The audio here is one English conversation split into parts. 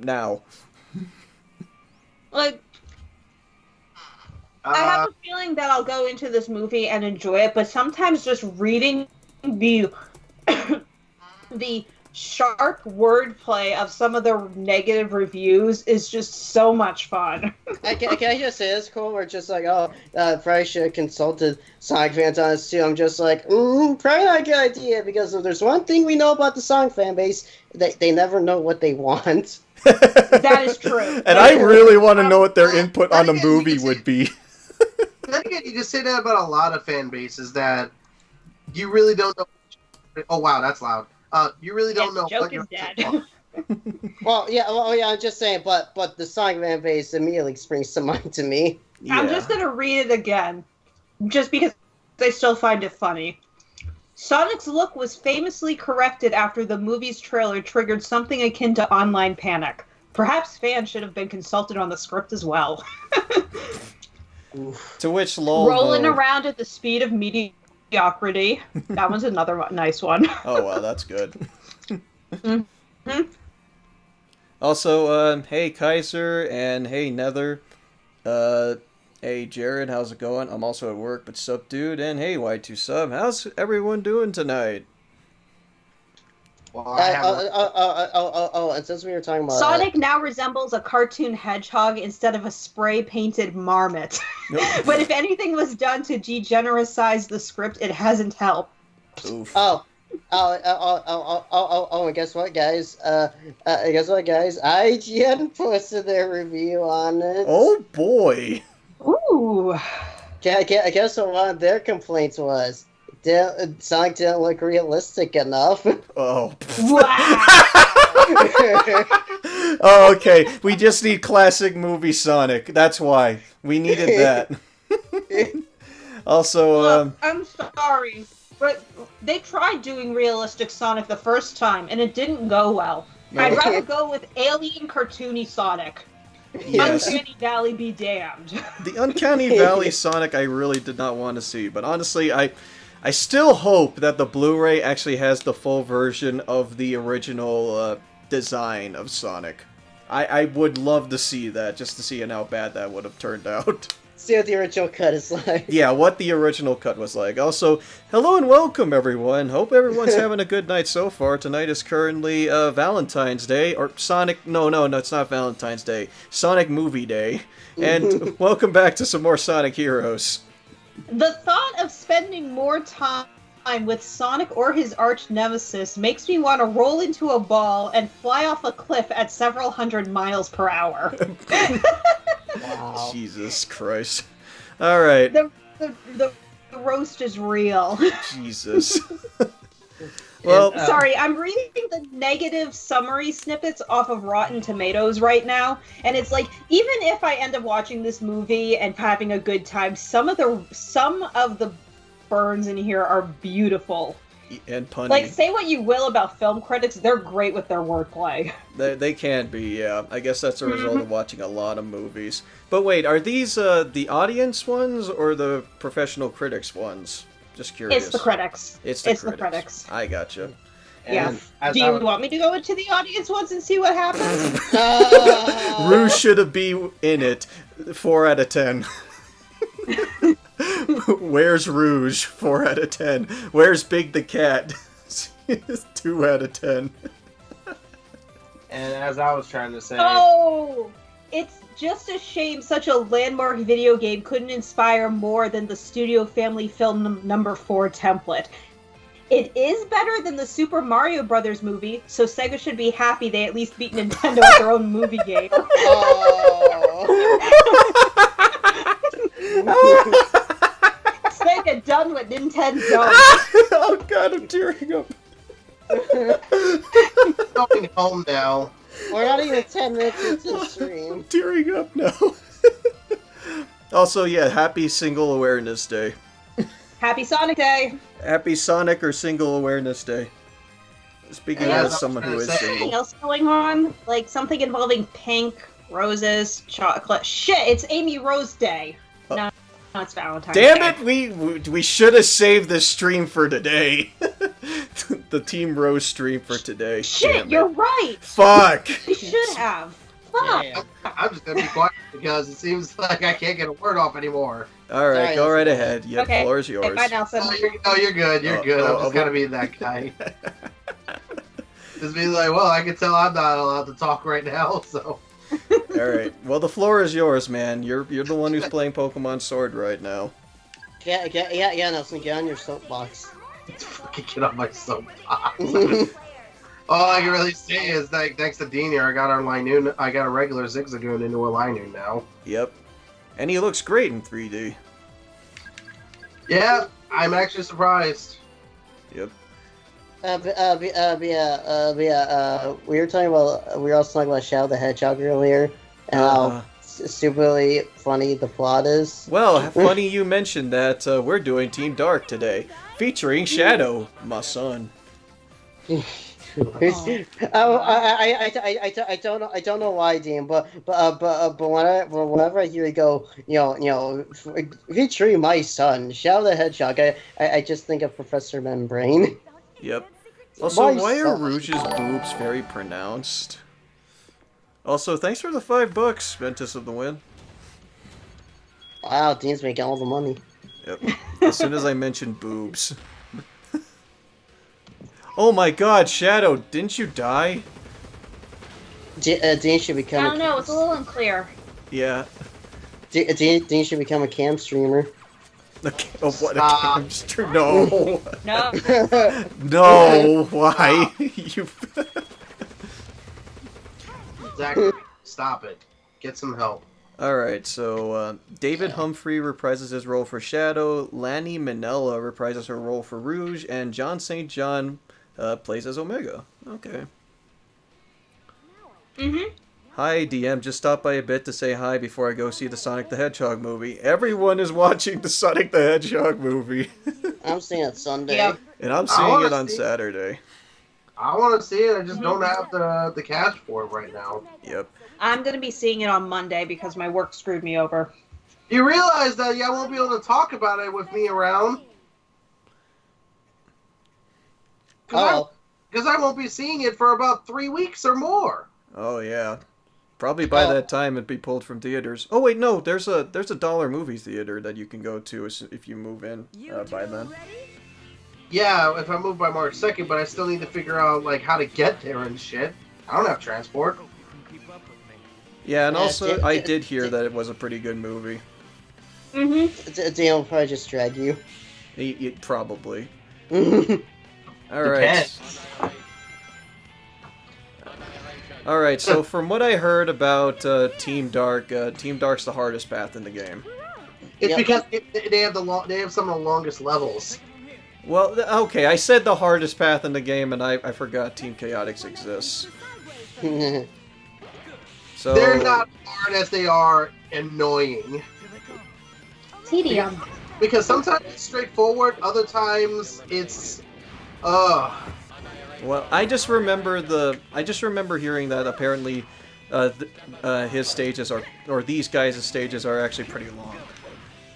now. Like, I have a feeling that I'll go into this movie and enjoy it, but sometimes just reading the the sharp wordplay of some of the negative reviews is just so much fun. Can I just say this, Cole? We're just like, probably should have consulted Sonic fans on this too. I'm just like, probably not a good idea, because if there's one thing we know about the Sonic fan base, they never know what they want. That is true. And I really want to know what their input on the movie would be. Then again, you can say that about a lot of fan bases, that you really don't know. Oh wow, that's loud. You really don't know joke what is you're dead. Well, yeah, I'm just saying, but the Sonic fan base immediately springs to mind to me. I'm just gonna read it again, just because I still find it funny. Sonic's look was famously corrected after the movie's trailer triggered something akin to online panic. Perhaps fans should have been consulted on the script as well. To which lol. Rolling around at the speed of mediocrity. That one's another nice one. Oh wow, that's good. Mm-hmm. Also, hey Kaiser, and hey Nether. Hey Jared, how's it going? I'm also at work, but sup dude, and hey Y2 sub, how's everyone doing tonight? Well, and since we were talking about Sonic now resembles a cartoon hedgehog instead of a spray-painted marmot. Nope. But if anything was done to degenericize the script, it hasn't helped. Oof. And guess what, guys? IGN posted their review on it. Oh boy. Ooh. I guess what one of their complaints was? Sonic didn't look realistic enough. Oh. Wow. Oh, okay. We just need classic movie Sonic. That's why. We needed that. Also, Look, I'm sorry, but they tried doing realistic Sonic the first time, and it didn't go well. No. I'd rather go with alien cartoony Sonic. Yes. Uncanny Valley be damned. The Uncanny Valley Sonic I really did not want to see, but honestly, I still hope that the Blu-ray actually has the full version of the original design of Sonic. I would love to see that, just to see how bad that would have turned out. See what the original cut is like. Yeah, what the original cut was like. Also, hello and welcome, everyone. Hope everyone's having a good night so far. Tonight is currently Valentine's Day, or Sonic... No, it's not Valentine's Day. Sonic Movie Day. And welcome back to some more Sonic Heroes. The thought of spending more time with Sonic or his arch nemesis makes me want to roll into a ball and fly off a cliff at several hundred miles per hour. Wow. Jesus Christ. Alright. The roast is real. Jesus. Well, sorry, I'm reading the negative summary snippets off of Rotten Tomatoes right now, and it's like, even if I end up watching this movie and having a good time, some of the burns in here are beautiful. And punny. Like, say what you will about film critics, they're great with their wordplay. They can be, yeah. I guess that's a result of watching a lot of movies. But wait, are these the audience ones or the professional critics ones? Just curious. It's the critics. It's the critics. I gotcha. Yeah. Do you want me to go into the audience ones and see what happens? Rouge should have been in it. 4 out of 10. Where's Rouge? 4 out of 10. Where's Big the Cat? 2 out of 10. And as I was trying to say... Oh! It's just a shame such a landmark video game couldn't inspire more than the Studio Family Film number 4 template. It is better than the Super Mario Brothers movie, so Sega should be happy they at least beat Nintendo at their own movie game. Sega done what Nintendo done. Oh god, I'm tearing up. Going home now. We're not even 10 minutes into the stream. I'm tearing up now. Also, yeah, happy Single Awareness Day. Happy Sonic Day. Happy Sonic or Single Awareness Day. Speaking Yeah, as someone who is Anything single. else going on? Like something involving pink, roses, chocolate. Shit, it's Amy Rose Day. No, it's Valentine's Day. Damn it, we should have saved this stream for today. the Team Rose stream for today. Shit, you're right. Fuck. You should have. Fuck. Yeah. I'm just gonna be quiet because it seems like I can't get a word off anymore. All right, Sorry, go right Nelson. ahead. Yeah, Okay. the floor is Okay, yours. bye, Nelson. No, you're good. You're good. I'm just well- gonna be that guy. Just be like, well, I can tell I'm not allowed to talk right now, so. All right. Well, the floor is yours, man. You're the one who's playing Pokemon Sword right now. Yeah, Nelson, get on your soapbox. Let's fucking get on my soapbox. All I can really say is that thanks to Dean here, I got a regular Zigzagoon into a Linoon now. Yep. And he looks great in 3D. Yeah, I'm actually surprised. Yep. We were also talking about Shadow the Hedgehog earlier, and how stupidly funny the plot is. Well, funny you mentioned that. We're doing Team Dark today, featuring Shadow, my son. I don't know why, Dean, but whenever I hear you go, featuring my son, Shadow the Hedgehog, I just think of Professor Membrane. Yep. Also, My why are son. Rouge's boobs very pronounced? Also, thanks for the $5, Ventus of the Win. Wow, Dean's making all the money. Yep. As soon as I mentioned boobs. Oh my god, Shadow, didn't you die? Dean should I become. don't know. It's a little unclear. Yeah. Dean should become a cam streamer. Oh, what a Stop. hamster. No. No. No, why? You... Zach, stop it. Get some help. Alright, so David Humphrey reprises his role for Shadow, Lanny Minella reprises her role for Rouge, and John St. John plays as Omega. Okay. Mm-hmm. Hi, DM. Just stopped by a bit to say hi before I go see the Sonic the Hedgehog movie. Everyone is watching the Sonic the Hedgehog movie. I'm seeing it Sunday. Yep. And I'm I seeing wanna it on see- Saturday. I want to see it. I just don't have the cash for it right now. Yep. I'm gonna be seeing it on Monday because my work screwed me over. You realize that I won't be able to talk about it with me around? Oh, Because I won't be seeing it for about 3 weeks or more. Oh, yeah. Probably by Oh. that time it'd be pulled from theaters. Oh, wait, no. There's a dollar movie theater that you can go to if you move in by then. Yeah, if I move by March 2nd, but I still need to figure out like how to get there and shit. I don't have transport. Yeah, and Yeah, also I did hear that it was a pretty good movie. Mm-hmm. Dean will probably just drag you. Probably. Yeah, Alright. Depends. Alright, so from what I heard about Team Dark, Team Dark's the hardest path in the game. It's Yep. because they have they have some of the longest levels. Well, okay, I said the hardest path in the game, and I forgot Team Chaotix exists. So They're not hard as they are annoying. Tedium. Because sometimes it's straightforward, other times it's Well, I just remember hearing that apparently his stages or these guys' stages are actually pretty long.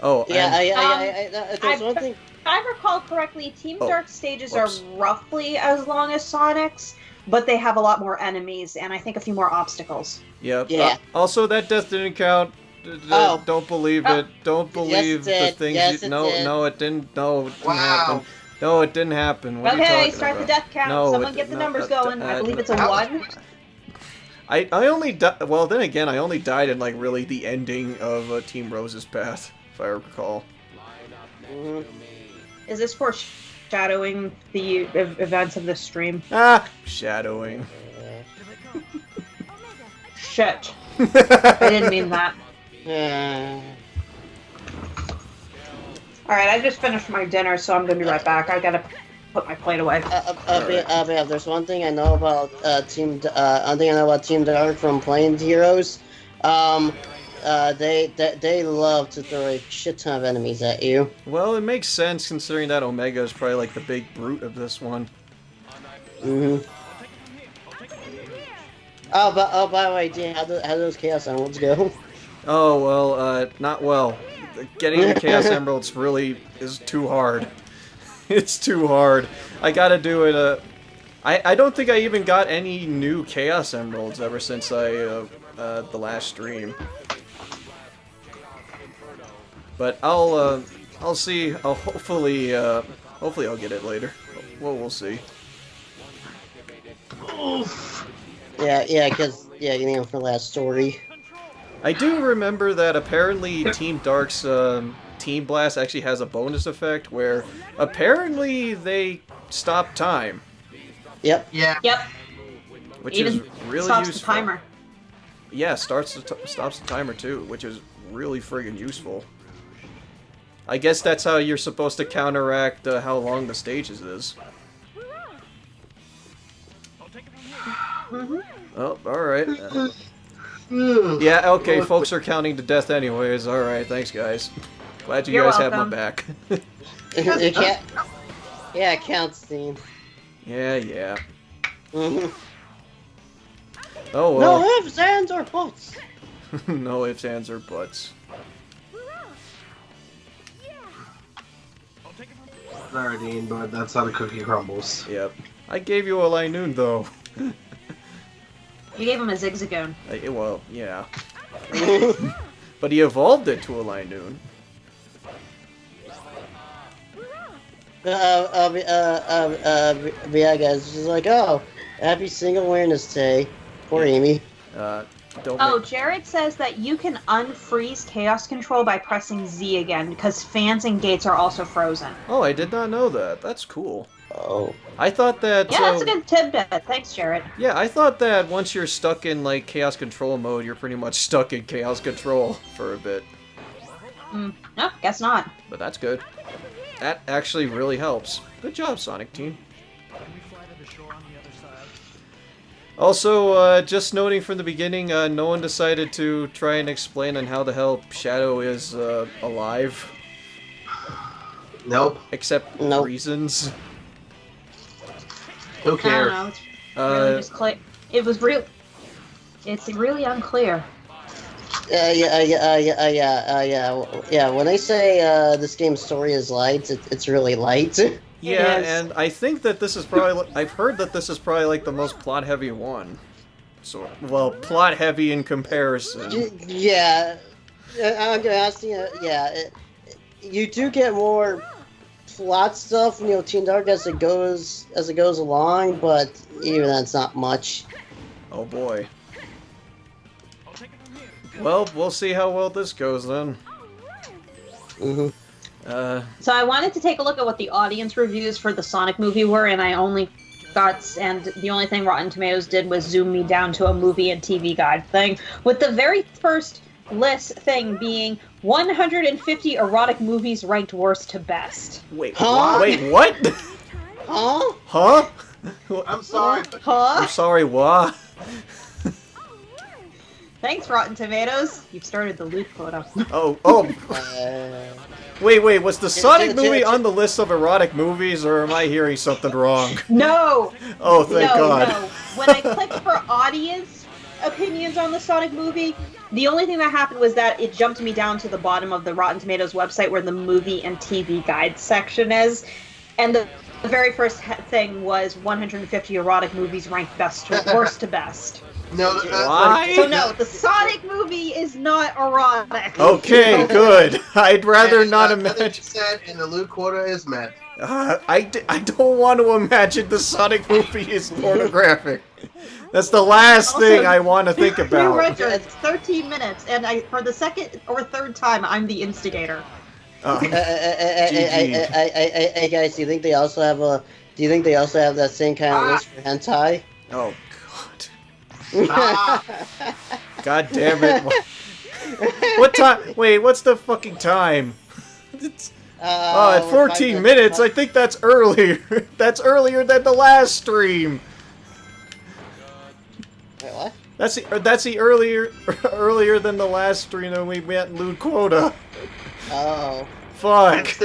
Oh, and, there's one thing. If I recall correctly, Team Oh, Dark stages whoops. are roughly as long as Sonic's, but they have a lot more enemies and I think a few more obstacles. yep. Yeah. Also, that death didn't count. Oh. Don't believe Oh. it. Don't believe it the did. things. Yes, it did. No, it didn't. No, it didn't Wow. happen. No, it didn't happen. What are you Okay, talking start the about? death count. No, Someone it- get the no, numbers going. I believe it's a how- 1. I only well then again I only died in like really the ending of Team Rose's path, if I recall. Mhm. Is this foreshadowing the events of this stream? Ah, shadowing. Shit. I didn't mean that. Alright, I just finished my dinner, so I'm gonna be right back. I gotta put my plate away. There's one thing I know about Team Dark from playing Heroes. They love to throw a shit ton of enemies at you. Well, it makes sense considering that Omega is probably like the big brute of this one. Mm-hmm. Oh, by the way, Dean, how do those Chaos Emeralds go? Oh well, not well. Getting the Chaos Emeralds really is too hard. It's too hard. I gotta do it. I don't think I even got any new Chaos Emeralds ever since the last stream. But I'll see. Hopefully I'll get it later. Well, we'll see. Yeah, because for last story. I do remember that apparently Team Dark's Team Blast actually has a bonus effect where apparently they stop time. Yep. Yeah. Yep. Which Even is really stops useful. the timer. Yeah, stops the timer too, which is really friggin' useful. I guess that's how you're supposed to counteract how long the stages is. Mm-hmm. Oh, alright. Yeah, okay, folks are counting to death anyways. Alright, thanks guys. Glad you You're guys have my welcome. back. Yeah, it counts, Dean. Yeah. Mhm. Oh well. No ifs, ands, or buts. No ifs, ands, or buts. Sorry, Dean, but that's how the cookie crumbles. Yep. I gave you a Linoon though. You gave him a Zigzagoon. Well, yeah. But he evolved it to a Linoon. Yeah, guys, she's like, oh, happy Single Awareness Day. Poor Amy. Don't Oh, make- Jared says that you can unfreeze Chaos Control by pressing Z again, because fans and gates are also frozen. Oh, I did not know that. That's cool. Oh. I thought that... Yeah, that's a good tidbit. Thanks, Jared. Yeah, I thought that once you're stuck in, like, Chaos Control mode, you're pretty much stuck in Chaos Control for a bit. No, guess not. But that's good. That actually really helps. Good job, Sonic Team. Also, just noting from the beginning, no one decided to try and explain on how the hell Shadow is alive. Nope. Except Nope. reasons. Who I cares? don't know. It's really just clear. It was real. It's really unclear. Yeah. When I say this game's story is light, it's really light. Yeah, is. and I think that this is probably... I've heard that this is probably, like, the most plot-heavy one. So, well, plot-heavy in comparison. Yeah, I'm gonna ask you. You do get more plot stuff, Team Dark as it goes along, but even that's not much. Oh boy. Well, we'll see how well this goes then. Mm-hmm. So I wanted to take a look at what the audience reviews for the Sonic movie were, and I only got, and the only thing Rotten Tomatoes did was zoom me down to a movie and TV guide thing, with the very first list thing being 150 erotic movies ranked worst to best. Wait, Huh? wait, what? Huh? Huh? I'm sorry. Huh? I'm sorry, what? Thanks, Rotten Tomatoes. You've started the loot quota. Oh, Uh, wait, was the Sonic movie on the list of erotic movies, or am I hearing something wrong? No! Oh, thank God. No. When I clicked for audience opinions on the Sonic movie, the only thing that happened was that it jumped me down to the bottom of the Rotten Tomatoes website where the movie and TV guide section is, and the very first thing was 150 erotic movies ranked worst to best. No, Why? So no, the Sonic movie is not erotic. Okay, good. I'd rather not Nothing imagine... said, and the loot quota is met. I don't want to imagine the Sonic movie is pornographic. That's the last Also, thing I want to think New about. record, it's 13 minutes, and for the second or third time, I'm the instigator. Hey guys, do you think they also have that same kind of list for hentai? Oh, God. God damn it. What time? Wait, what's the fucking time? It's, at 14 minutes. I think that's earlier. That's earlier than the last stream. Wait, what? That's the earlier than the last stream when we met Loot Quota. Oh. Fuck. Next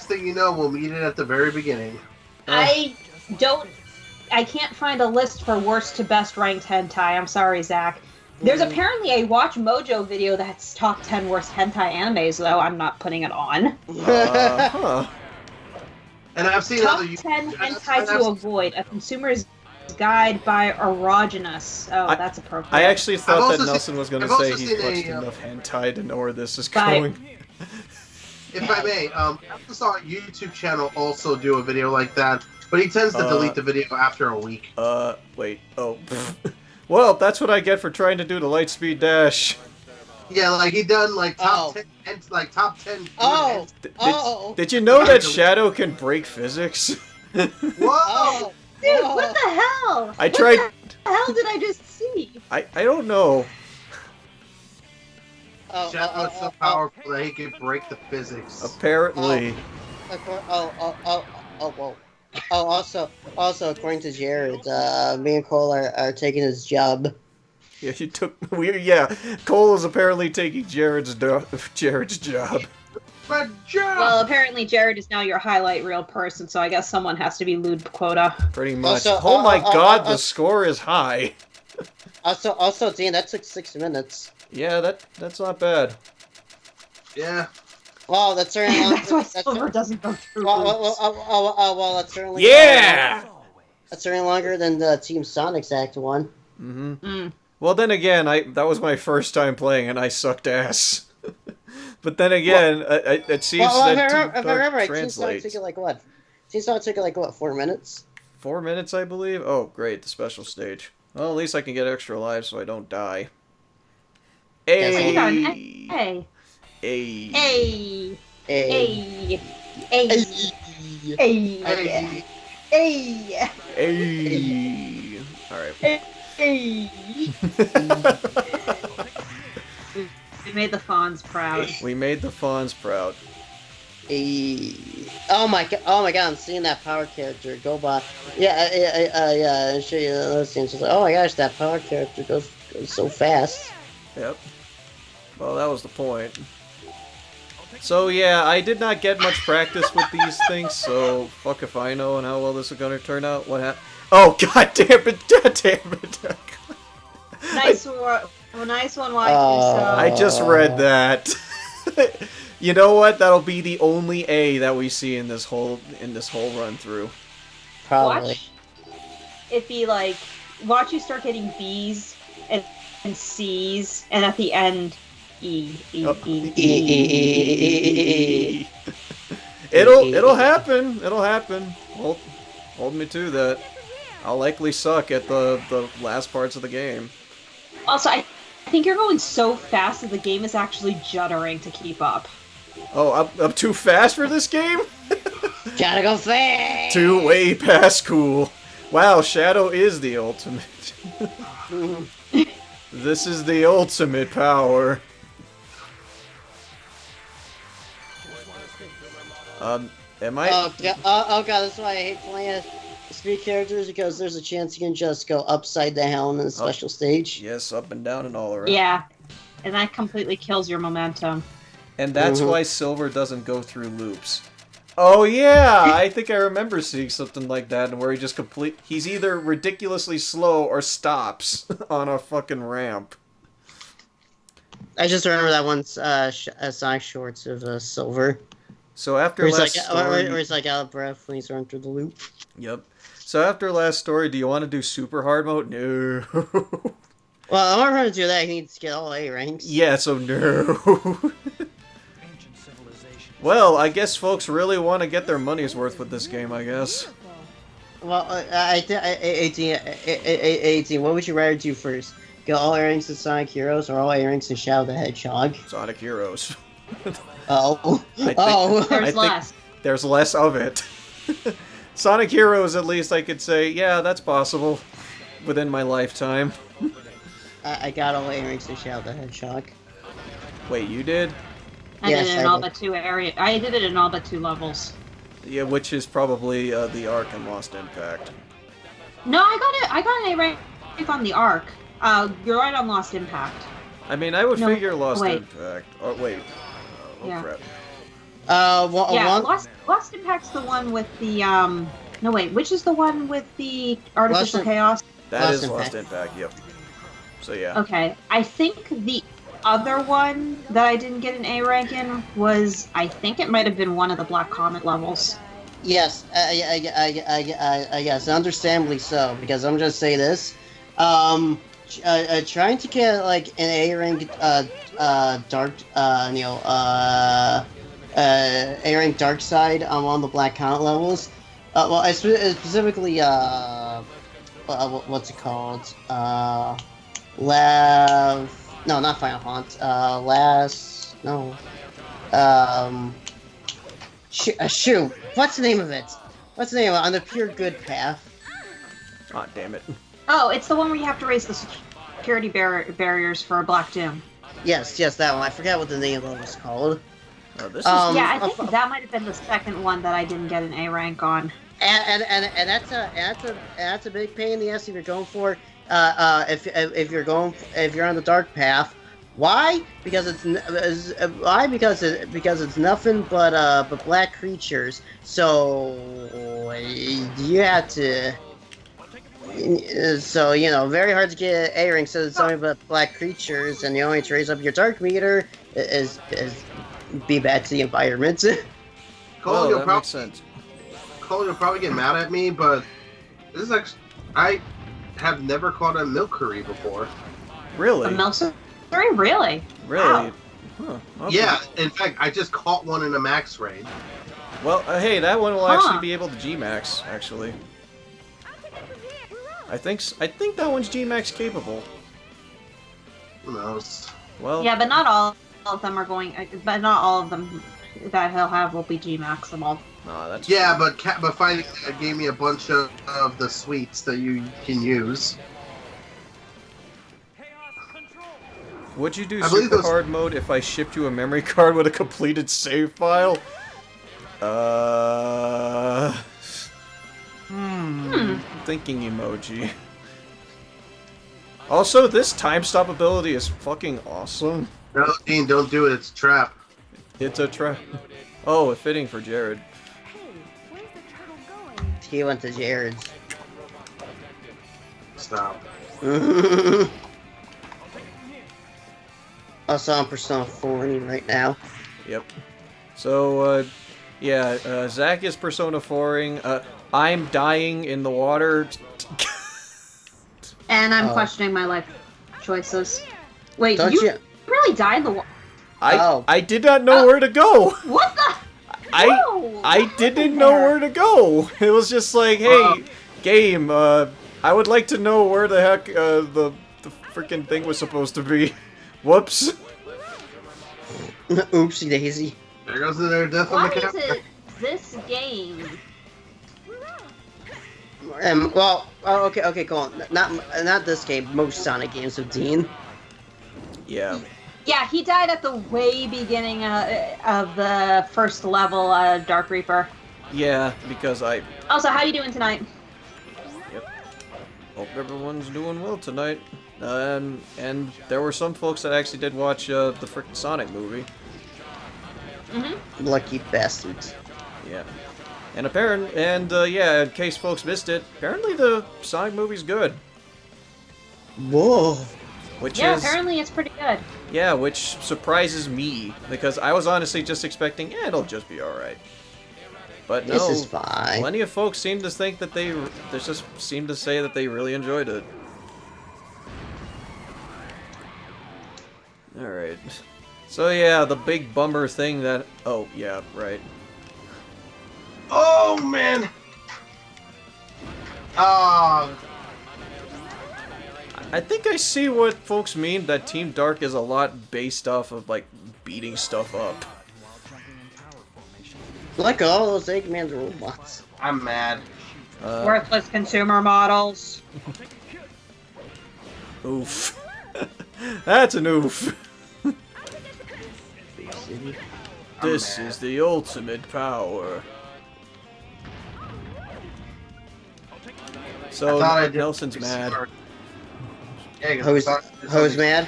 thing you know, we'll meet it at the very beginning. I can't find a list for worst to best ranked hentai. I'm sorry, Zach. There's apparently a Watch Mojo video that's top 10 worst hentai animes, though I'm not putting it on. Huh. And I've seen Top other 10 and hentai to avoid. A consumer's guide by Erogenous. Oh, that's appropriate. I actually thought I've that also Nelson was going to I've say also he's seen watched a, enough hentai to know where this is By- going. If I may, I also saw a YouTube channel also do a video like that, but he tends to delete the video after a week. Wait. Oh. Well, that's what I get for trying to do the Lightspeed Dash. Yeah, like he done like top 10, like top 10. Oh, Did you know that Shadow can break physics? Whoa! oh, Dude, oh. what the hell? I tried. What the hell did I just see? I don't know. Shadow's so powerful that he can break the physics. Apparently. Whoa. Oh, also, according to Jared, me and Cole are taking his job. Yeah, you took. Yeah, Cole is apparently taking Jared's job. My job! Well, apparently Jared is now your highlight reel person, so I guess someone has to be lewd quota. Pretty much. Also, Oh my god, the score is high. Also, Dean, that took 6 minutes. Yeah, that's not bad. Yeah. Wow, that's certainly longer. That's why Silver doesn't go through. Well, that's certainly Yeah. That's certainly longer than the Team Sonic's Act 1. Mm-hmm. Well, then again, that was my first time playing, and I sucked ass. But then again, it seems that if I remember right, Team Sonic translates. took it like what? Team Sonic took it like what? 4 minutes. 4 minutes, I believe. Oh, great, the special stage. Well, at least I can get extra lives so I don't die. Hey. Hey. Hey. Hey. Hey. Hey. Hey. Hey. Hey. All right. Hey. We made the Fawns proud. We made the Fawns proud. Oh my god! I'm seeing that power character go by. Yeah. Show you those scenes. Like, oh my gosh, that power character goes so fast. Yep. Well, that was the point. So yeah, I did not get much practice with these things, so fuck if I know and how well this is gonna turn out. What happened? Oh god damn it! God damn it! Nice one, Waifu. I just read that. You know what? That'll be the only A that we see in this whole run through. Probably. Watch it be like, watch you start getting B's and C's, and at the end, E. It'll happen. It'll happen. Hold me to that. I'll likely suck at the last parts of the game. Also, I think you're going so fast that the game is actually juddering to keep up. Oh, I'm too fast for this game? Gotta go fast! Too way past cool. Wow, Shadow is the ultimate. This is the ultimate power. Am I? Oh god, that's why I hate playing speed characters, because there's a chance you can just go upside down in a special stage. Yes, up and down and all around. Yeah, and that completely kills your momentum. And that's why Silver doesn't go through loops. Oh yeah, I think I remember seeing something like that, and where he's either ridiculously slow or stops on a fucking ramp. I just remember that one Sonic Shorts of Silver. So after Where last he's story, where he's like out of breath when he's running through the loop. Yep. So after last story, do you want to do super hard mode? No. Well, in order to do that, he needs to get all A ranks. Yeah, so no. Well, I guess folks really want to get their money's worth with this game, I guess. Well, 18, what would you rather do first? Get all A ranks in Sonic Heroes or all A ranks in Shadow the Hedgehog? Sonic Heroes. There's less. There's less of it. Sonic Heroes, at least I could say, yeah, that's possible within my lifetime. I got all A ranks in Shadow the Hedgehog. Wait, you did? I did it in all but 2 areas. I did it in all but 2 levels. Yeah, which is probably the Ark and Lost Impact. No, I got an A rank on the Ark. You're right on Lost Impact. I mean, I would figure Lost wait. Impact. Oh, wait. Oh, Yeah. crap. Lost Impact's the one with the, no wait, which is the one with the Artificial Chaos? That is Lost Impact, yep. So, yeah. Okay, I think the other one that I didn't get an A rank in was, I think it might have been one of the Black Comet levels. Yes, yes, understandably so. Because I'm just say this, trying to get like an A rank, dark, A rank dark side on the black count levels. Well, specifically, what's it called? No, not Final Haunt. No. Shoot. What's the name of it? What's the name of it? On the pure good path. Ah, damn it. Oh, it's the one where you have to raise the security barriers for a Black Doom. Yes, that one. I forgot what the name of it was called. Oh, this is... yeah, I think that might have been the second one that I didn't get an A rank on. And that's a big pain in the ass if you're going for if you're on the dark path. Why? Because it's nothing but black creatures. So you have to. So very hard to get A rank. So it's only but black creatures, and the only way to raise up your dark meter is be bad to the environment. Cole, that makes sense. Cole, you'll probably get mad at me, but this is actually I have never caught a milk curry before. Really? A milk curry? Really? Really? Wow. Huh, okay. Yeah, in fact, I just caught one in a max raid. Well, hey, that one will actually be able to G-Max, actually. I think that one's G-Max capable. Who knows? Well, Yeah, but not all of them are going. But not all of them that he'll have will be G-Maximal. no, that's... Yeah, but finding that gave me a bunch of the sweets that you can use. Would you do I believe super those- hard mode if I shipped you a memory card with a completed save file? Thinking emoji. Also, this time stop ability is fucking awesome. No, Dean, don't do it. It's a trap. It's a trap. Oh, fitting for Jared. He went to Jared's. Stop. Also on Persona 4 right now. Yep. So, yeah, Zach is Persona 4ing. I'm dying in the water. And I'm questioning my life choices. Wait, Don't you you? really died in the water? I did not know where to go. What the? I didn't know where to go. It was just like, hey, game, I would like to know where the heck the freaking thing was supposed to be. Whoops. Oopsie daisy. There goes their death on Why the is camera. it this game? Well, okay, cool. Not this game. Most Sonic games with Dean. Yeah. Yeah, he died at the way beginning of the first level, Dark Reaper. Yeah, because I... Also, how you doing tonight? Yep. Hope everyone's doing well tonight. And there were some folks that actually did watch the frickin' Sonic movie. Lucky bastards. Yeah. And yeah, in case folks missed it, apparently the Sonic movie's good. Whoa. Yeah, apparently it's pretty good. Yeah, which surprises me, because I was honestly just expecting, it'll just be alright. But no, This is fine. plenty of folks seem to think that they just seem to say that they really enjoyed it. Alright. So yeah, the big bummer thing that... Oh, yeah, right. Oh, man! Oh, I think I see what folks mean, that Team Dark is a lot based off of, like, beating stuff up. Look at all those Eggman robots. I'm mad. Worthless consumer models. Oof. That's an oof. This is the ultimate power. So, Nelson's mad. Yeah, 'cause I thought- Who's mad?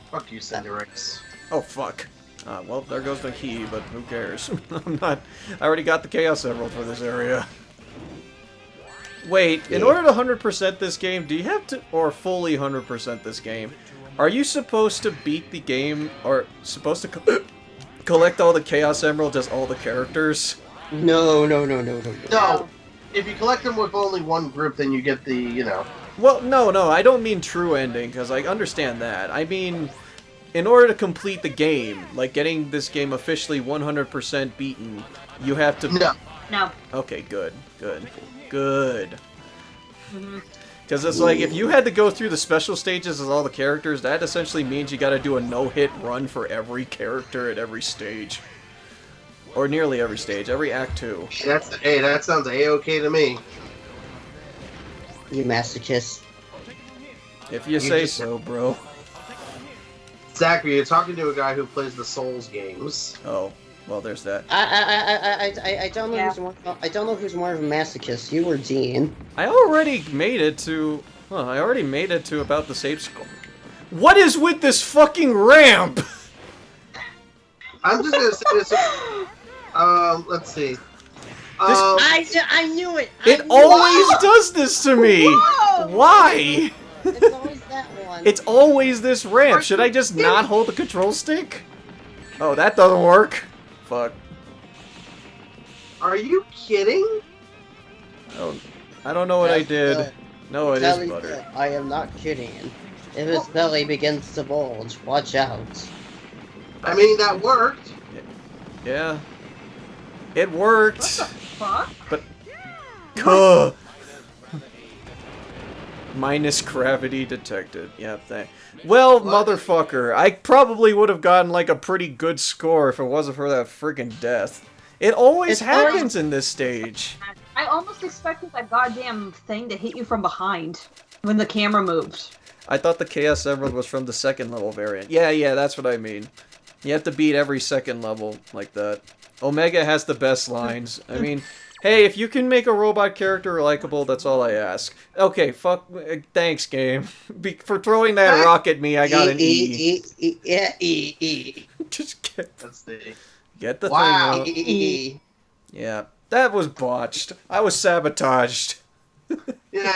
Fuck you, Cinderace. Oh, fuck. Well, there goes the key, but who cares? I already got the Chaos Emerald for this area. Wait, in order to 100% this game, do you have to... Or fully 100% this game, are you supposed to beat the game, or supposed to collect all the Chaos Emeralds as all the characters? No. No, if you collect them with only one group, then you get the, you know. Well, no, I don't mean true ending, because I understand that. I mean, in order to complete the game, like getting this game officially 100% beaten, you have to... No. Okay, good. Because it's like, if you had to go through the special stages as all the characters, that essentially means you gotta do a no-hit run for every character at every stage. Or nearly every stage, every Act 2. Hey, that sounds A-okay to me. You masochist. If you say so, bro. Zachary, you're talking to a guy who plays the Souls games. Oh, well, there's that. I don't know. Yeah. I don't know who's more of a masochist. You or Dean? I already made it to... I already made it to about the save score. What is with this fucking ramp? I'm just gonna say this. Let's see. I knew it. It always does this to me. Whoa! Why? It's always that one. It's always this ramp. Should I just not hold the control stick? Oh, that doesn't work. Fuck. Are you kidding? Oh, I don't know what I did. No, it is butter. I am not kidding. If his belly begins to bulge, watch out. I mean, that worked. Yeah. It worked. What the fuck? But... Kuh. Minus gravity detected. Yeah, thank. Well, motherfucker, I probably would have gotten like a pretty good score if it wasn't for that friggin' death. It always happens in this stage. I almost expected that goddamn thing to hit you from behind when the camera moved. I thought the Chaos Emerald was from the second level variant. Yeah, that's what I mean. You have to beat every second level like that. Omega has the best lines. I mean, hey, if you can make a robot character likable, that's all I ask. Okay, fuck. Thanks, game. For throwing that rock at me, I got an E. Just get the thing out. Yeah, that was botched. I was sabotaged. Yeah,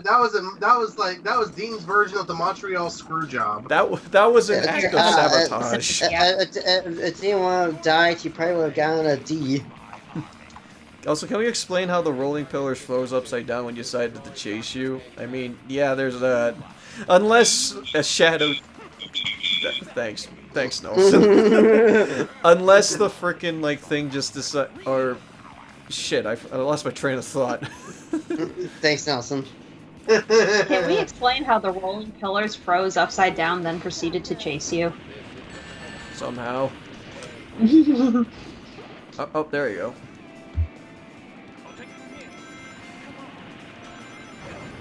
that was Dean's version of the Montreal screw job. That was an act of sabotage. If Dean would have died, he probably would have gotten a D. Also, can we explain how the rolling pillars froze upside down when you decided to chase you? I mean, yeah, there's that. Unless a shadow... Thanks, Nelson. Unless the frickin' like thing just decided... Or... Shit, I lost my train of thought. Thanks, Nelson. Can we explain how the rolling pillars froze upside down, then proceeded to chase you? Somehow. Oh, there you go.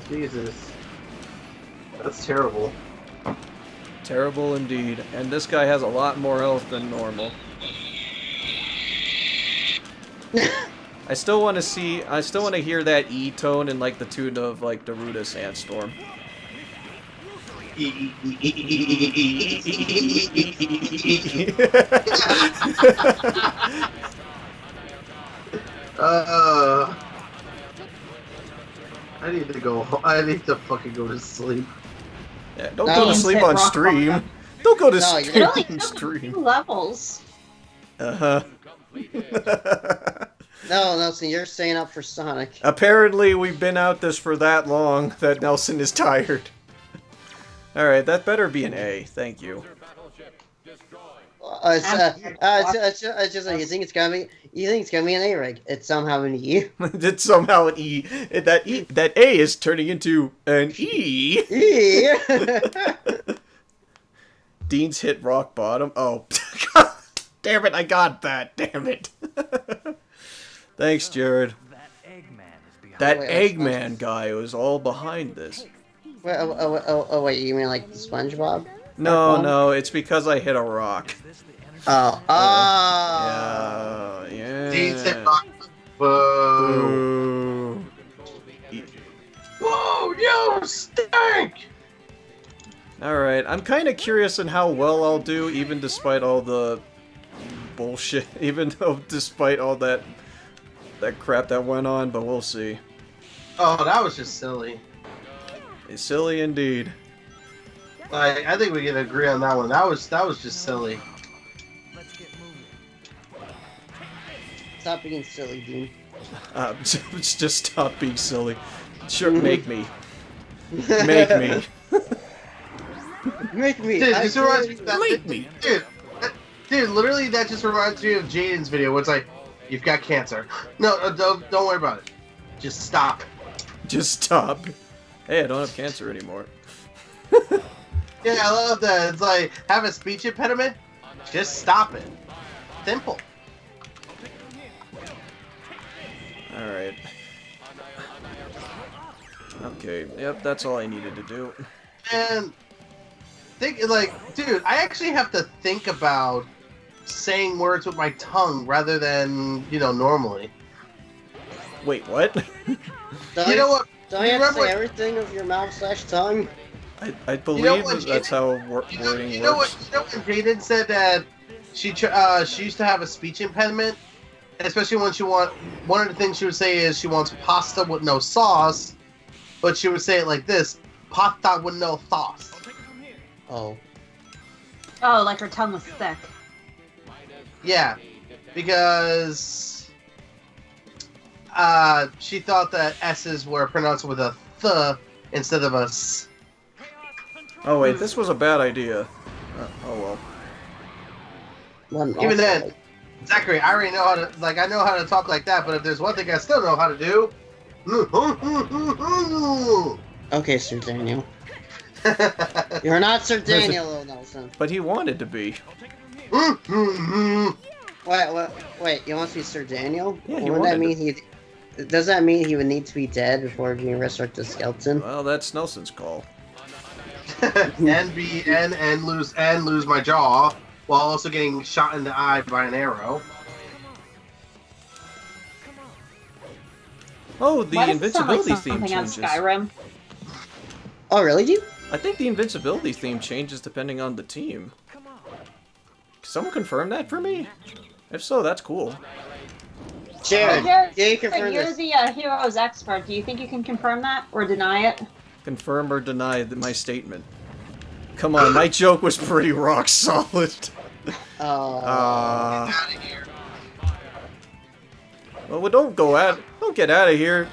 Jesus. That's terrible. Terrible indeed. And this guy has a lot more health than normal. I still want to hear that E tone in like the tune of like Daruda Sandstorm. I need to fucking go to sleep. Yeah, don't go to sleep on stream. Don't go to sleep It only on took stream. 2 levels. Uh-huh. No, Nelson, you're staying up for Sonic. Apparently, we've been out this for that long that Nelson is tired. Alright, that better be an A. Thank you. It's just like, you think it's gonna be an A rig. It's somehow an E. It's somehow an E. That A is turning into an E. E. Dean's hit rock bottom. Oh. Damn it, I got that. Damn it. Thanks, Jared. That Eggman guy was all behind this. Wait, you mean like the SpongeBob? No, it's because I hit a rock. Oh. Yeah. Dean's hit rock. Whoa. Boo. Whoa, you stink! Alright, I'm kind of curious on how well I'll do, even despite all the bullshit, despite all that crap that went on, but we'll see. Oh, that was just silly. It's silly indeed. I think we can agree on that one. That was just silly. Stop being silly, Dean. Just stop being silly. Sure, make me. Make me. Make me. Dude, this reminds me of that. Make me. Dude, literally, that just reminds me of Jaden's video where it's like, "You've got cancer." No, don't worry about it. Just stop. Just stop. Hey, I don't have cancer anymore. Yeah, I love that. It's like, have a speech impediment? Just stop it. Simple. Alright. Okay, yep, that's all I needed to do. And dude, I actually have to think about saying words with my tongue rather than, normally. Wait, what? You know what? Don't you have to say everything with your mouth/tongue? I believe that's how wording You know works. when Jaden said that she used to have a speech impediment, and especially when one of the things she would say is she wants pasta with no sauce, but she would say it like this: pasta with no sauce. Oh. Oh, like her tongue was thick. Yeah, because she thought that S's were pronounced with a th instead of a s. Oh wait, this was a bad idea. Oh well. Even then, Zachary, I already know how to I know how to talk like that. But if there's one thing I still know how to do, Okay, Sir Daniel. You're not Sir Daniel, though, Nelson. But he wanted to be. Wait, you want to be Sir Daniel? Yeah, he Wouldn't that wanted mean does that mean he would need to be dead before being resurrected skeleton? Well, that's Nelson's call. and lose my jaw while also getting shot in the eye by an arrow. Oh, the Why does it sound like invincibility theme something out of changes. Skyrim? Oh, really, dude? I think the invincibility theme changes depending on the team. Can someone confirm that for me? If so, that's cool. Jared, Jared, can you confirm you're this? the heroes expert. Do you think you can confirm that or deny it? Confirm or deny my statement. Come on, my joke was pretty rock solid. Out of here. Well, don't get out of here.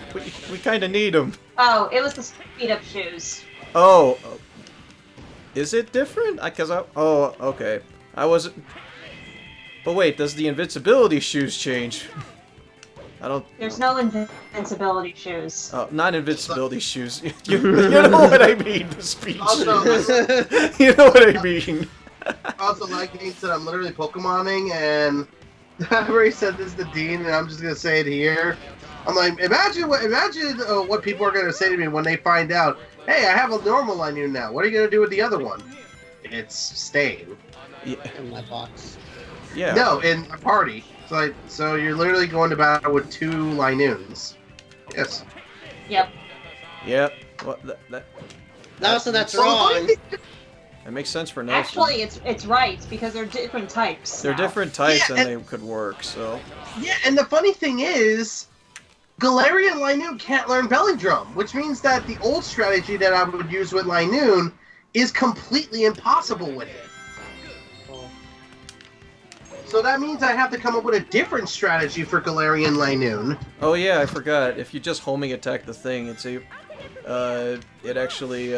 We kind of need them. Oh, it was the speed up shoes. Oh, is it different? Oh, okay. I wasn't. But wait, does the invincibility shoes change? I don't. There's no invincibility shoes. Oh, not invincibility shoes. You know what I mean. The speech. Also, You know what I mean. also, like Dean said, I'm literally Pokemoning, and I've already said this to Dean, and I'm just gonna say it here. I'm like, imagine what people are gonna say to me when they find out. Hey, I have a normal Linoon now. What are you gonna do with the other one? It's staying. Yeah. In my box. Yeah. No, in a party. So you're literally going to battle with 2 Linoons. Yes. Yep. Yep. Well, Nelson, that's Well, wrong. that makes sense for Nelson. Actually, it's right because they're different types. They're now. different types Yeah, and they could work. So. Yeah, and the funny thing is, Galarian Linoon can't learn Belly Drum, which means that the old strategy that I would use with Linoon is completely impossible with it. So that means I have to come up with a different strategy for Galarian Linoon. Oh yeah, I forgot. If you just homing attack the thing, it actually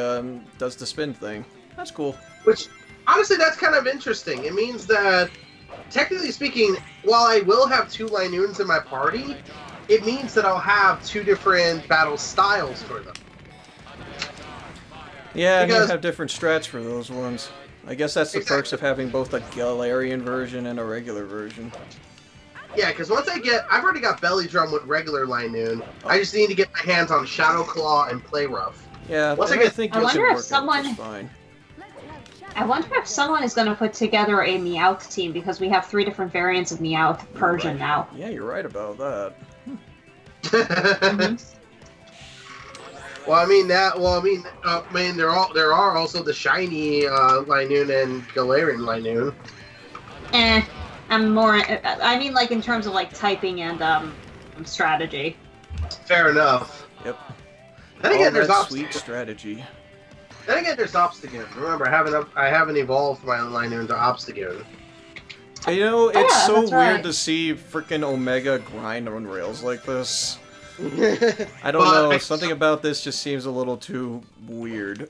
does the spin thing. That's cool. Which, honestly, that's kind of interesting. It means that, technically speaking, while I will have 2 Linoons in my party, it means that I'll have 2 different battle styles for them. Yeah, and you Because- have different strats for those ones. I guess that's the perks of having both a Galarian version and a regular version. Yeah, because I've already got Belly Drum with regular Linoon. I just need to get my hands on Shadow Claw and Play Rough. Yeah, Once and I I get- think I you wonder can if work someone- it just fine. I wonder if someone is going to put together a Meowth team because we have 3 different variants of Meowth Persian now. Yeah, you're right about that. Mhm. There are also the shiny Linoon and Galarian Linoon. I'm more. I mean, like in terms of like typing and strategy. Fair enough. Yep. Then again, All there's that sweet Obstagoon. strategy. Then again, there's Obstagoon. Remember, I haven't evolved my Linoon to Obstagoon. You know, it's yeah, so that's weird right. to see freaking Omega grind on rails like this. Yeah. I don't But know, something about this just seems a little too weird.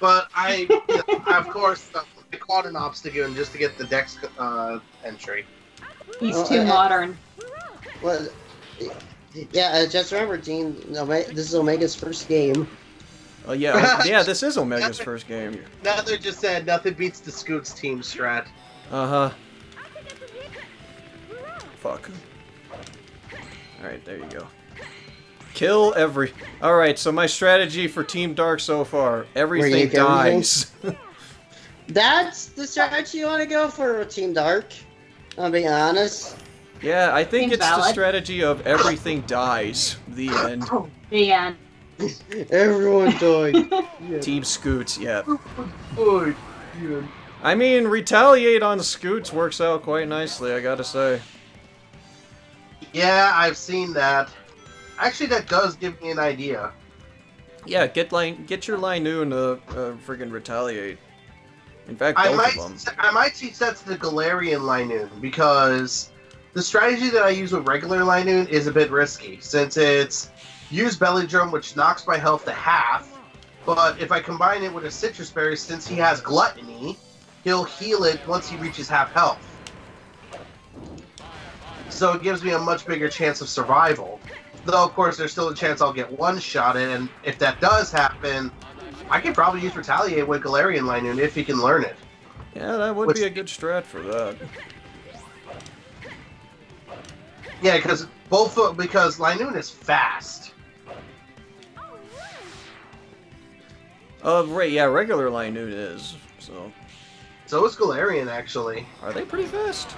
But of course, I caught an obstacle just to get the Dex entry. He's Well, too modern. Well, yeah, just remember, Dean, this is Omega's first game. Oh yeah, this is Omega's first game. Nether just said nothing beats the Scoots team strat. Uh-huh. Fuck. Alright, there you go. Kill every... Alright, so my strategy for Team Dark so far. Everything kill dies. That's the strategy you want to go for, Team Dark. I'll be honest. Yeah, I think Seems it's the valid. strategy of everything dies. The end. The end. Everyone died. Team Scoots, yeah. Oh, yeah. I mean, retaliate on Scoots works out quite nicely, I gotta say. Yeah, I've seen that. Actually, that does give me an idea. Yeah, get your Linoon to friggin' retaliate. In fact, I both of them. might teach that to the Galarian Linoon because the strategy that I use with regular Linoon is a bit risky since it's use Belly Drum, which knocks my health to half. But if I combine it with a Citrus Berry, since he has Gluttony, he'll heal it once he reaches half health. So it gives me a much bigger chance of survival. Though, of course, there's still a chance I'll get one-shotted, and if that does happen, I could probably use Retaliate with Galarian Linoon if he can learn it. Yeah, that would be a good strat for that. Yeah, because Linoon is fast. Right, yeah, regular Linoon is, so... So is Galarian, actually. Are they pretty fast?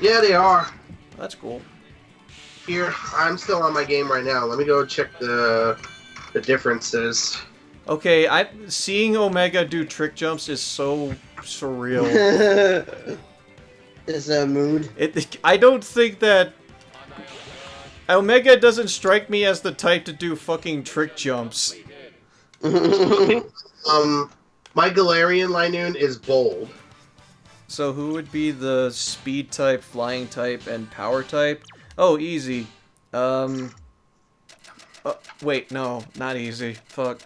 Yeah, they are. That's cool. Here, I'm still on my game right now. Let me go check the differences. Okay, seeing Omega do trick jumps is so surreal. It's a mood. I don't think that... Omega doesn't strike me as the type to do fucking trick jumps. My Galarian Linoon is bold. So who would be the speed type, flying type, and power type? Oh, easy. Wait, no, not easy. Fuck.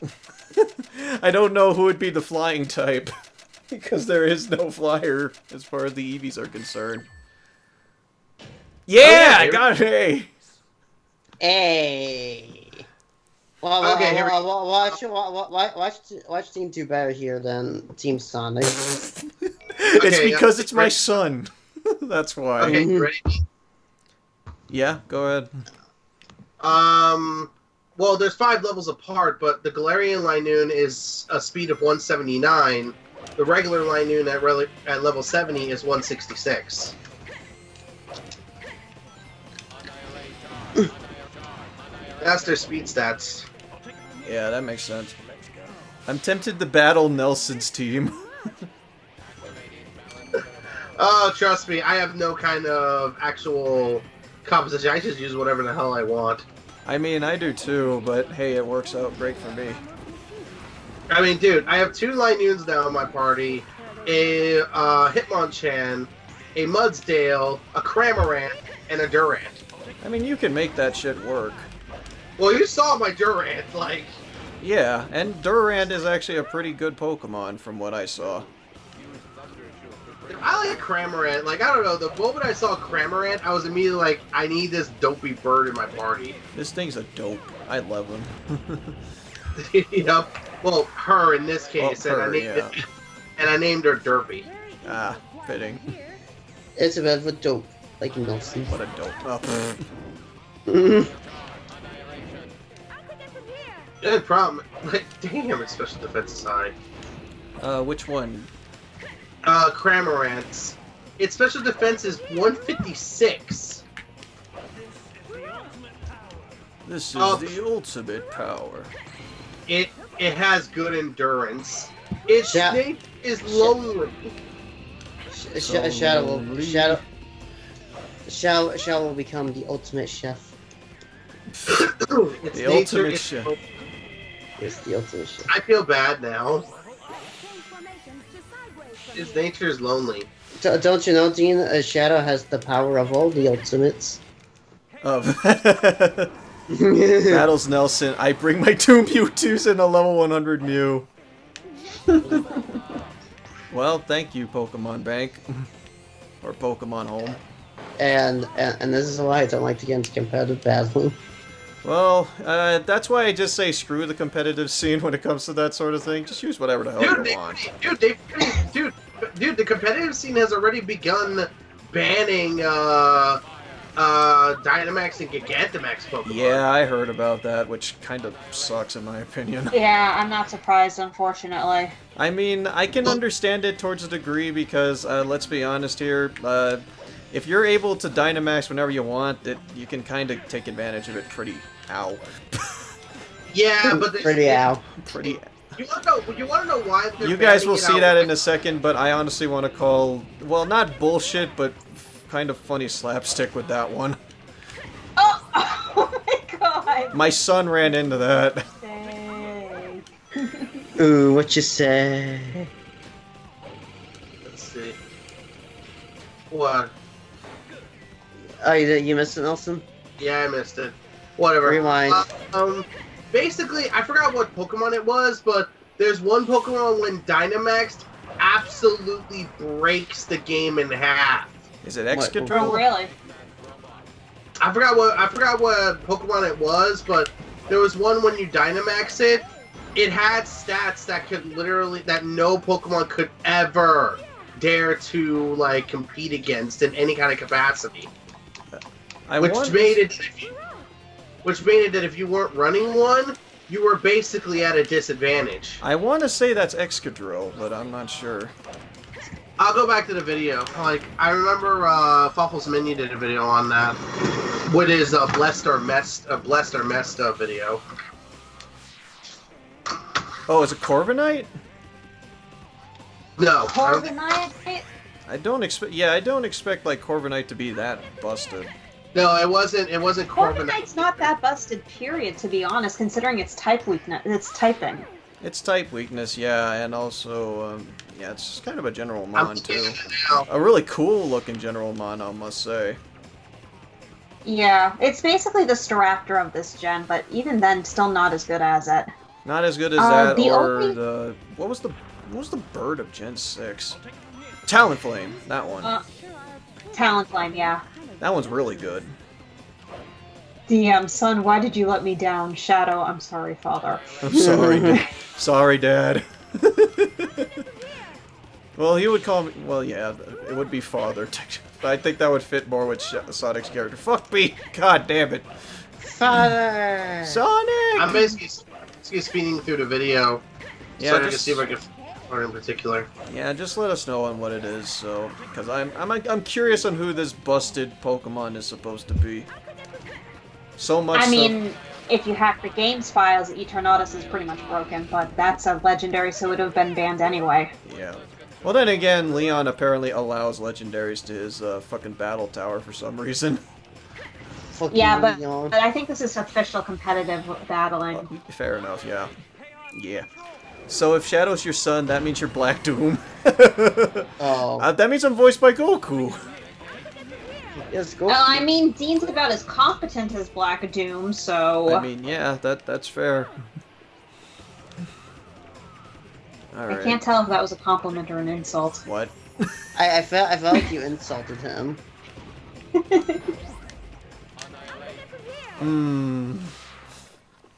I don't know who would be the flying type. Because there is no flyer, as far as the Eevees are concerned. Yeah, I got an A! Hey. Well, Okay, here watch Team 2 better here than Team Sonic. It's because it's my son. That's why. Okay, you ready? Yeah, go ahead. Well, there's 5 levels apart, but the Galarian Linoon is a speed of 179. The regular Linoon at level 70 is 166. That's their speed stats. Yeah, that makes sense. I'm tempted to battle Nelson's team. Oh, trust me, I have no kind of actual composition. I just use whatever the hell I want. I mean, I do too, but hey, it works out great for me. I mean, dude, I have 2 Linoons now in my party, a Hitmonchan, a Mudsdale, a Cramorant, and a Durant. I mean, you can make that shit work. Well, you saw my Durant, like... Yeah, and Durant is actually a pretty good Pokemon from what I saw. I like Cramorant. Like, I don't know, the moment I saw Cramorant, I was immediately like, I need this dopey bird in my party. This thing's a dope. I love him. You know? Well, her in this case, Well, her, and I named her Derpy. Ah, fitting. It's a bit of a dope, like Nelson. What a dope. Oh. Good problem. Like, damn, its special defense is high. Which one? Cramorant's. Its special defense is 156. This is the ultimate power. It has good endurance. Its name is Lonely. Shadow will become the ultimate chef. The ultimate chef. It's the ultimate chef. I feel bad now. His nature is lonely. Don't you know, Dean? Shadow has the power of all the ultimates. Battles Nelson. I bring my two Mewtwo's in a level 100 Mew. Well, thank you, Pokemon Bank. Or Pokemon Home. And this is why I don't like to get into competitive battling. Well, that's why I just say screw the competitive scene when it comes to that sort of thing. Just use whatever the hell you want. Dude, the competitive scene has already begun banning Dynamax and Gigantamax Pokemon. Yeah, I heard about that, which kind of sucks in my opinion. Yeah, I'm not surprised, unfortunately. I mean, I can understand it towards a degree because, let's be honest here, if you're able to Dynamax whenever you want, you can kind of take advantage of it pretty ow. Yeah, but pretty ow. Pretty. You want to know why? You guys will see that in a second, but I honestly want to call, well, not bullshit, but kind of funny slapstick with that one. Oh my god! My son ran into that. Dang. Ooh, what you say? Let's see. What? Oh, you missed it, Nelson? Yeah, I missed it. Whatever. Rewind. Basically, I forgot what Pokemon it was, but there's one Pokemon when Dynamaxed absolutely breaks the game in half. Is it Oh, Excadrill? really? I forgot what Pokemon it was, but there was one when you Dynamax it. It had stats that that no Pokemon could ever dare to like compete against in any kind of capacity. Which made it that if you weren't running one, you were basically at a disadvantage. I want to say that's Excadrill, but I'm not sure. I'll go back to the video. Like, I remember Fuffles Mini did a video on that. With his Blessed or Messed video. Oh, is it Corviknight? No. Corviknight? I don't expect. Yeah, I don't expect like Corviknight to be that busted. No, it wasn't Corviknight. Corviknight's not that busted, period, to be honest, considering its type weakness. Its typing. It's type weakness, yeah, and also, yeah, it's just kind of a General Mon, too. Now. A really cool-looking General Mon, I must say. Yeah, it's basically the Staraptor of this gen, but even then, still not as good as it. Not as good as that, the or only- the... What was the bird of Gen 6? Talonflame, that one. Talonflame, yeah. That one's really good. DM, son, why did you let me down? Shadow, I'm sorry, father. I'm sorry, sorry, Dad. Well, he would call me... Well, yeah, it would be father. I think that would fit more with Sonic's character. Fuck me! God damn it. Father! Sonic! I'm basically speeding through the video. Yeah, So I can just- see if I can find in particular. Yeah, just let us know on what it is, so... Because I'm curious on who this busted Pokemon is supposed to be. So much I so- mean, if you hack the games files, Eternatus is pretty much broken, but that's a legendary, so it would have been banned anyway. Yeah. Well, then again, Leon apparently allows legendaries to his fucking battle tower for some reason. Fuck Yeah, you, but Leon. I think this is official competitive battling. Fair enough, yeah. Yeah. So if Shadow's your son, that means you're Black Doom. Oh. That means I'm voiced by Goku. Yes, go. Well, I mean, Dean's about as competent as Black Doom, so... I mean, yeah, that's fair. I Alright. can't tell if that was a compliment or an insult. What? I felt like you insulted him.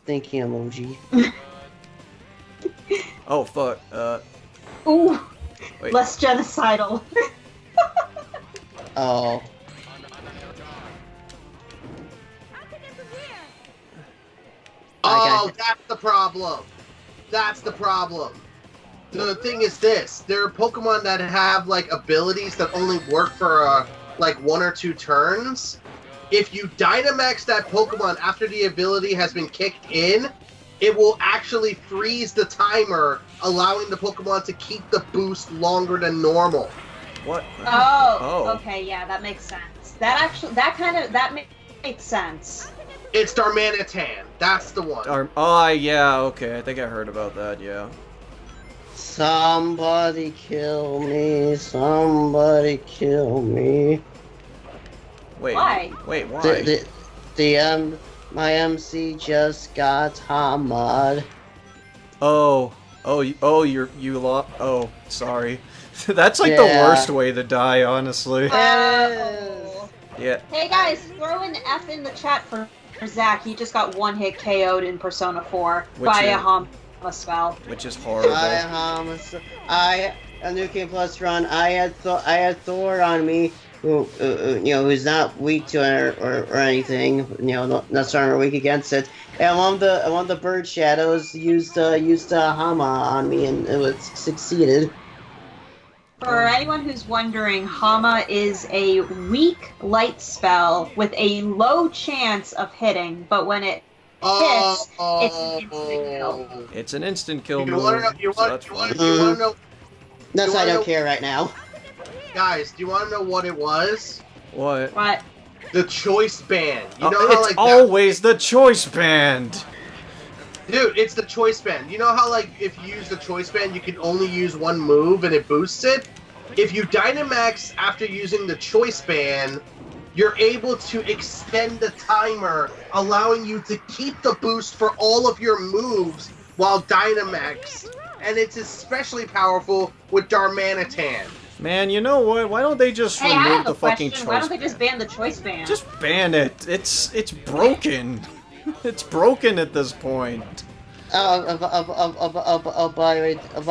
Thinking emoji. Oh, fuck. Ooh! Wait. Less genocidal. Oh. Oh, that's the problem. That's the problem. The thing is this: there are Pokemon that have like abilities that only work for like 1 or 2 turns. If you Dynamax that Pokemon after the ability has been kicked in, it will actually freeze the timer, allowing the Pokemon to keep the boost longer than normal. What? Oh, okay, yeah, that makes sense. That makes sense. It's Darmanitan. That's the one. Oh, yeah, okay. I think I heard about that, yeah. Somebody kill me. Somebody kill me. Wait. Why? Wait, why? My MC just got hammered. Oh, you lost. Oh, sorry. That's like the Yeah. worst way to die, honestly. Oh. Yeah. Hey guys, throw an F in the chat for Zach. He just got one hit KO'd in Persona 4 by a Hama spell. Which is horrible. I a New Game Plus run. I had Thor on me, who's not weak to it or anything. Not strong or weak against it. And one of the bird shadows used Hama on me, and it was succeeded. For anyone who's wondering, Hama is a weak light spell with a low chance of hitting, but when it hits, it's an instant kill. It's an instant kill You move. want to know? That's You I wanna don't know- care right now. Guys, do you want to know what it was? What? What? The choice band. You Oh, know how it's like always the choice band. dude, it's the choice band. You know how like if you use the choice band, you can only use one move and it boosts it. If you Dynamax after using the choice band, you're able to extend the timer, allowing you to keep the boost for all of your moves while Dynamax. And it's especially powerful with Darmanitan. Man, you know what? Why don't they just Hey, I remove have the a fucking question. choice Why don't they just band? ban the choice band? Just ban it. It's broken. It's broken at this point. By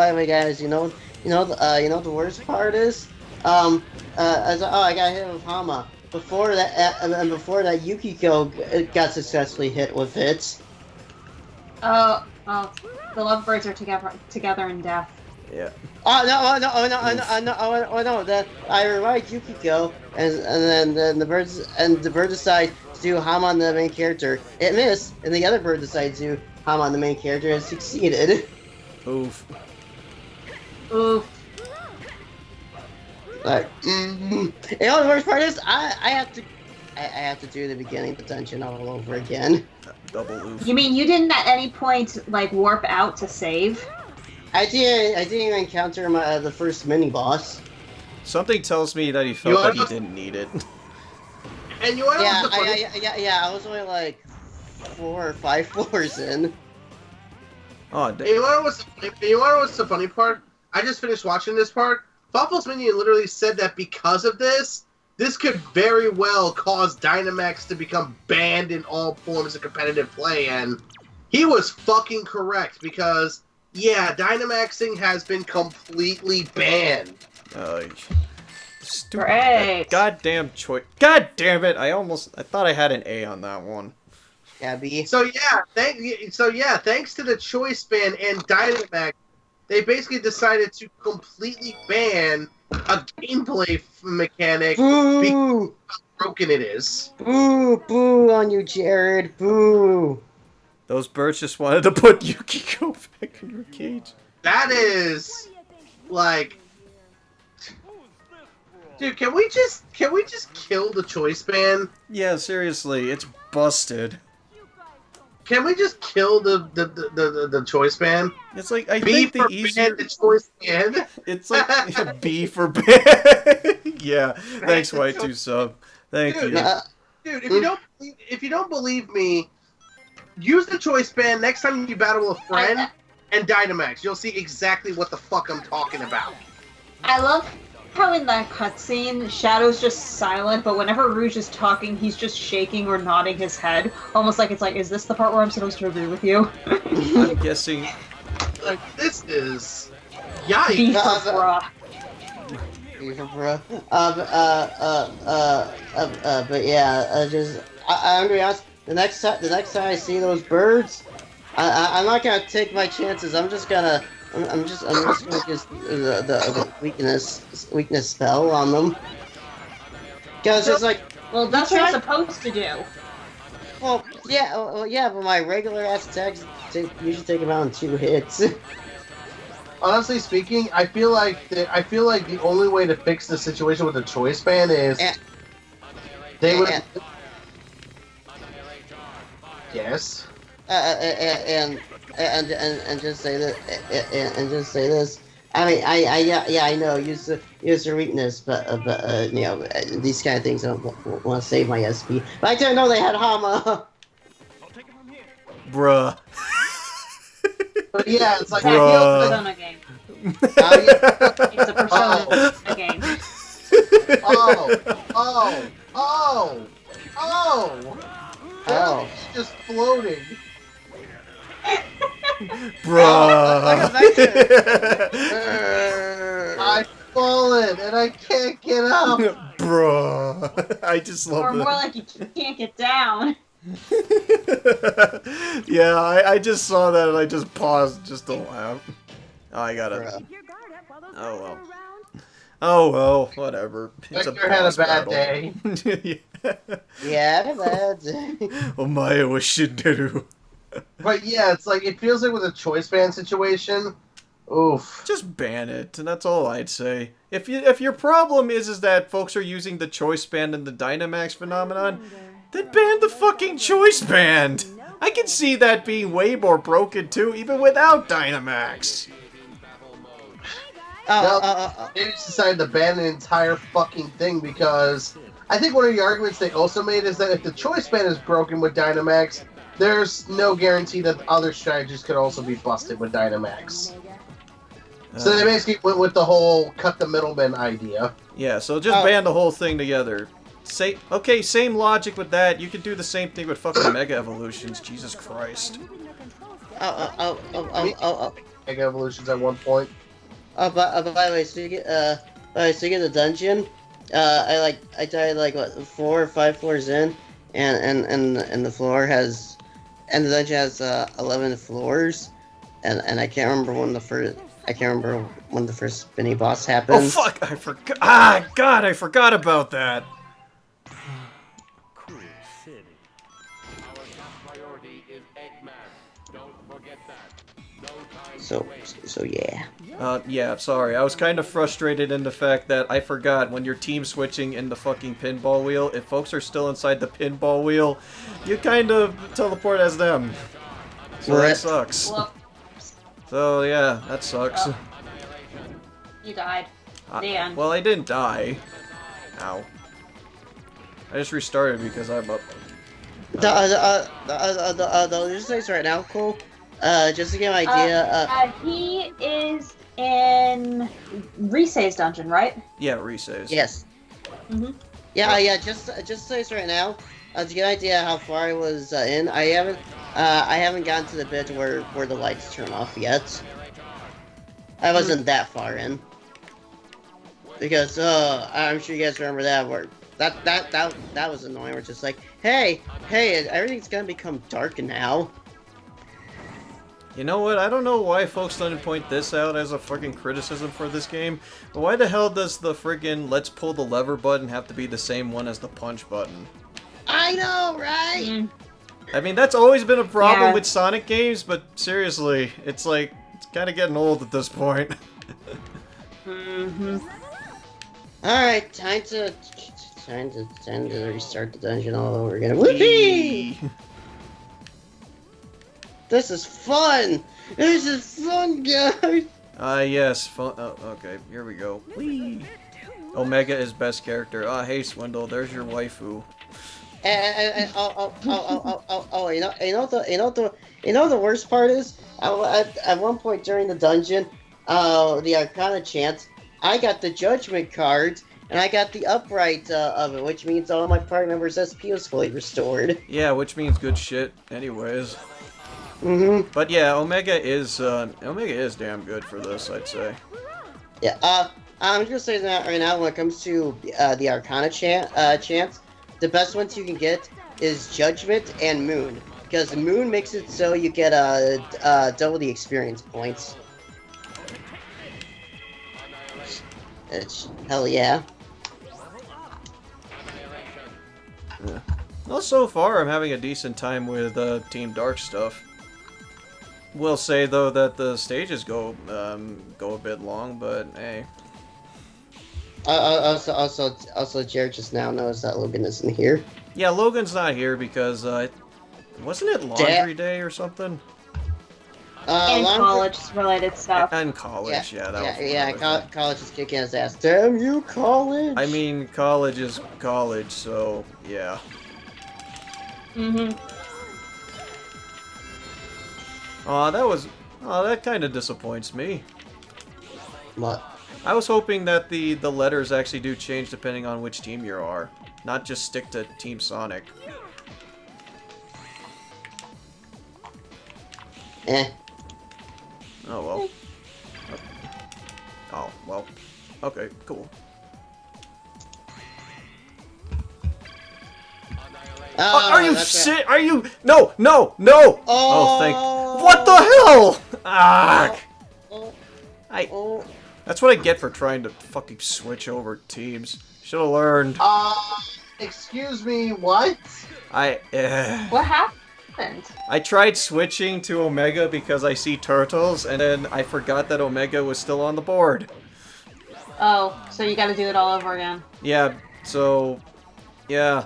the way, guys, you know the worst part is, I got hit with Hama. Before that, Yukiko got successfully hit with it. Oh, the lovebirds are together in death. Yeah. No! That I revived Yukiko, and then the bird decide to do Hama on the main character. It missed, and the other bird decides to do Hama on the main character and succeeded. Oof. Oof. Like, You know the worst part is I have to do the beginning detention all over again. Double oof. You mean you didn't at any point like warp out to save? I didn't even encounter the first mini boss. Something tells me that he You felt wanna that he know- didn't need it. And you want to know what's the funny? I was only like 4 or 5 floors in. Oh, You want to know what's the funny part? I just finished watching this part. Buffalo's Minion literally said that because of this could very well cause Dynamax to become banned in all forms of competitive play, and he was fucking correct because, yeah, Dynamaxing has been completely banned. Stupid. Great. Goddamn choice. God damn it! I thought I had an A on that one. Gabby. So yeah, thanks to the choice ban and Dynamax, they basically decided to completely ban a gameplay mechanic Boo! how broken it is. Boo on you, Jared. Boo! Those birds just wanted to put Yukiko back in her cage. That is like, dude, can we just kill the choice ban? Yeah, seriously, it's busted. Can we just kill the choice ban? It's like, I B think for the easier... ban, the choice ban. It's like B for bad. Yeah, thanks, White2 Sub. Thank Dude, you. Dude, if you don't believe me, use the choice ban next time you battle a friend and Dynamax. You'll see exactly what the fuck I'm talking about. I love how in that cutscene, Shadow's just silent, but whenever Rouge is talking, he's just shaking or nodding his head. Almost like it's like, is this the part where I'm supposed to agree with you? I'm guessing... Like, this is... B Yikes. for bruh. But yeah, I'm gonna be honest. The next time I see those birds, I'm not gonna take my chances. I'm just gonna use the weakness spell on them. Cause it's like, Well, that's what you're supposed to do. well, yeah, but my regular ass attacks usually take about 2 hits. Honestly speaking, I feel like the only way to fix the situation with the choice ban is they would. Yes. And and just say that and just say this. I mean, yeah, I know, use your weakness, but you know, these kind of things I don't want to save my SP. But I didn't know they had Hama. Bruh. But yeah, it's like Bruh. Persona game. Yeah. It's a Persona game. Oh. He's just floating. Bruh. I've fallen and I can't get up. Bruh. I just love Or that. more like you can't get down. Yeah, I just saw that and I just paused just to laugh. Oh, I got it. Bruh. Oh well. Oh well, whatever. It's Victor had a boss bad battle. day. Yeah, that's Omae wa shinderu. But yeah, it's like it feels like with a choice band situation. Oof. Just ban it, and that's all I'd say. If your problem is that folks are using the choice band and the Dynamax phenomenon, then ban the fucking choice band. I can see that being way more broken too, even without Dynamax. They just decided to ban an entire fucking thing because I think one of the arguments they also made is that if the choice band is broken with Dynamax, there's no guarantee that other strategies could also be busted with Dynamax. So they basically went with the whole cut the middleman idea. Yeah, so just ban the whole thing together. Okay, same logic with that. You could do the same thing with fucking Mega Evolutions. Jesus Christ. Mega Evolutions at one point. By the way, speaking of the dungeon, I died like what 4 or 5 floors in, and the floor has, and the dungeon has 11 floors, and I can't remember when the first mini boss Oh happens. fuck! I forgot. Ah, God! I forgot about that. So yeah. Yeah, sorry. I was kind of frustrated in the fact that I forgot when you're team switching in the fucking pinball wheel, if folks are still inside the pinball wheel, you kind of teleport as them. So that Right. sucks. Well, So yeah, that sucks. you died. The end. Well, I didn't die. Ow. I just restarted because I'm up. The just say right now, Cole. Just to get an idea. He is in Risei's dungeon, right? Yeah, resaves. Yes. Mm-hmm. Yeah. Just say right now. To get an idea how far I was in, I haven't gotten to the bit where the lights turn off yet. I wasn't that far in. Because I'm sure you guys remember that where that was annoying. We're just like, hey, everything's gonna become dark now. You know what? I don't know why folks didn't point this out as a fucking criticism for this game, but why the hell does the friggin' let's pull the lever button have to be the same one as the punch button? I know, right? Mm. I mean, that's always been a problem Yeah. with Sonic games, but seriously, it's like, it's kinda getting old at this point. Mm-hmm. All right, time to restart the dungeon all over again. Whoopee! This is fun. This is fun, guys. Yes, fun. Oh, okay, here we go. Whee! Omega is best character. Ah, hey, Swindle, there's your waifu. You know the worst part is, at one point during the dungeon, the Arcana chant, I got the Judgment cards, and I got the upright of it, which means all my party members' SP was fully restored. Yeah, which means good shit, anyways. Mm-hmm. But yeah, Omega is damn good for this, I'd say. Yeah. I'm just gonna say that right now. When it comes to the Arcana chants, the best ones you can get is Judgment and Moon, because Moon makes it so you get double the experience points. It's hell yeah. Well, so far I'm having a decent time with Team Dark stuff. Will say though that the stages go a bit long, but hey. Also, Jared just now knows that Logan isn't here. Yeah, Logan's not here because wasn't it Laundry Day or something? And long- college-related stuff. And college, yeah, that was yeah. another thing. College is kicking his ass. Damn you, college! I mean, college is college, so yeah. Mm-hmm. That kind of disappoints me. What? I was hoping that the letters actually do change depending on which team you are, not just stick to Team Sonic. Oh well. Oh well. Okay, cool. Are you shit? Are you? No! No! No! Oh, thank. What the hell? Ah! That's what I get for trying to fucking switch over teams. Should have learned. Excuse me, what? What happened? I tried switching to Omega because I see turtles, and then I forgot that Omega was still on the board. Oh, so you gotta do it all over again. Yeah, so... Yeah.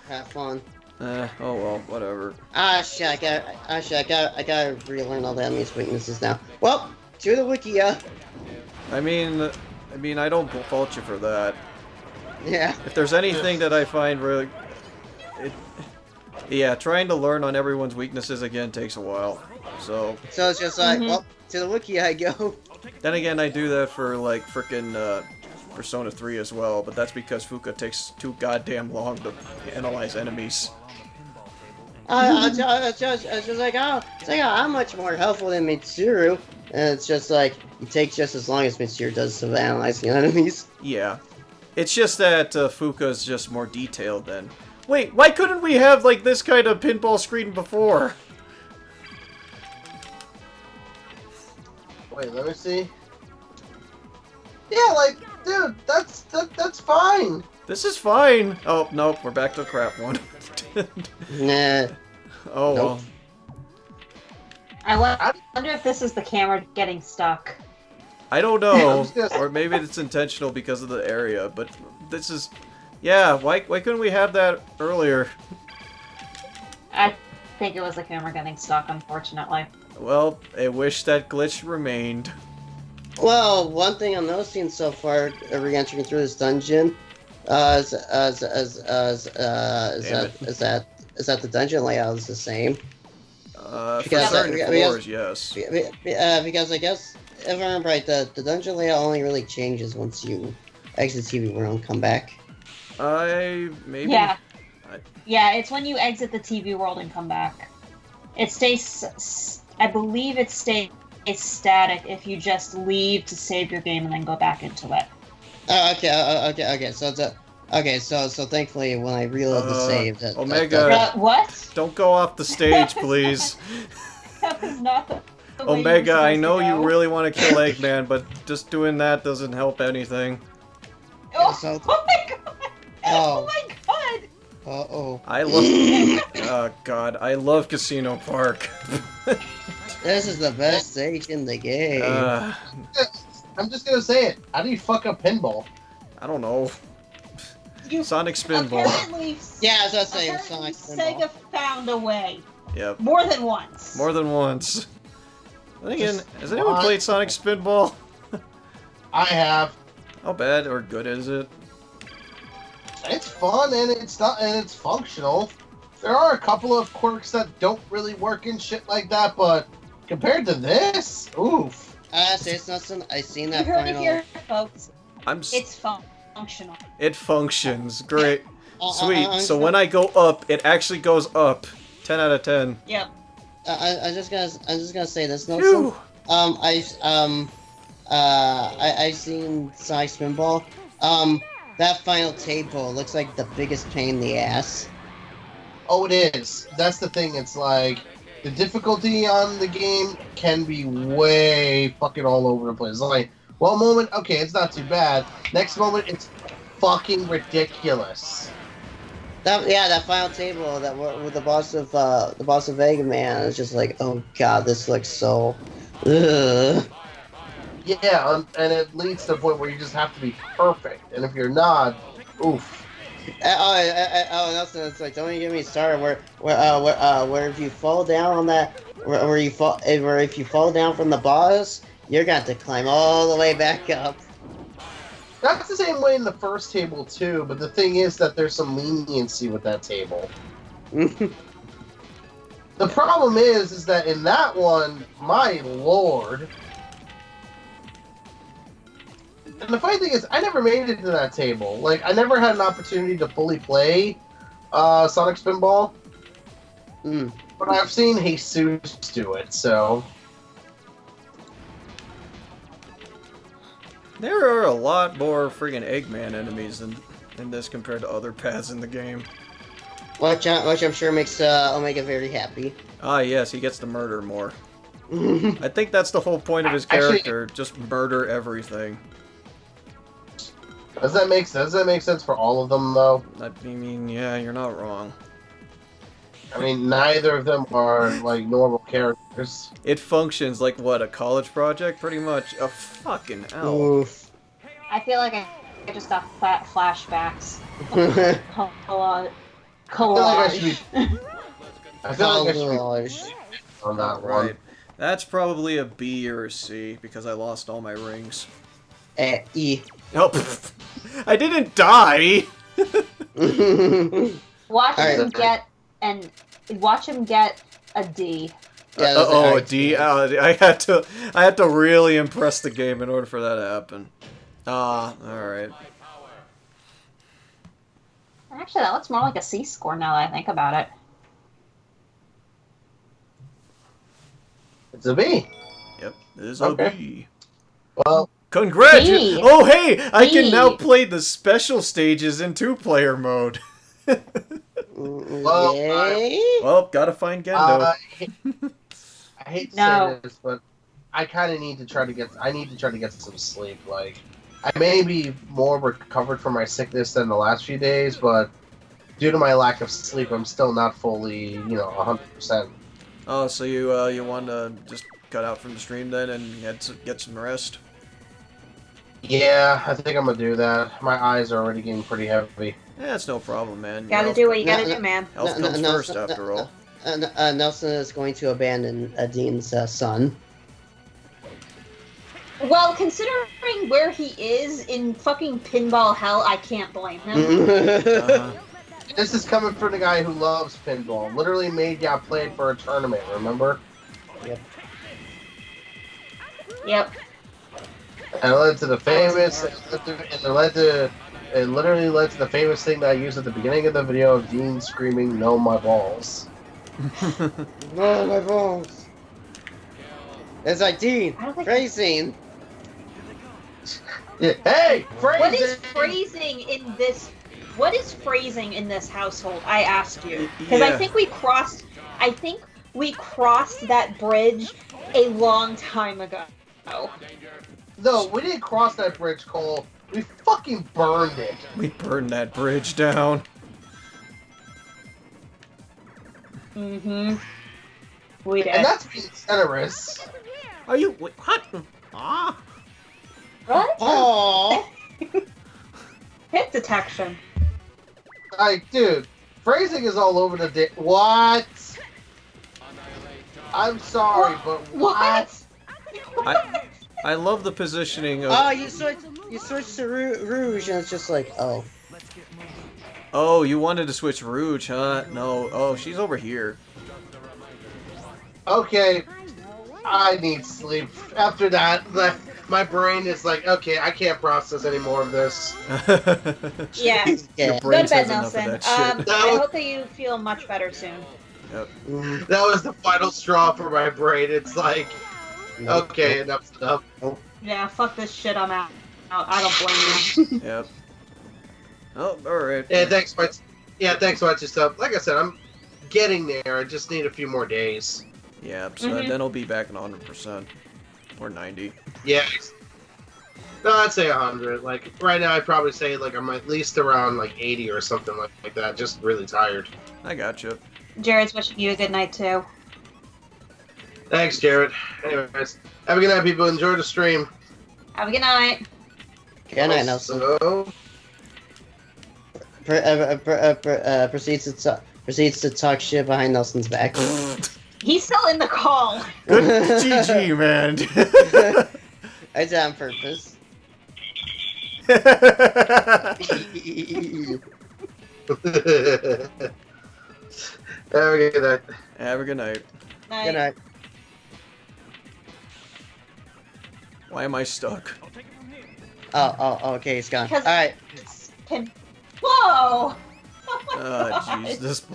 Have fun. Oh well, whatever. Shit, I gotta relearn all the enemy's weaknesses now. Well, to the wiki, I mean, I don't fault you for that. Yeah. If there's anything that I find really... Yeah, trying to learn on everyone's weaknesses again takes a while. So it's just like, well, to the wiki I go. Then again, I do that for, like, frickin' Persona 3 as well, but that's because Fuka takes too goddamn long to analyze enemies. It's just like, I'm much more helpful than Mitsuru. And it's just like, it takes just as long as Mitsuru does to analyze the enemies. Yeah. It's just that Fuka's just more detailed than... Wait, why couldn't we have, like, this kind of pinball screen before? Wait, let me see. Yeah, like, dude, that's fine. This is fine. Oh, nope, we're back to the crap one. Nah. Oh, well. I wonder if this is the camera getting stuck. I don't know. Or maybe it's intentional because of the area, but this is... Yeah, why couldn't we have that earlier? I think it was the camera getting stuck, unfortunately. Well, I wish that glitch remained. Well, one thing I'm noticing so far, re-entering through this dungeon, is that the dungeon layout is the same. For certain floors, yes. Because I guess, if I remember right, the dungeon layout only really changes once you exit TV world and come back. Maybe. Yeah. Yeah, it's when you exit the TV world and come back. It stays... I believe it stays static if you just leave to save your game and then go back into it. Oh, okay. So thankfully, when I reload the save, Omega. What? Don't go off the stage, please. That was not the way Omega, you were I know supposed to you go. really want to kill Eggman, but just doing that doesn't help anything. Oh, So- oh my god! Oh. Oh my god! Uh-oh. I love... Oh, God. I love Casino Park. This is the best stage in the game. I'm just gonna say it. How do you fuck up pinball? I don't know. You Sonic Spinball. apparently, Yeah, as I was saying, apparently Sonic Spinball. Sega found a way. Yep. More than once. More than once. Then again, Just has anyone played Sonic Spinball? I have. How bad or good is it? It's fun and it's functional. There are a couple of quirks that don't really work and shit like that, but compared to this, oof. It's nothing. I seen You that heard it final. here, folks. It's functional. It functions. Great. Uh, Sweet. I'm So just when I go up, it actually goes up. 10 out of 10. Yep. I'm just gonna say this. No, Phew. I've seen Sonic Spinball. That final table looks like the biggest pain in the ass. Oh, it is. That's the thing. It's like the difficulty on the game can be way fucking all over the place. Like one moment, okay, it's not too bad. Next moment, it's fucking ridiculous. That final table with the boss of Mega Man is just like, oh god, this looks so. Ugh. Yeah, and it leads to the point where you just have to be perfect, and if you're not, oof. Nelson, it's like, don't even get me started. Where if you fall down on that, where if you fall down from the boss, you're going to climb all the way back up. That's the same way in the first table too, but the thing is that there's some leniency with that table. The problem is that in that one, my lord. And the funny thing is, I never made it to that table. Like, I never had an opportunity to fully play Sonic Spinball. But I've seen Jesus do it, so... There are a lot more friggin' Eggman enemies in this compared to other paths in the game. Which I'm sure makes Omega very happy. Ah, yes, he gets to murder more. I think that's the whole point of his character, just murder everything. Does that make sense for all of them, though? I mean, yeah, you're not wrong. I mean, neither of them are, like, normal characters. It functions like, what, a college project? Pretty much. A fucking hell. Oof. I feel like I just got flashbacks. Collage. I feel like I should be on that one. Right. That's probably a B or a C, because I lost all my rings. E. Oh, pfft. I didn't die! Watch him get a D. A D. I had to really impress the game in order for that to happen. Alright. Actually, that looks more like a C score now that I think about it. It's a B. Yep, it is Okay. a B. Well, Congratulations! B. Oh, hey! I can B. now play the special stages in two-player mode. Well, Yay? Well, gotta find Gendo. I hate to No. say this, but I kind of need to try to get. I need to try to get some sleep. Like, I may be more recovered from my sickness than the last few days, but due to my lack of sleep, I'm still not fully, 100%. Oh, so you want to just cut out from the stream then and get some rest? Yeah, I think I'm gonna do that. My eyes are already getting pretty heavy. Yeah, it's no problem, man. Gotta do what you gotta do, man. Health comes first, after all. Nelson is going to abandon Dean's son. Well, considering where he is in fucking pinball hell, I can't blame him. Uh-huh. This is coming from the guy who loves pinball. Literally made ya play it for a tournament. Remember? Yep. And it led to the famous. It literally led to the famous thing that I used at the beginning of the video of Dean screaming, "No, my balls." No, my balls. It's like, Dean, I don't think- racing. Yeah. Hey, phrasing. What is phrasing in this? What is phrasing in this household? I asked you because Yeah. I think we crossed that bridge a long time ago. No, we didn't cross that bridge, Cole. We fucking burned it. We burned that bridge down. Mm-hmm. We did. And that's being generous. Are you what? Ah. What? Aww. Hit detection. Like, dude, phrasing is all over the day. What? I'm sorry, but what? I love the positioning of. Oh, you switched to Rouge, and it's just like, oh. Oh, you wanted to switch Rouge, huh? No. Oh, she's over here. Okay, I need sleep. After that, my brain is like, okay, I can't process any more of this. Yeah. Your Yeah. brain Go to bed, says enough of Nelson. that shit. I hope that you feel much better soon. Yep. That was the final straw for my brain. It's like, okay, enough's enough. Yeah, fuck this shit. I'm out. I don't blame you. Yep. Oh, alright. Yeah, thanks much. Yeah, thanks much and stuff. Like I said, I'm getting there. I just need a few more days. Yeah, so then I'll be back at 100%. Or 90. Yeah. No, I'd say 100. Like, right now, I'd probably say, like, I'm at least around, like, 80 or something like that. Just really tired. I gotcha. Jared's wishing you a good night, too. Thanks, Jared. Anyways, have a good night, people. Enjoy the stream. Have a good night. Good night, Nelson. So, proceeds to talk shit behind Nelson's back. He's still in the call. Good GG, man. I did it on purpose. Have a good night. Have a good night. Good night. Why am I stuck? Oh, okay, it's gone. Because- Alright. Whoa! Oh, jeez. This...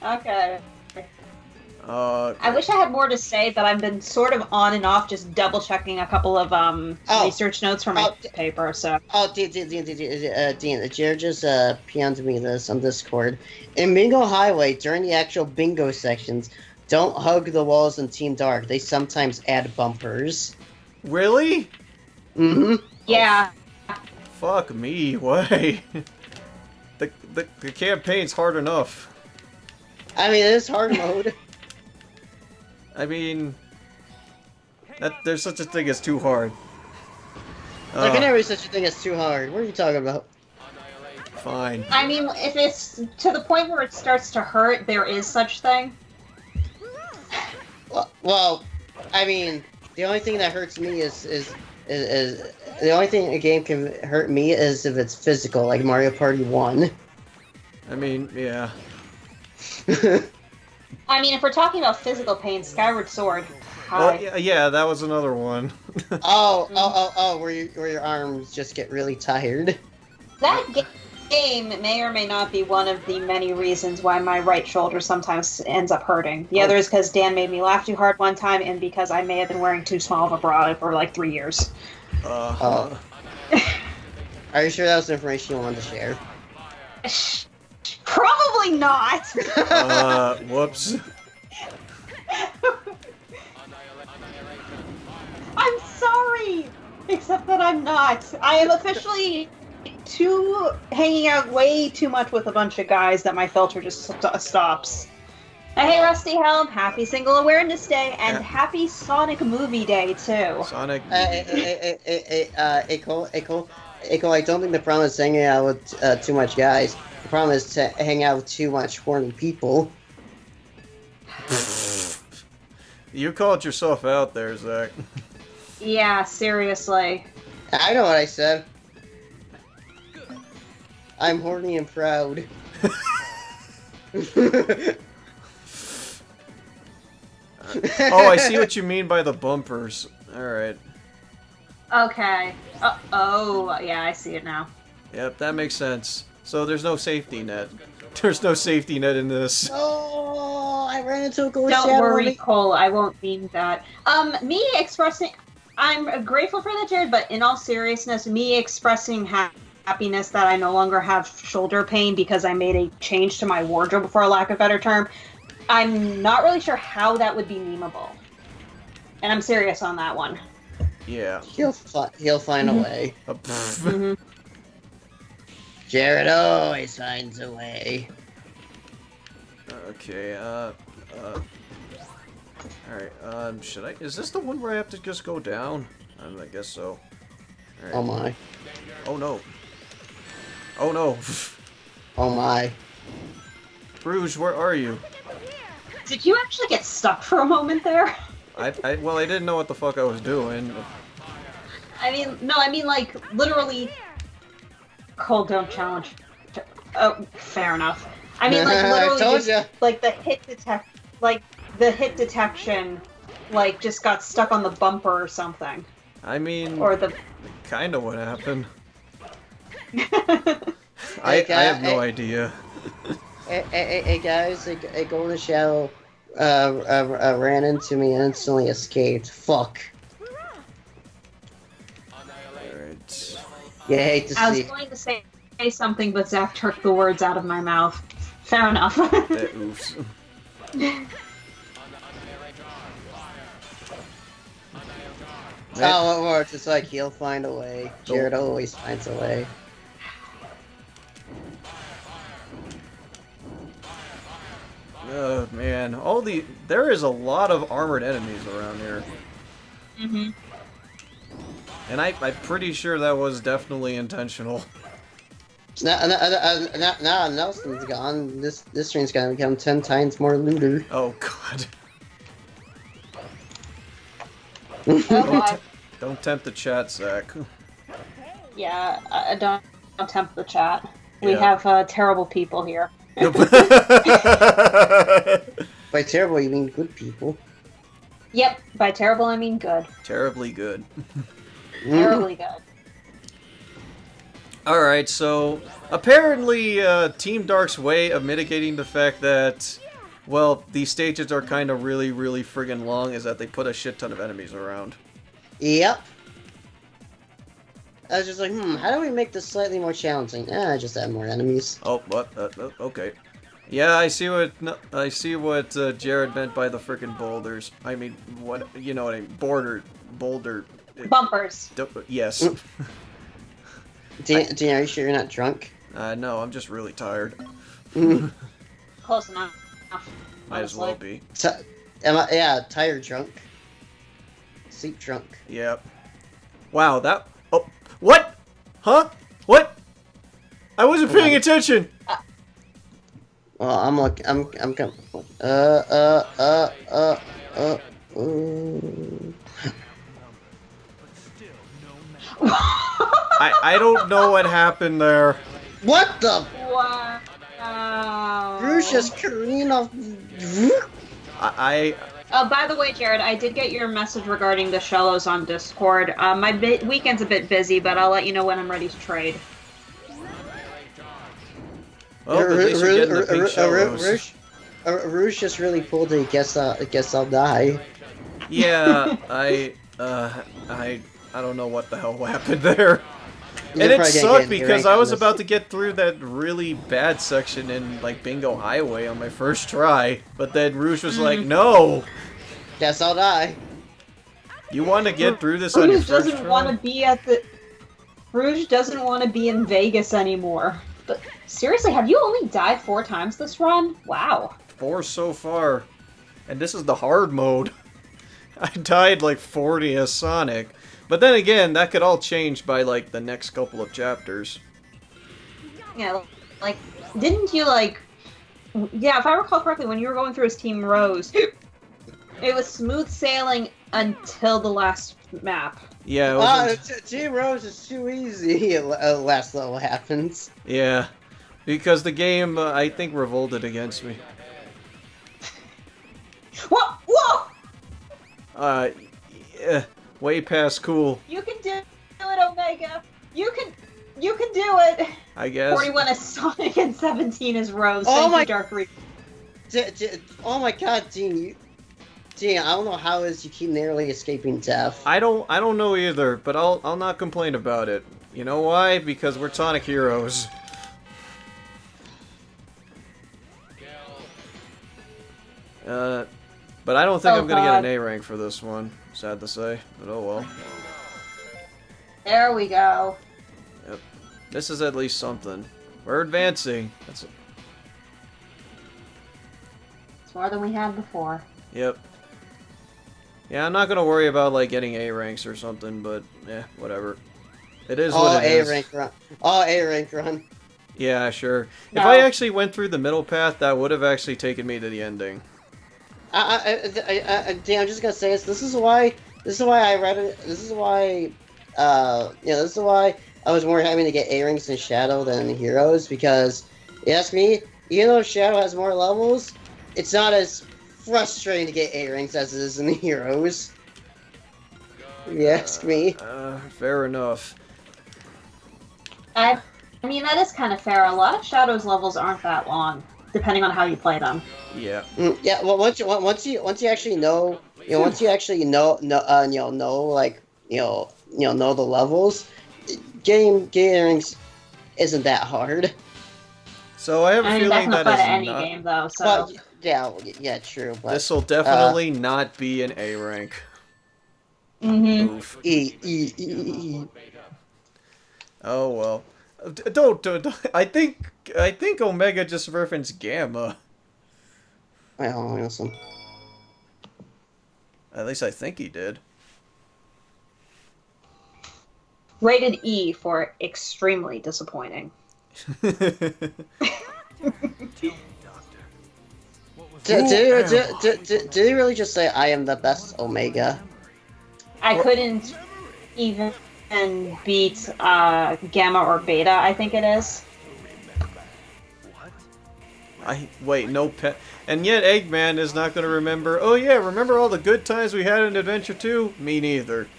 Okay. Okay. I wish I had more to say, but I've been sort of on and off just double checking a couple of research notes for my paper, so. Oh, Dean, Jared just PM'd me this on Discord. In Bingo Highway, during the actual bingo sections, don't hug the walls in Team Dark. They sometimes add bumpers. Really? Mm-hmm. Yeah. Fuck me. Why? The campaign's hard enough. I mean, it is hard mode. I mean, there's such a thing as too hard. There can never be such a thing as too hard. What are you talking about? Fine. I mean, if it's to the point where it starts to hurt, there is such thing. Well, I mean, the only thing that hurts me is the only thing a game can hurt me is if it's physical, like Mario Party 1. I mean, yeah. I mean, if we're talking about physical pain, Skyward Sword. Hi. Well, yeah, that was another one. where your arms just get really tired. That game may or may not be one of the many reasons why my right shoulder sometimes ends up hurting. The other is because Dan made me laugh too hard one time, and because I may have been wearing too small of a bra for like 3 years. Are you sure that was information you wanted to share? Probably not. Whoops. I'm sorry, except that I'm not. I am officially hanging out way too much with a bunch of guys that my filter just stops. Hey, Rusty Helm, happy Single Awareness Day, and happy Sonic Movie Day, too. Sonic. Echo, I don't think the problem is hanging out with too much guys. The problem is to hang out with too much horny people. You called yourself out there, Zach. Yeah, seriously. I know what I said. I'm horny and proud. Oh, I see what you mean by the bumpers. Alright. Okay. Oh, yeah, I see it now. Yep, that makes sense. So there's no safety net. There's no safety net in this. Oh, I ran into a ghost. Don't worry, Cole, I won't mean that. Me expressing... I'm grateful for that, Jared, but in all seriousness, me expressing happiness that I no longer have shoulder pain because I made a change to my wardrobe, for a lack of a better term, I'm not really sure how that would be memeable. And I'm serious on that one. Yeah. He'll find a way. Mm-hmm. Jared always finds a way. Okay, alright, should I... Is this the one where I have to just go down? I guess so. All right. Oh my. Oh no. Oh no. Oh my. Bruges, where are you? Did you actually get stuck for a moment there? Well, I didn't know what the fuck I was doing. I mean, like, literally... Cole, don't challenge. Oh, fair enough. I mean, like, literally just, like, the hit detection, like, just got stuck on the bumper or something. I mean... Or the... Kinda what happened. I have no idea. Hey guys, a golden shadow ran into me and instantly escaped. Fuck. Alright. You hate to see. I was going to say something, but Zach took the words out of my mouth. Fair enough. Oops. Oh, or it's just like, he'll find a way. Jared always finds a way. Oh man, there is a lot of armored enemies around here. Mm-hmm. And I'm pretty sure that was definitely intentional. Now Nelson's gone. This train's gonna become 10 times more looter. Oh god. Oh boy. Don't tempt the chat, Zach. Yeah, don't tempt the chat. We Yeah. have terrible people here. By terrible, you mean good people. Yep, by terrible I mean good. Terribly good. Terribly good. Alright, so apparently Team Dark's way of mitigating the fact that, well, these stages are kind of really, really friggin' long is that they put a shit ton of enemies around. Yep. I was just like, how do we make this slightly more challenging? Just add more enemies. Oh, what? Okay. Yeah, I see what Jared meant by the frickin' boulders. I mean, what, you know what I mean? Boulder. Bumpers. Yes. Dan, are you sure you're not drunk? No, I'm just really tired. Close enough. Might as well be. Tired drunk. Sleep drunk. Yep. Wow, that... Oh, what? Huh? What? I wasn't paying attention! Well, I'm coming. I don't know what happened there. What the? Wow. Bruce just careened off. By the way, Jared, I did get your message regarding the Shellos on Discord. My weekend's a bit busy, but I'll let you know when I'm ready to trade. Well, at least you're getting the pink Shellos. Rouge just really pulled a guess I'll die. Yeah, I don't know what the hell happened there. You're And it probably gonna sucked get an because A I rank was on this. about to get through that really bad section in, like, Bingo Highway on my first try, but then Rouge was like, no! Guess I'll die. You want to get through this on your Rouge first doesn't try? want to be at the. Rouge doesn't want to be in Vegas anymore. But seriously, have you only died 4 times this run? Wow. 4 so far. And this is the hard mode. I died like 40 as Sonic. But then again, that could all change by, like, the next couple of chapters. Yeah, like, didn't you, like... Yeah, if I recall correctly, when you were going through as Team Rose, it was smooth sailing until the last map. Yeah, it wasn't... Team Rose is too easy. Last level happens. Yeah. Because the game, I think, revolted against me. Whoa! Whoa! Yeah, way past cool, You can do it, Omega! You can do it! I guess. 41 is Sonic and 17 is Rose. Oh Thank my- you, Dark Reaper. Oh my god, Dean, I don't know how is you keep narrowly escaping death. I don't know either, but I'll not complain about it. You know why? Because we're Sonic heroes. But I don't think I'm gonna get an A rank for this one. Sad to say, but oh well. There we go. Yep. This is at least something. We're advancing. That's It's more than we had before. Yep. Yeah, I'm not gonna worry about like getting A ranks or something, but whatever. It is what it is. A rank run. Yeah, sure. No. If I actually went through the middle path, that would have actually taken me to the ending. Dan, I'm just gonna say this. This is why I read it. This is why I was more having to get A ranks in Shadow than Heroes, because you ask me, even though Shadow has more levels, it's not as frustrating to get A ranks as it is in the Heroes. You ask me. Fair enough. I mean, that is kind of fair. A lot of Shadows levels aren't that long, depending on how you play them. Yeah. Yeah. Well, once you actually know, once you actually know the levels, getting ranks isn't that hard. So I have a I mean, feeling that's not that fun is at any not. game, though. So Well, yeah, true. But This will definitely not be an A rank. Oof. Oh well. Don't. I think Omega just referenced Gamma. Well, listen. At least I think he did. Rated E for extremely disappointing. Did he really just say, I am the best Omega? I couldn't even beat Gamma or Beta, I think it is. Wait, no pet. And yet Eggman is not going to remember, oh yeah, remember all the good times we had in Adventure 2? Me neither.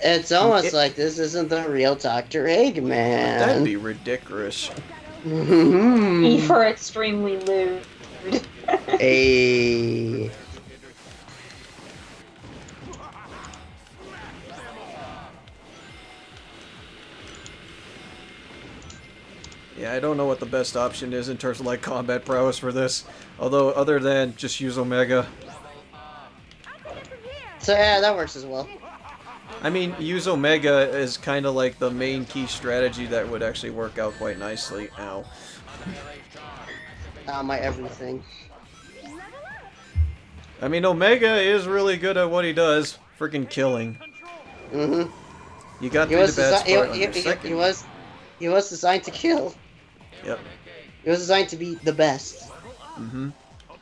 It's almost like this isn't the real Dr. Eggman. That'd be ridiculous. E for extremely lewd. Hey. Yeah, I don't know what the best option is in terms of like combat prowess for this. Although, other than just use Omega. So yeah, that works as well. I mean, use Omega is kind of like the main key strategy that would actually work out quite nicely. Ow. My everything. I mean, Omega is really good at what he does. Freaking killing. Mm-hmm. You got through the bad part on your second. He was designed to kill. Yep. He was designed to be the best. Mm-hmm.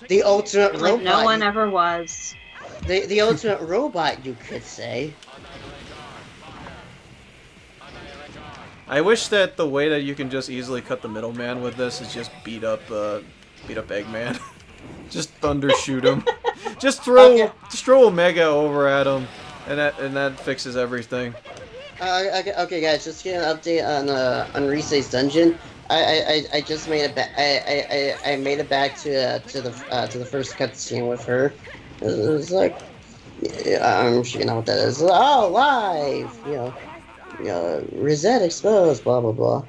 The ultimate robot. No one ever was. The ultimate robot, you could say. I wish that the way that you can just easily cut the middleman with this is just beat up Eggman. Just thunder shoot him. Just throw Omega over at him, and that fixes everything. Okay, guys, just to get an update on Risei's dungeon. I just made it back. I made it back to the first cutscene with her. It was like, I'm sure you know what that is. Oh, live, you know, Rosette exposed, blah blah blah.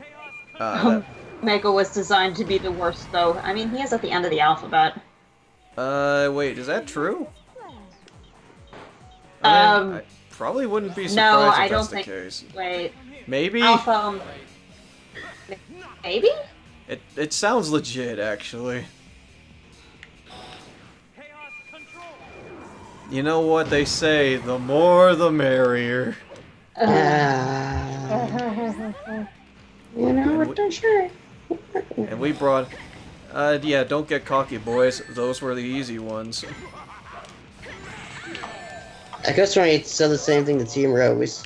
Omega was designed to be the worst, though. I mean, he is at the end of the alphabet. Wait, is that true? I probably wouldn't be surprised if that's the case. Wait. Maybe? Alpha... Maybe? It sounds legit, actually. You know what they say, the more the merrier. You know what they say. And we brought... yeah, don't get cocky, boys. Those were the easy ones. I guess trying to say the same thing to Team Rose.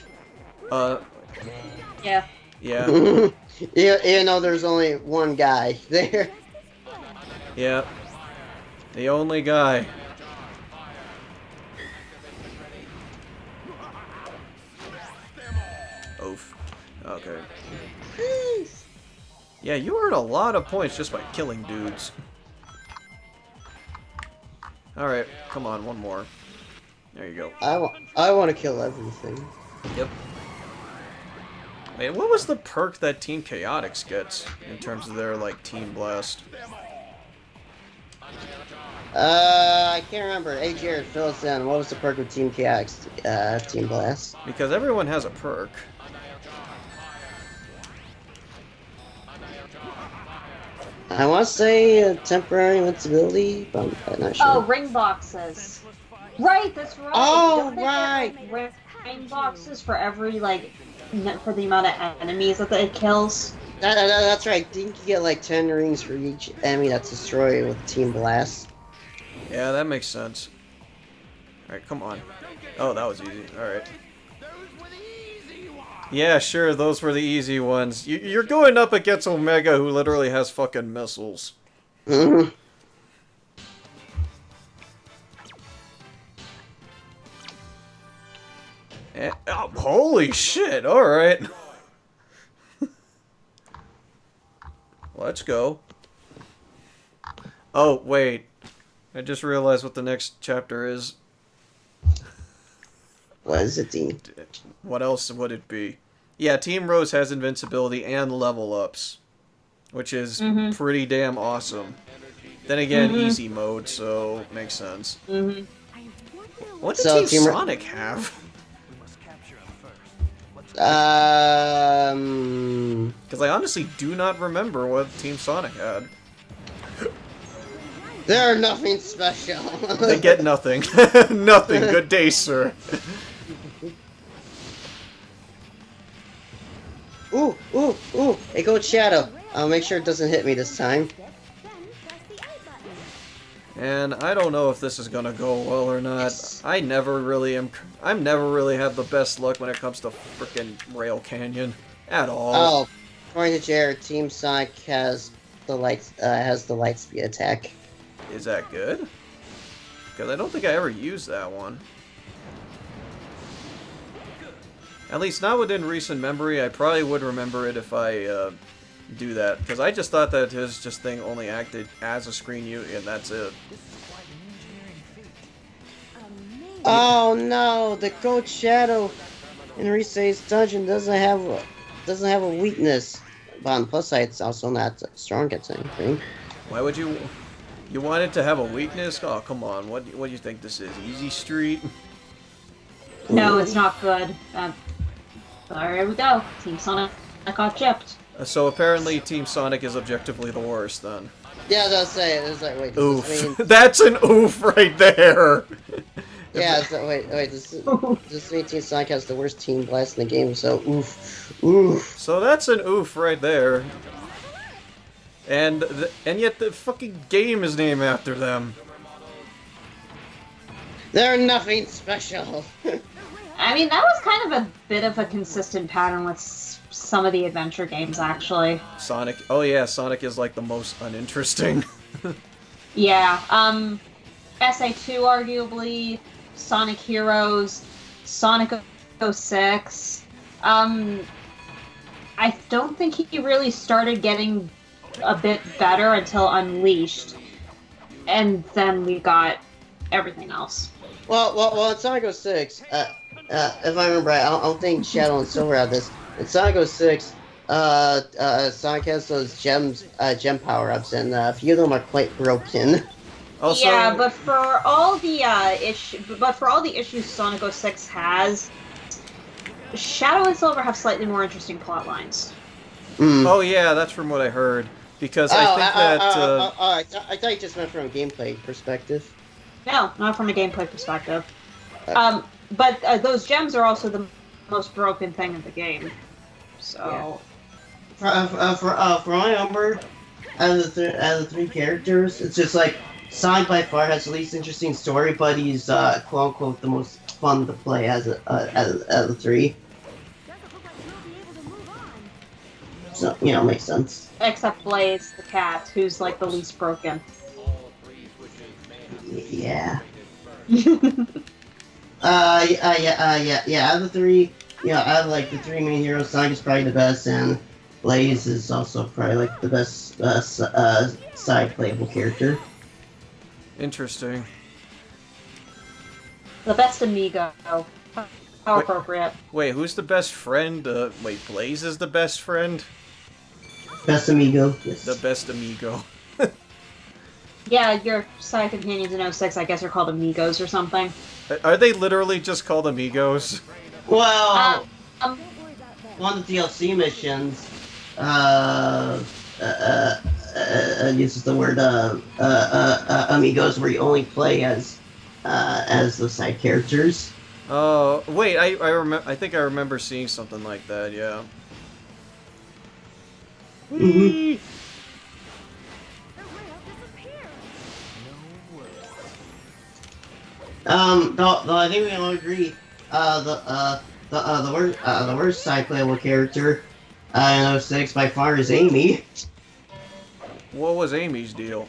Yeah. Yeah. Even though there's only one guy there. Yeah. The only guy. Oof. Okay. Yeah, you earned a lot of points just by killing dudes. Alright, come on, one more. There you go. I want to kill everything. Yep. Wait, what was the perk that Team Chaotix gets in terms of their, like, Team Blast? I can't remember. Hey, Jared, fill us in. What was the perk of Team Chaotix, Team Blast? Because everyone has a perk. I want to say temporary invincibility, but I'm not sure. Oh, ring boxes. Right, that's right. Oh, Don't they right. get, like, ring boxes for every, like, for the amount of enemies that it kills? That's right. I think you get like 10 rings for each enemy that's destroyed with Team Blast. Yeah, that makes sense. Alright, come on. Oh, that was easy. Alright. Yeah, sure, those were the easy ones. You're going up against Omega, who literally has fucking missiles. Mm-hmm. Oh, holy shit, alright. Let's go. Oh, wait. I just realized what the next chapter is. What is it, Dean? What else would it be? Yeah, Team Rose has invincibility and level ups, which is pretty damn awesome. Then again, easy mode, so makes sense. What did Team Sonic have? Because I honestly do not remember what Team Sonic had. They're nothing special. They get nothing. Nothing. Good day, sir. Ooh, ooh, ooh! It goes Shadow. I'll make sure it doesn't hit me this time. And I don't know if this is gonna go well or not. I'm never really have the best luck when it comes to frickin' Rail Canyon at all. Oh, according to Jared, Team Sonic has the light speed attack. Is that good? Because I don't think I ever used that one. At least not within recent memory. I probably would remember it if I do that. Because I just thought that his thing only acted as a screen unit and that's it. Oh no, the Goat Shadow in Resay's dungeon doesn't have a weakness. But on the plus side, it's also not strong at anything. Why would you want it to have a weakness? Oh, come on. What do you think this is? Easy Street? No, it's not good. There we go. Team Sonic got chipped. So apparently Team Sonic is objectively the worst then. Yeah, I was say it. It's like, wait, does this mean... Oof. That's an oof right there! Yeah, so, wait, does this mean Team Sonic has the worst Team Blast in the game, so oof. So that's an oof right there. And yet the fucking game is named after them. They're nothing special. I mean, that was kind of a bit of a consistent pattern with some of the adventure games, actually. Sonic. Oh yeah, Sonic is like the most uninteresting. Yeah. SA2 arguably, Sonic Heroes, Sonic 06. I don't think he really started getting a bit better until Unleashed, and then we got everything else. Well, in Sonic 06, if I remember right, I don't think Shadow and Silver have this. In Sonic 06, Sonic has those gem power-ups, and a few of them are quite broken. Also, yeah, but for all the issues Sonic 06 has, Shadow and Silver have slightly more interesting plot lines. Oh yeah, that's from what I heard. Because I think that... I thought you just meant from a gameplay perspective. No, not from a gameplay perspective. But those gems are also the most broken thing in the game. So... Yeah. For my number, out of the three characters, it's just like, Sonic by far has the least interesting story, but he's, quote-unquote, the most fun to play as the three. So, makes sense. Except Blaze, the cat, who's like the least broken. Yeah. Out of the three, out of like the three main heroes, Sonic is probably the best, and Blaze is also probably like the best side playable character. Interesting. The best amigo. How appropriate. Wait, who's the best friend? Wait, Blaze is the best friend? Best amigo, yes. The best amigo. Yeah, your side companions in 06, I guess, are called amigos or something. Are they literally just called amigos? Well, one of the DLC missions uses the word amigos, where you only play as the side characters. Oh, wait, I think I remember seeing something like that, yeah. Mm-hmm. Though I think we all agree, the worst side playable character in 06 by far is Amy. What was Amy's deal?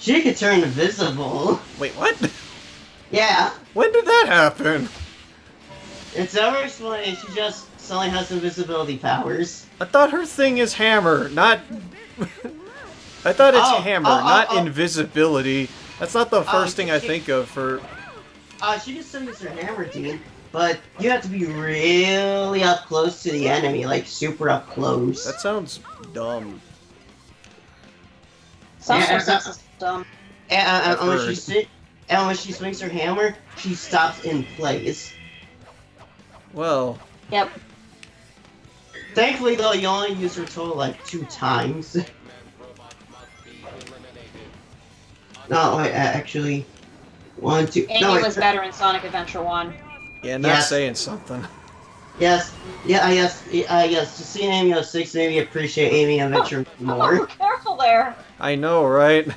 She could turn invisible. Wait, what? Yeah. When did that happen? It's never explained. She just suddenly has invisibility powers. I thought her thing is hammer, not... I thought it's hammer, not invisibility. That's not the first thing I think of for... She can still use her hammer, Dean, but you have to be really up close to the enemy, like super up close. That sounds dumb. Sounds dumb. And when she swings her hammer, she stops in place. Well... Yep. Thankfully, though, you only use her total, like, 2 times. No, wait, actually... 1, 2... Amy was better in Sonic Adventure 1. Yeah, not saying something. Yes. Yeah. Yes. Yes. To see Amy 06 made me appreciate Amy Adventure Oh, more. careful there. I know, right?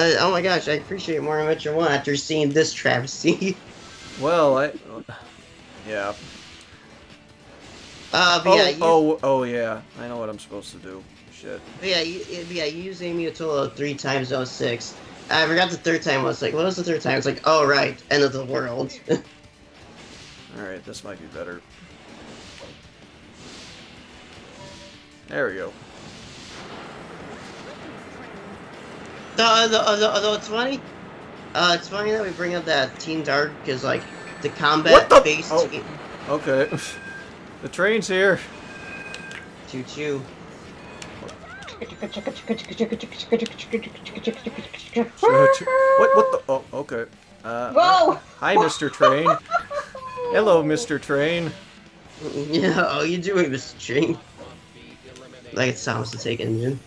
Oh my gosh, I appreciate more Adventure 1 after seeing this travesty. Well, yeah. But yeah, Oh, yeah. I know what I'm supposed to do. Shit. you use Amy a total of 3 times 06. I forgot the third time. I was like, what was the third time? It's like, oh right, end of the world. Alright, this might be better. There we go. Although it's funny that we bring up that Team Dark because like the What combat the- based oh. Okay. The train's here. choo choo. What the? Oh, okay. Whoa! Hi, Mr. Train. Hello, Mr. Train. Yeah, how you doing, Mr. Train? Like it sounds to take engine.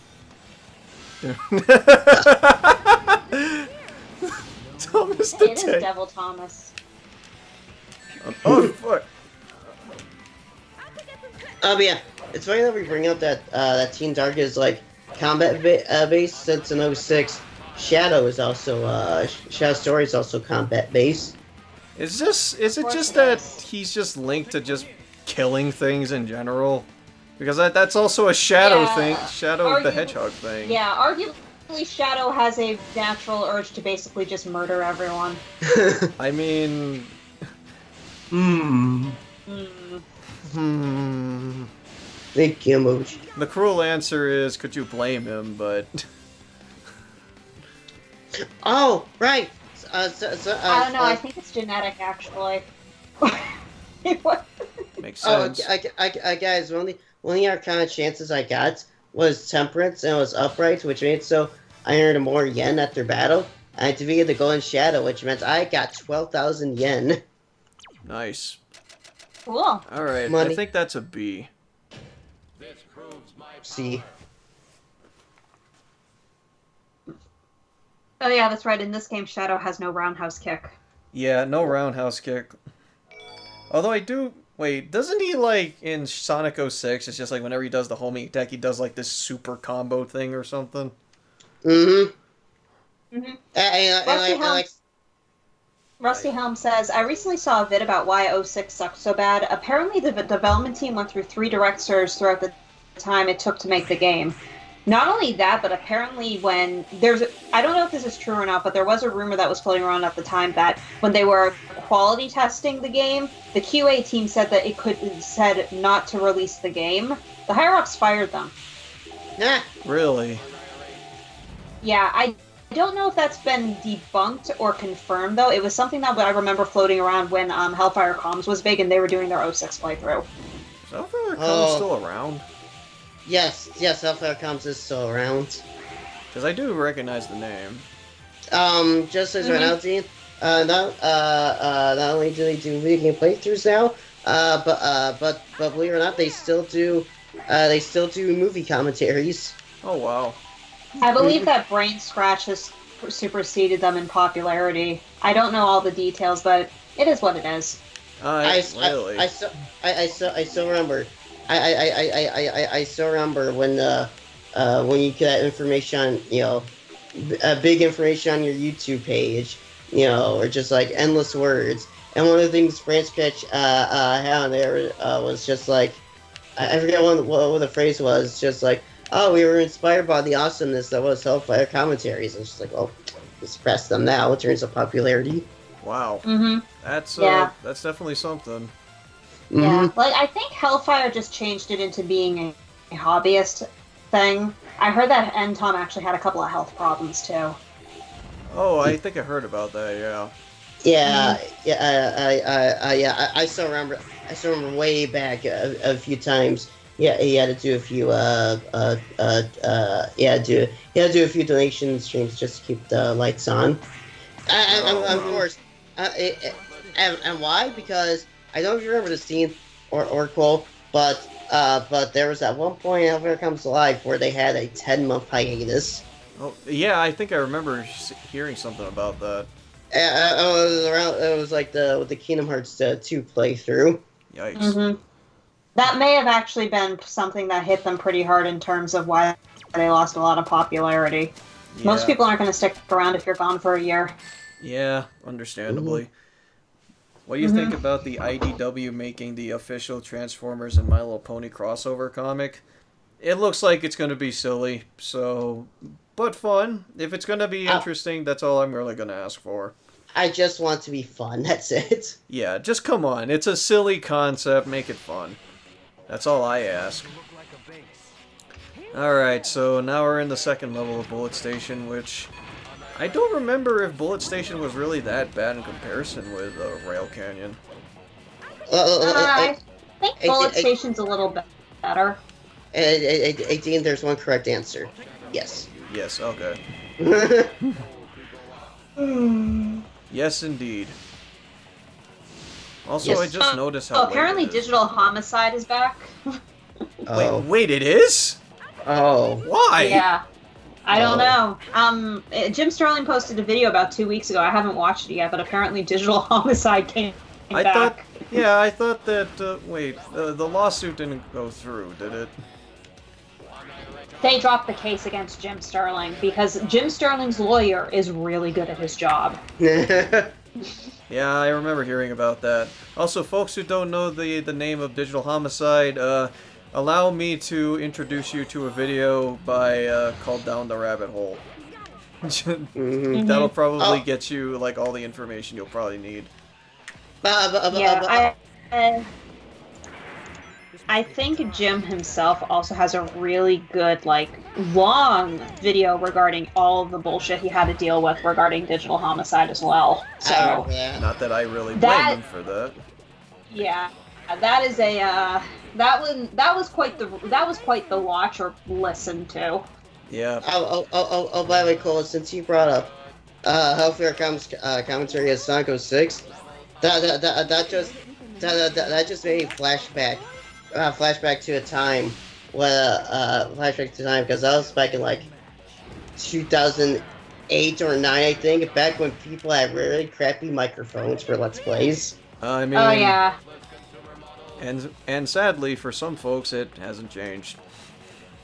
Thomas the It is Tank. Devil Thomas. Oh, fuck. But yeah, it's funny that we bring up that that Team Dark is like combat based since in 06. Shadow is also Shadow Story is also combat based. Is it just that he's just linked to just killing things in general? Because that's also a Shadow Yeah. thing, Shadow the Argu- Hedgehog thing. Yeah, arguably Shadow has a natural urge to basically just murder everyone. I mean, Hmm. Thank you, emoji. the cruel answer is, could you blame him? But Oh, right. I don't know, I think it's genetic, actually. What? makes Oh, sense. guys, only our kind of chances I got was temperance and it was upright, which made so I earned more yen after battle. I activated the golden shadow, which meant I got 12,000 yen. Nice. Cool. All right, I Money. think that's a B. See. Oh yeah, that's right. In this game, Shadow has no roundhouse kick. Yeah, no roundhouse kick. Although I do... Wait, doesn't he, like, in Sonic 06, it's just like whenever he does the homing attack, he does, like, this super combo thing or something? Mm-hmm. Mhm. Like, Rusty Helm says, I recently saw a vid about why 06 sucked so bad. Apparently, the development team went through 3 directors throughout the time it took to make the game. Not only that, but apparently when I don't know if this is true or not, but there was a rumor that was floating around at the time that when they were quality testing the game, the QA team said that said not to release the game. The higher-ups fired them. nah. Really? Yeah, I don't know if that's been debunked or confirmed, though. It was something that I remember floating around when Hellfire Comms was big and they were doing their 06 playthrough. Is Hellfire Oh. still around? Yes, Hellfire Comms is still around. Because I do recognize the name. Just as right now, Dean, not only do they do video game playthroughs now, but believe it or not, they still do movie commentaries. Oh, wow. I believe that Brain Scratch has superseded them in popularity. I don't know all the details, but it is what it is. Really? I still remember. I still remember when you get that information, big information on your YouTube page, or just like endless words. And one of the things Branch Sketch had on there was just like, I forget what the phrase was, just like, oh, we were inspired by the awesomeness that was Hellfire commentaries. And it's just like, well, let's press them now in terms of popularity. Wow. Mm-hmm. That's definitely something. Yeah, like I think Hellfire just changed it into being a hobbyist thing. I heard that Tom actually had a couple of health problems too. Oh, I think I heard about that, yeah. Yeah, I still remember. I still remember way back a few times. Yeah, he had to do a few he had to do a few donation streams just to keep the lights on. Of course, and why? Because I don't know if you remember this scene or Cole, but there was at one point in Hellfire Comes Alive where they had a 10-month hiatus. Oh, yeah, I think I remember hearing something about that. It was around. It was like the Kingdom Hearts 2 playthrough. Yikes. Mm-hmm. That may have actually been something that hit them pretty hard in terms of why they lost a lot of popularity. Yeah. Most people aren't going to stick around if you're gone for a year. Yeah, understandably. What do you think about the IDW making the official Transformers and My Little Pony crossover comic? It looks like it's going to be silly, but fun. If it's going to be interesting, that's all I'm really going to ask for. I just want to be fun. That's it. Yeah, just come on. It's a silly concept. Make it fun. That's all I ask. Alright, so now we're in the second level of Bullet Station, which I don't remember if Bullet Station was really that bad in comparison with Rail Canyon. I think Bullet Station's a little bit better. 18, there's one correct answer. Yes. Yes, okay. Yes, indeed. Also, Yes. I just noticed how apparently late it is. Digital Homicide is back. Wait, it is? Oh. Why? Yeah. I don't know. Jim Sterling posted a video about 2 weeks ago. I haven't watched it yet, but apparently Digital Homicide came back. I thought that, the lawsuit didn't go through, did it? They dropped the case against Jim Sterling because Jim Sterling's lawyer is really good at his job. Yeah, I remember hearing about that. Also, folks who don't know the name of Digital Homicide, allow me to introduce you to a video called Down the Rabbit Hole. That'll probably get you like all the information you'll probably need. I think Jim himself also has a really good, long video regarding all of the bullshit he had to deal with regarding Digital Homicide as well. So, Not that I really blame him for that. Yeah, that is that was quite the watch or listen to. Yeah. By the way, Cole, since you brought up Hellfire commentary as Sonic 06, that just made me flashback to a time because I was back in 2008 or 9, I think, back when people had really crappy microphones for Let's Plays. I mean, Oh yeah. And sadly, for some folks, it hasn't changed.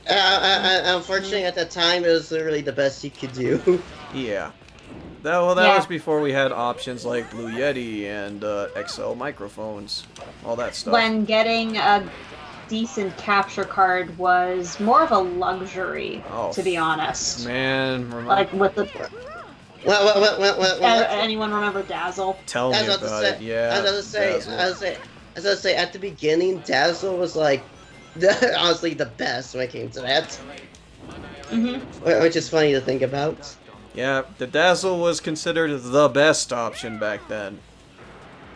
Unfortunately, at that time, it was literally the best you could do. Yeah. That was before we had options like Blue Yeti and XL microphones, all that stuff. When getting a decent capture card was more of a luxury, to be honest. Man, with the... anyone remember Dazzle? Tell me about it, yeah. I was gonna say, at the beginning, Dazzle was honestly the best when it came to that. Which is funny to think about. Yeah, the Dazzle was considered the best option back then.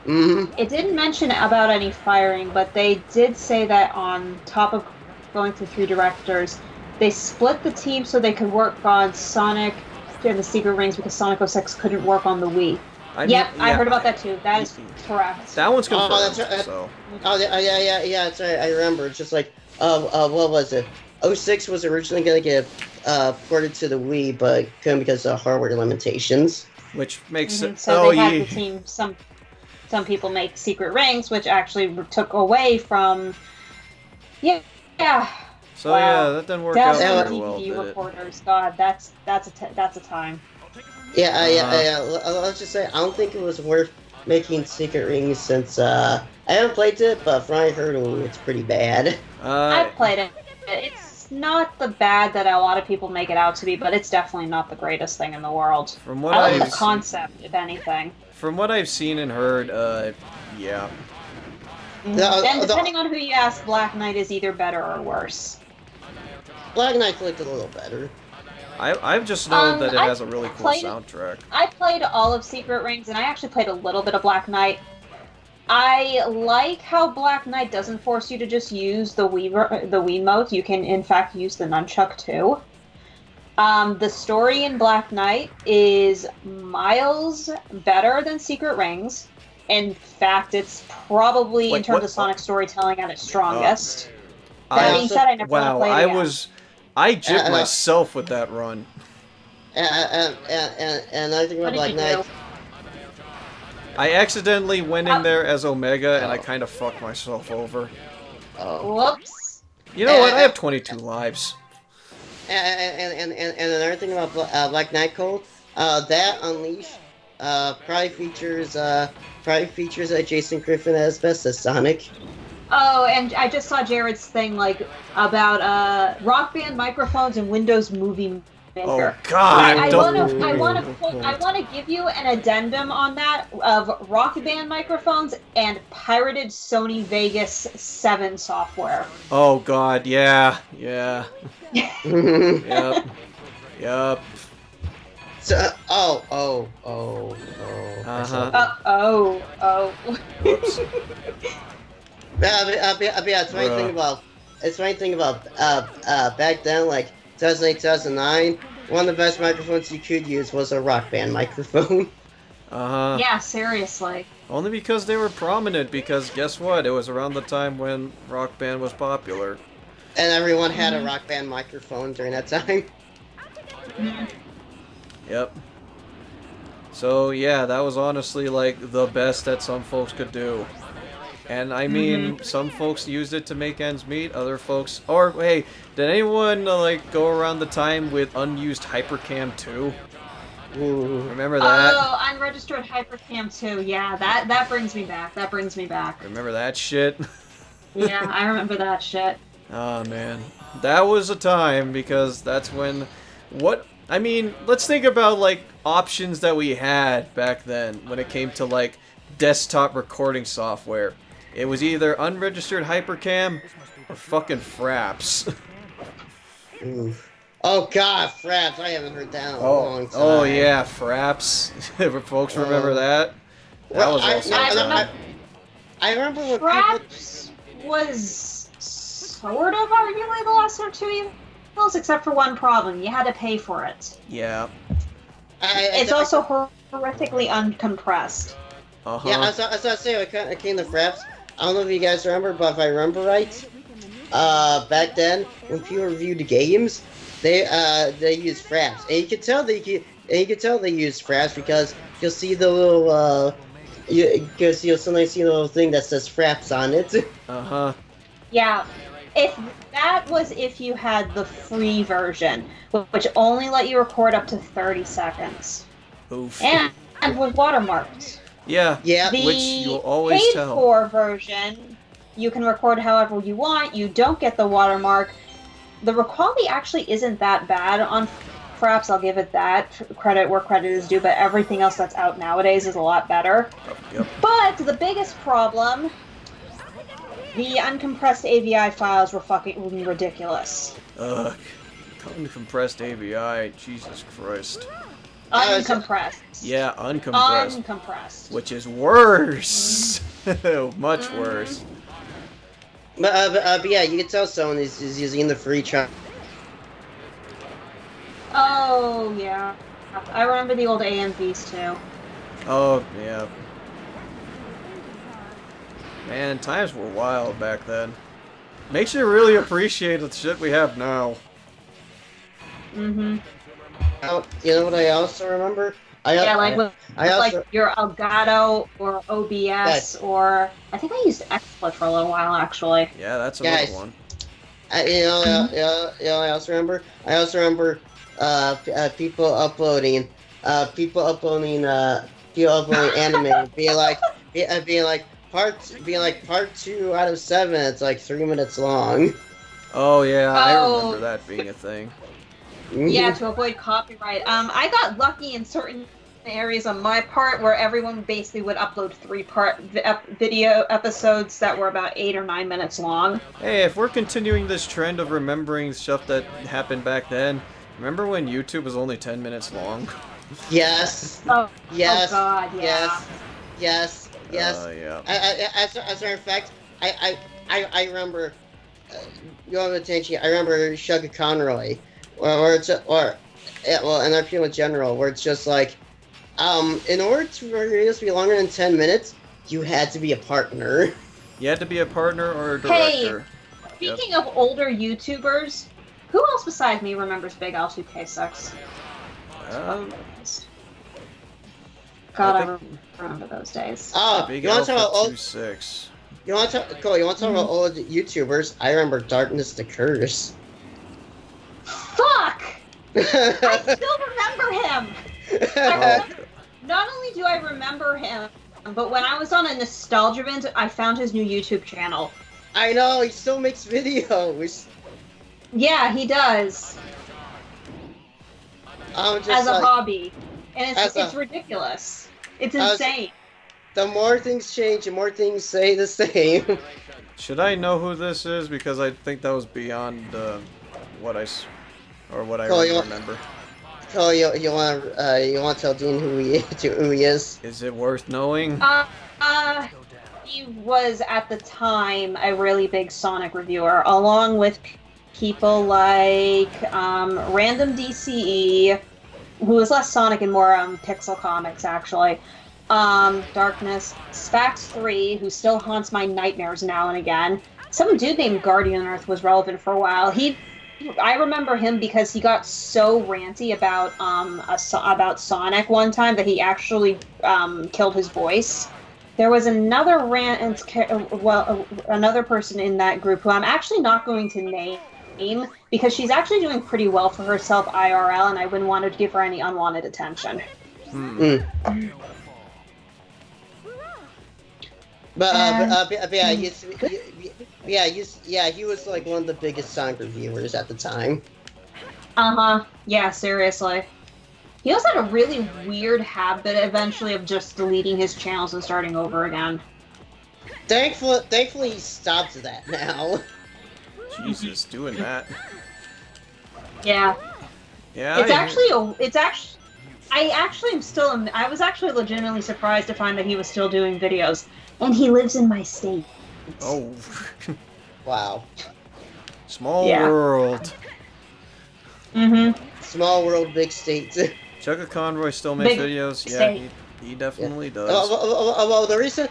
It didn't mention about any firing, but they did say that on top of going through 3 directors, they split the team so they could work on Sonic and the Secret Rings because Sonic 06 couldn't work on the Wii. I heard about that too. That is correct. That one's confirmed. Oh, that's right. So. Yeah, that's right. I remember. It's just what was it? 06 was originally going to get ported to the Wii, but couldn't because of hardware limitations. Which makes sense. So they had the team. Some people make Secret Rings, which actually took away from. Yeah. So that didn't work out very well. DVD recorders. God, that's a time. Yeah. Let's just say I don't think it was worth making Secret Rings since I haven't played it, but from what I heard, it's pretty bad. I've played it. It's not the bad that a lot of people make it out to be, but it's definitely not the greatest thing in the world. From what I like the concept, if anything. From what I've seen and heard, yeah. And depending on who you ask, Black Knight is either better or worse. Black Knight looked a little better. I've just known that it has a really cool soundtrack. I played all of Secret Rings, and I actually played a little bit of Black Knight. I like how Black Knight doesn't force you to just use the Wiimote. You can, in fact, use the nunchuck, too. The story in Black Knight is miles better than Secret Rings. In fact, it's probably, in terms of Sonic storytelling, at its strongest. That being said, I never played it. I jipped myself with that run. And I think about Black Knight. I accidentally went in there as Omega, and I kind of fucked myself over. Oh. Whoops. You know what? I have 22 lives. And another thing about Black Knight Code, that Unleashed probably features Jason Griffin as best as Sonic. Oh, and I just saw Jared's thing like about Rock Band microphones and Windows Movie Maker. Oh God! I don't- want to give you an addendum on that of Rock Band microphones and pirated Sony Vegas 7 software. Oh God! Yeah. Yep. Yep. So, Whoops. Yeah, it's funny thing about back then, like 2008, 2009, one of the best microphones you could use was a Rock Band microphone. Yeah, seriously. Only because they were prominent. Because guess what? It was around the time when Rock Band was popular. And everyone had a Rock Band microphone during that time. Yep. So yeah, that was honestly like the best that some folks could do. And I mean, some folks used it to make ends meet, other folks... Or, hey, did anyone, like, go around the time with unused Hypercam 2? Remember that? Oh, unregistered Hypercam 2. Yeah, that brings me back. That brings me back. Remember that shit? Yeah, I remember that shit. Oh, man. That was a time, because that's when... What... I mean, let's think about, like, options that we had back then when it came to, like, desktop recording software. It was either unregistered Hypercam or fucking Fraps. Oh God, Fraps! I haven't heard that in a long time. Oh yeah, Fraps. Folks remember that? That was also I remember when Fraps was sort of arguably the lesser of two evils, except for one problem. You had to pay for it. Yeah. It's also horrifically uncompressed. Yeah, I was about to say, when it came to Fraps, I don't know if you guys remember, but if I remember right, back then, when people reviewed the games, they used Fraps. And you could tell they used Fraps because you'll see the little, you'll sometimes see a little thing that says Fraps on it. Yeah. If you had the free version, which only let you record up to 30 seconds. Oof. And was watermarked. Yeah, The which you'll always paid tell. for version, you can record however you want. You don't get the watermark. The quality actually isn't that bad on Fraps. I'll give it that credit where credit is due. But everything else that's out nowadays is a lot better. Yep. But the biggest problem, the uncompressed AVI files were fucking ridiculous. Ugh. Uncompressed AVI, Jesus Christ. Uncompressed. Yeah, uncompressed. Uncompressed. Which is worse. Much worse. But yeah, you can tell someone is using the free trial. Oh, yeah. I remember the old AMVs, too. Oh, yeah. Man, times were wild back then. Makes you really appreciate the shit we have now. Mm-hmm. You know what I also remember? Like your Elgato or OBS or I think I used XSplit for a little while actually. Yeah, that's another one. I also remember. People uploading anime, being like part 2 out of 7. It's like 3 minutes long. Oh yeah, I remember that being a thing. Yeah, to avoid copyright. I got lucky in certain areas on my part where everyone basically would upload 3-part video episodes that were about 8 or 9 minutes long. Hey, if we're continuing this trend of remembering stuff that happened back then, remember when YouTube was only 10 minutes long? Yes. Yes. Oh God, yeah. Yes. Yeah. As a matter of fact, I remember. I remember Sugar Conroy. And our people in general, where it's just like, in order for videos to be longer than 10 minutes, you had to be a partner. You had to be a partner or a director. Hey, speaking of older YouTubers, who else besides me remembers Big L2K6? God, remember those days. Oh, Big you want to Alpha talk about old? 26. You want to Cole? You want to talk about old YouTubers? I remember Darkness the Curse. Fuck! I still remember him! Not only do I remember him, but when I was on a nostalgia binge, I found his new YouTube channel. I know, he still makes videos. Yeah, he does. I'm just As a like, hobby. And As it's a- ridiculous. It's As- insane. the more things change, the more things stay the same. Should I know who this is? Because I think that was beyond what I Cole, you want- remember. Cole, you want to tell Dean who he is? Is it worth knowing? He was at the time a really big Sonic reviewer, along with people like Random DCE, who was less Sonic and more Pixel Comics, actually. Darkness, Spax3, who still haunts my nightmares now and again. Some dude named Guardian Earth was relevant for a while. I remember him because he got so ranty about Sonic one time that he actually killed his voice. There was another another person in that group who I'm actually not going to name because she's actually doing pretty well for herself IRL, and I wouldn't want to give her any unwanted attention. But he was like one of the biggest Sonic reviewers at the time. Yeah, seriously. He also had a really weird habit eventually of just deleting his channels and starting over again. Thankfully he stopped that now. Jesus, doing that. Yeah. Yeah. I was actually legitimately surprised to find that he was still doing videos. And he lives in my state. Oh. Wow. Small world. Small world, big states. Chugga Conroy still makes Big videos. state. Yeah, he definitely does. Well, the reason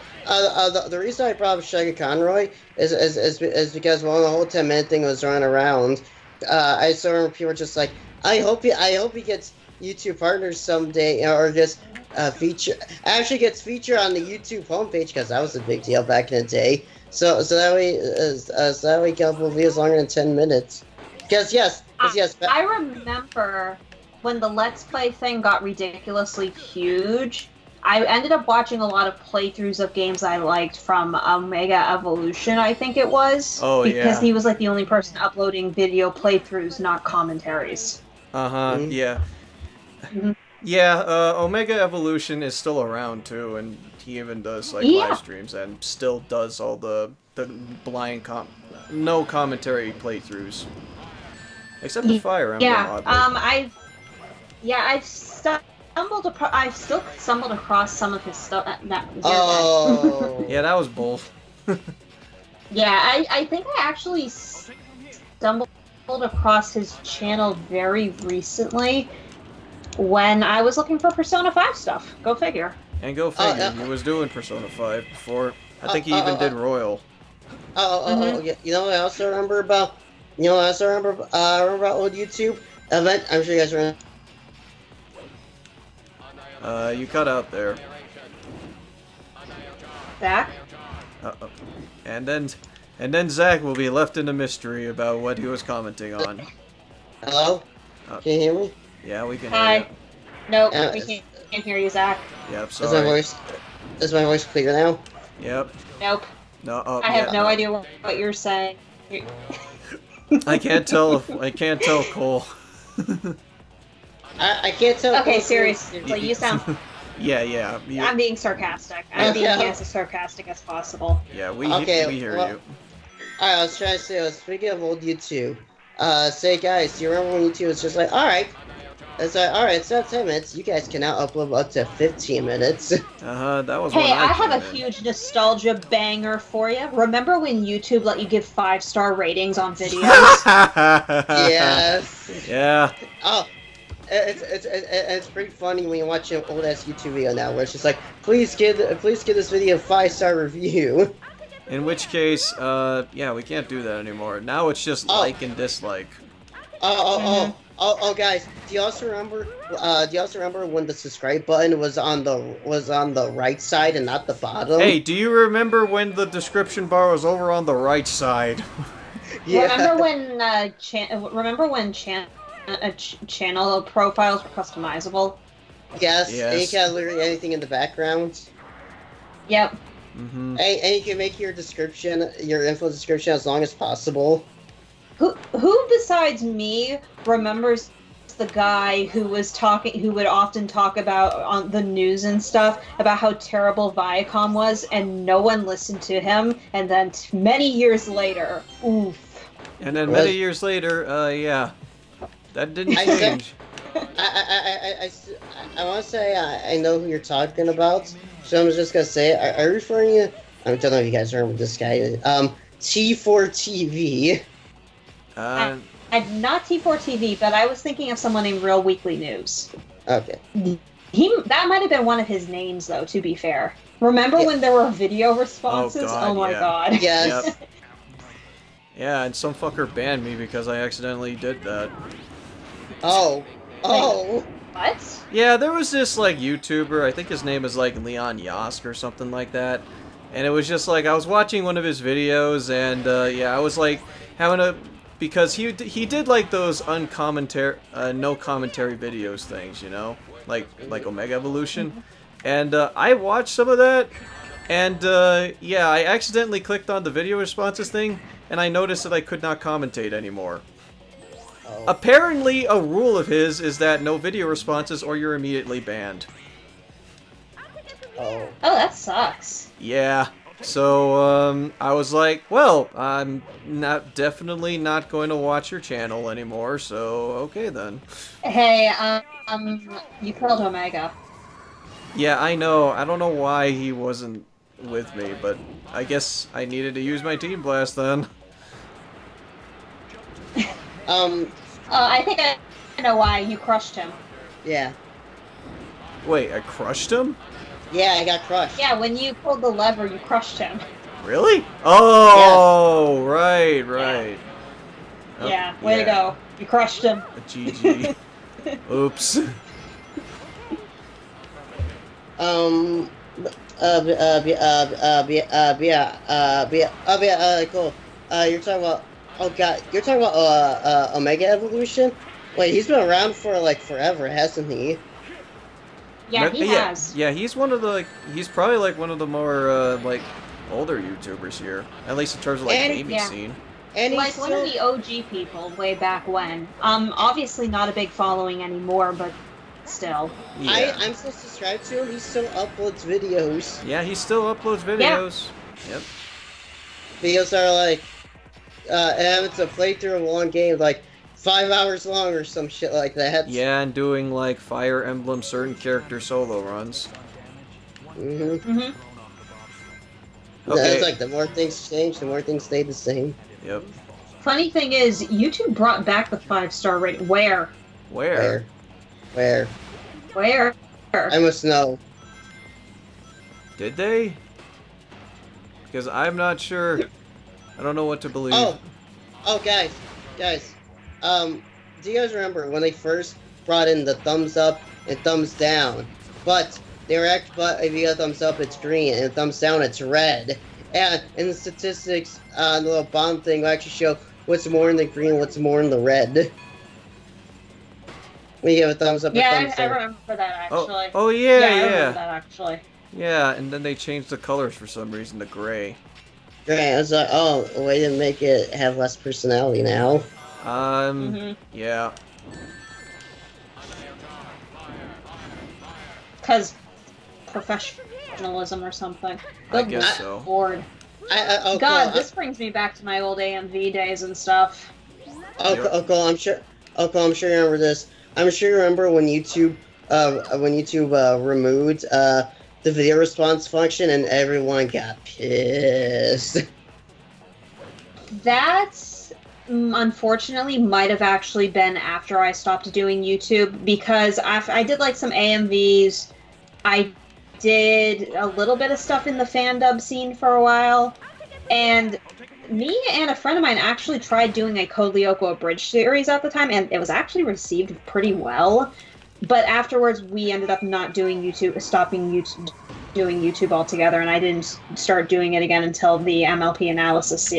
I brought up Shaggy Conroy is because when the whole 10-minute thing was running around, I saw people were just like, I hope he gets YouTube partners someday, or just actually gets featured on the YouTube homepage, because that was a big deal back in the day. So that way he can upload videos longer than 10 minutes. Because yes. I remember when the Let's Play thing got ridiculously huge. I ended up watching a lot of playthroughs of games I liked from Omega Evolution, I think it was. Oh, because yeah. he was like the only person uploading video playthroughs, not commentaries. Yeah. Mhm. Yeah, Omega Evolution is still around too, and he even does like Yeah. live streams and still does all the blind no commentary playthroughs. Except for Fire Emblem, oddly. I've still stumbled across some of his stuff. Oh. Yeah, that was both. Yeah, I think I actually stumbled across his channel very recently when I was looking for Persona 5 stuff. Go figure. And go figure, he was doing Persona 5 before. I think he even did Royal. Yeah. You know what I also remember about? Remember about old YouTube event? I'm sure you guys remember. You cut out there. Zach? Uh-oh. And then Zach will be left in a mystery about what he was commenting on. Hello? Can you hear me? Yeah, we can Hi. hear you. Nope, we can't hear you, Zach. Yep, Is sorry. my voice clear now? Yep. Nope. No, I have no idea what you're saying. I can't tell Cole. I can't tell. Okay, seriously, you sound... Yeah. I'm being sarcastic. I'm being as sarcastic as possible. Yeah, we hear you. Alright, I was trying to say, speaking of old YouTube, say guys, do you remember when YouTube was just like, alright, it's like, alright, it's not 10 minutes, you guys can now upload up to 15 minutes. That was Hey, when I have a came in. huge nostalgia banger for you. Remember when YouTube let you give 5-star ratings on videos? Yes. Yeah. Oh, it's pretty funny when you watch an old ass YouTube video now, where it's just like, please give this video a 5-star review. In which case, yeah, we can't do that anymore. Now it's just like and dislike. Guys, do you also remember? When the subscribe button was on the right side and not the bottom? Hey, do you remember when the description bar was over on the right side? Yeah. Remember when channel profiles were customizable? Yes. And you can literally anything in the background. Yep. Mm-hmm. And you can make your info description as long as possible. Who besides me remembers the guy who would often talk about on the news and stuff about how terrible Viacom was, and no one listened to him, and then many years later, oof. And then many years later, yeah, that didn't change. I want to say I know who you're talking about, so I'm just gonna say, are you referring to? I don't know if you guys remember this guy. T4TV. Not T4TV, but I was thinking of someone named Real Weekly News. Okay. That might have been one of his names, though, to be fair. Remember when there were video responses? Oh my god. Yes. Yep. Yeah, and some fucker banned me because I accidentally did that. Oh. What? Yeah, there was this, like, YouTuber, I think his name is, like, Leon Yosk or something like that. And it was just, like, I was watching one of his videos, and, yeah, I was, like, having a... Because he did, like, those no commentary videos things, you know? Like Omega Evolution. And, I watched some of that, and, yeah, I accidentally clicked on the video responses thing, and I noticed that I could not commentate anymore. Oh. Apparently, a rule of his is that no video responses or you're immediately banned. Oh. Oh, that sucks. Yeah. So, I was like, well, I'm definitely not going to watch your channel anymore, so okay then. Hey, you killed Omega. Yeah, I know. I don't know why he wasn't with me, but I guess I needed to use my Team Blast then. I think I know why. You crushed him. Yeah. Wait, I crushed him? Yeah, I got crushed. Yeah, when you pulled the lever, you crushed him. Really? Oh, right. Oh, Yeah, way to go. You crushed him. GG. Oops. Cool. You're talking about Omega Evolution? Wait, he's been around for, like, forever, hasn't he? Yeah, he has. Yeah, he's one of the, like, he's probably, like, one of the more, like, older YouTubers here. At least in terms of, like, gaming scene. And like, one of the OG people way back when. Obviously not a big following anymore, but still. Yeah. I'm still subscribed to him. He still uploads videos. Yeah, he still uploads videos. Yeah. Yep. Videos are, like, and it's a playthrough of a long game, like, 5 hours long or some shit like that. Yeah, and doing, like, Fire Emblem certain character solo runs. Mm-hmm. Okay. It's like, the more things change, the more things stay the same. Yep. Funny thing is, YouTube brought back the 5-star rating. Where? Where? I must know. Did they? Because I'm not sure. I don't know what to believe. Oh, guys. Do you guys remember when they first brought in the thumbs up and thumbs down? But if you got thumbs up, it's green, and thumbs down, it's red. And in the statistics, the little bottom thing will actually show what's more in the green, what's more in the red. When you give a thumbs up, Yeah, a thumbs I down. remember that actually. Oh yeah, I remember that actually. Yeah, and then they changed the colors for some reason to gray. Right, I was like, oh, way to make it have less personality now. Yeah. Because professionalism or something. I guess so. Lord. God, this brings me back to my old AMV days and stuff. Uncle, I'm sure you remember this. I'm sure you remember when YouTube removed the video response function and everyone got pissed. That, unfortunately, might have actually been after I stopped doing YouTube, because I did, like, some AMVs. I did a little bit of stuff in the fandub scene for a while, and me and a friend of mine actually tried doing a Code Lyoko abridged series at the time, and it was actually received pretty well. But afterwards, we ended up not doing YouTube, stopping YouTube, doing YouTube altogether, and I didn't start doing it again until the MLP analysis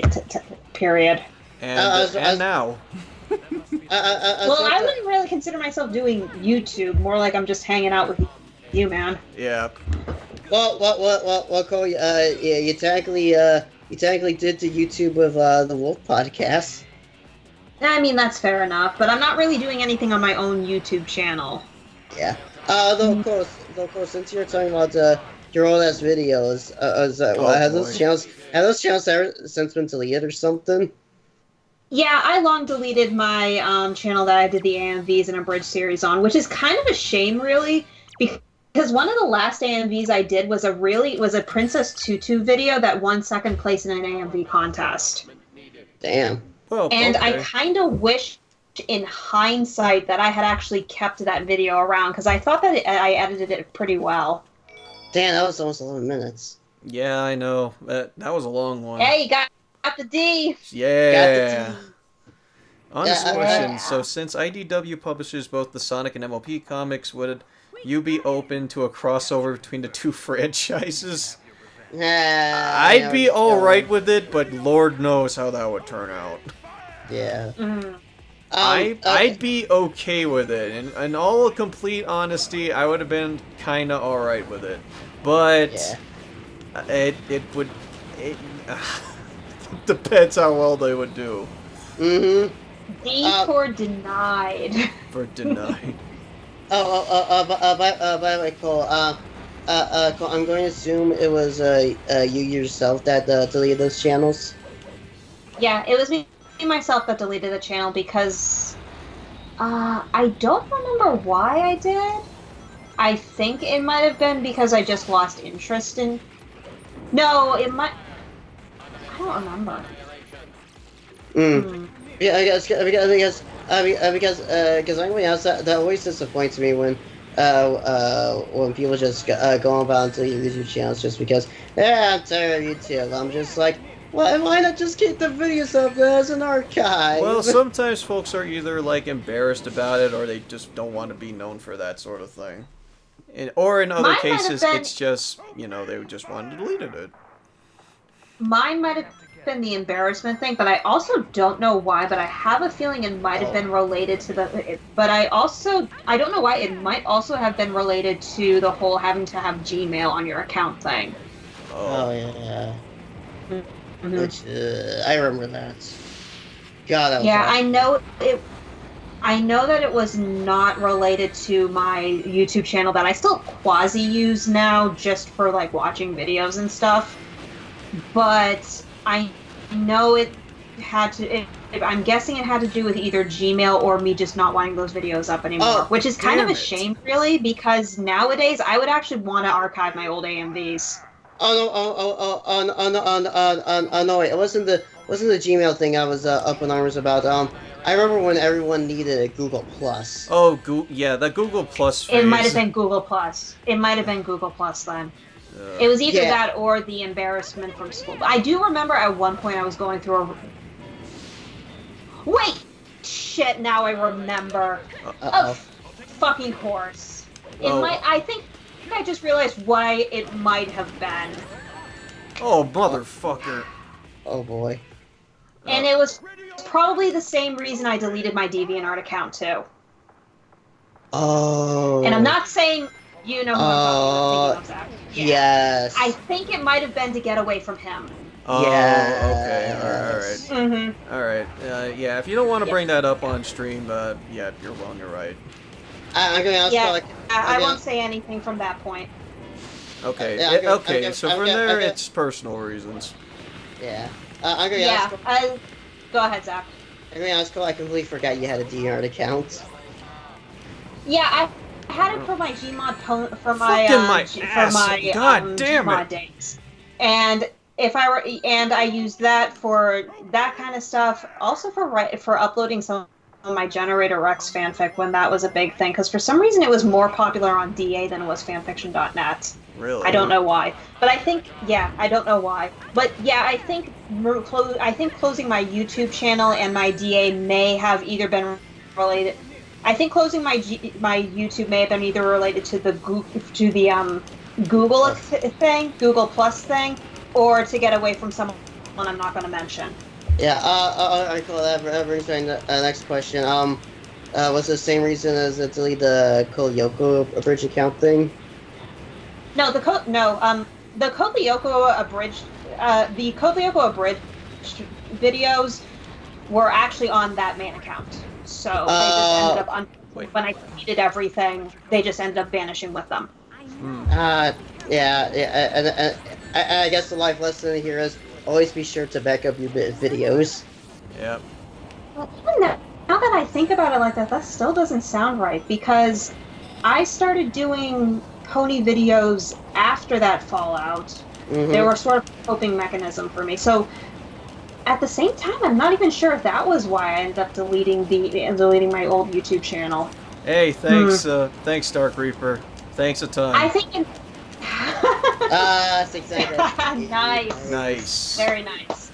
period. And now. Well, I wouldn't really consider myself doing YouTube. More like I'm just hanging out with you, man. Yeah. Well, Cole, yeah, you technically did the YouTube with the Wolf podcast. I mean, that's fair enough, but I'm not really doing anything on my own YouTube channel. Yeah. Though of course, since you're talking about your old ass videos, have those channels ever since been deleted or something? Yeah, I long deleted my channel that I did the AMVs and Abridged series on, which is kind of a shame, really, because one of the last AMVs I did was a Princess Tutu video that won second place in an AMV contest. Damn. Well, and okay. I kind of wish, in hindsight, that I had actually kept that video around, because I thought that I edited it pretty well. Damn, that was almost 11 minutes. Yeah, I know. That was a long one. Hey, you got the D! Yeah. On this Yeah, question, so since IDW publishes both the Sonic and MLP comics, would you be open to a crossover between the two franchises? I'd be alright with it, but Lord knows how that would turn out. Yeah. Mm. I'd be okay with it. In all complete honesty, I would have been kinda alright with it. But it would depends how well they would do. Mm-hmm. D for denied. For denied. By the way, Cole, Cole, I'm going to assume it was you yourself that deleted those channels. Yeah, it was me myself that deleted the channel because I don't remember why I did. I think it might have been because I just lost interest in. No, it might. I don't remember. Yeah, I guess because I'm going else that always disappoints me when people just go about into YouTube channels just because I'm tired of YouTube. I'm just like, why not just keep the videos up as an archive? Well, sometimes folks are either like embarrassed about it or they just don't want to be known for that sort of thing. Or in other cases, it's just, they just wanted to delete it. Mine might have been the embarrassment thing, but I also don't know why, but I have a feeling it might have been related to but I don't know why, it might also have been related to the whole having to have Gmail on your account thing. Oh yeah. Mm-hmm. Which, I remember that. God, that was yeah, awesome. I know that it was not related to my YouTube channel that I still quasi use now just for like watching videos and stuff. But I know it had to. I'm guessing it had to do with either Gmail or me just not wanting those videos up anymore, which is kind of a shame, really, because nowadays I would actually want to archive my old AMVs. No! Wait, it wasn't the Gmail thing I was up in arms about. I remember when everyone needed a Google Plus. Oh, the Google Plus phase. It might have been Google Plus. It might have been Google Plus then. It was either that or the embarrassment from school. I do remember at one point I was going through Wait! Shit, now I remember. A fucking horse. I think I just realized why it might have been. Oh, motherfucker. Oh, boy. And it was probably the same reason I deleted my DeviantArt account, too. Oh. And I'm not saying you know who I'm talking about. Yes. I think it might have been to get away from him. Oh, okay. Alright. Mm-hmm. Alright. Yeah, if you don't want to bring that up on stream, yeah, you're wrong, you're right. I'm going to ask I won't say anything from that point. Okay, so from there, it's personal reasons. Yeah. I'm going to ask... Go ahead, Zach. I'm going to ask, I completely forgot you had a DeviantArt account. Yeah, I had it for my Gmod for my God damn Gmod it. days, and I used that for that kind of stuff. Also for uploading some my Generator Rex fanfic when that was a big thing, because for some reason it was more popular on DA than it was fanfiction.net. Really? I don't know why, but I think I don't know why, but yeah, I think closing my YouTube channel and my DA may have either been related. I think closing my YouTube may have been either related to the Google thing, Google Plus thing, or to get away from someone I'm not going to mention. Yeah. Cool. That brings me to the next question. Was the same reason as to delete the Kolyoko abridged account thing? No, the Kolyoko abridged videos were actually on that main account. So they just ended up when I deleted everything, they just ended up vanishing with them. Yeah. I guess the life lesson here is always be sure to back up your videos. Yep. Well, even now that I think about it like that, that still doesn't sound right, because I started doing pony videos after that fallout. Mm-hmm. They were sort of a coping mechanism for me. So at the same time, I'm not even sure if that was why I ended up deleting my old YouTube channel. Hey, thanks, thanks, Dark Reaper. Thanks a ton. I think. That's exactly. Nice. Nice. Very nice.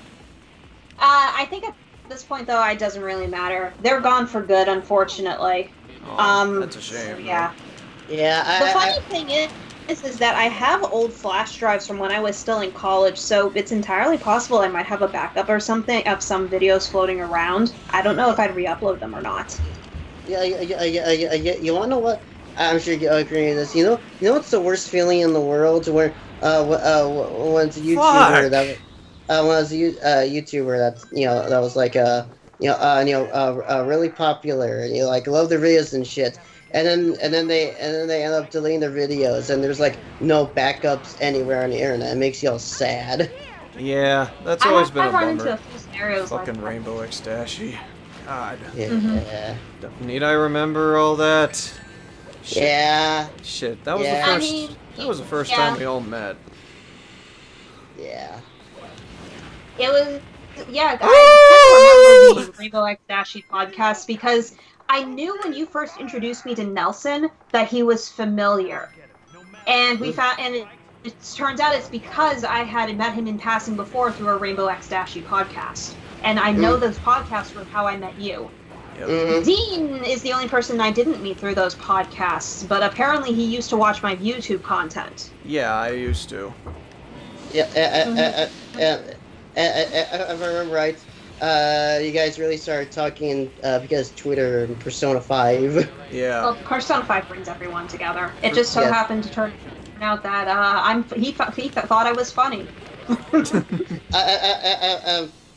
I think at this point, though, it doesn't really matter. They're gone for good, unfortunately. Oh, that's a shame. So, yeah. Yeah. The funny thing is that I have old flash drives from when I was still in college, so it's entirely possible I might have a backup or something of some videos floating around. I don't know if I'd re-upload them or not. Yeah. You wanna know what? I'm sure you agree with this. You know what's the worst feeling in the world? Where when it's a YouTuber that YouTuber that was like really popular, and like love their videos and shit. And then they end up deleting their videos, and there's like no backups anywhere on the internet. It makes you all sad. Yeah, that's always been a I've run bummer. into a few scenarios Fucking like Rainbow Ecstashi. God. Yeah. Mm-hmm. Need I remember all that? Shit. Yeah. Shit. That was Yeah. the first. That was the first time we all met. Yeah. It was, yeah, I kind of remember the Rainbow Ecstashi podcast because I knew when you first introduced me to Nelson that he was familiar. And we found, and it turns out it's because I had met him in passing before through a Rainbow Ecstashi podcast. And I know those podcasts were how I met you. Yep. Dean is the only person I didn't meet through those podcasts, but apparently he used to watch my YouTube content. Yeah, I used to. Yeah. If I remember right, you guys really started talking because Twitter and Persona 5. Yeah. Well, Persona 5 brings everyone together. It just so happened to turn out that he thought I was funny.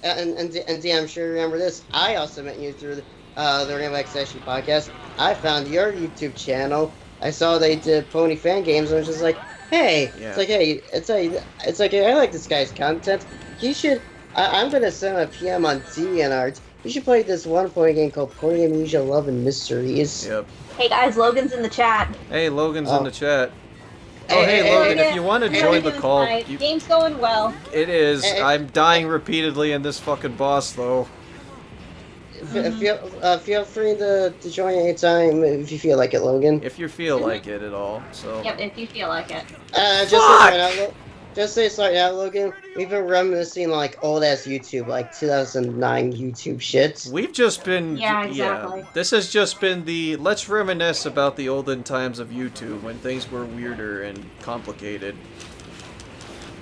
And Dean, I'm sure you remember this. I also met you through the Rainbow Ecstashi podcast. I found your YouTube channel. I saw they did Pony fan games, and I was just like, hey, Yeah. it's like, hey, I like this guy's content. You should. I'm gonna send a PM on DeviantArt. You should play this one pony game called Pony Amnesia: Love and Mysteries. Yep. Hey guys, Logan's in the chat. Hey, Logan's in the chat. Hey, Oh, hey, hey, Logan, hey, if you want to Hey, join the Logan's call, fine. you, Game's going well. it is. Hey, hey. I'm dying repeatedly in this fucking boss, though. Feel free to join anytime if you feel like it, Logan. If you feel like it at all, so. Yep, if you feel like it. Just say sorry now, Logan. We've been reminiscing like old ass YouTube, like 2009 YouTube shit. We've just been. Yeah, exactly. This has just been the. Let's reminisce about the olden times of YouTube when things were weirder and complicated.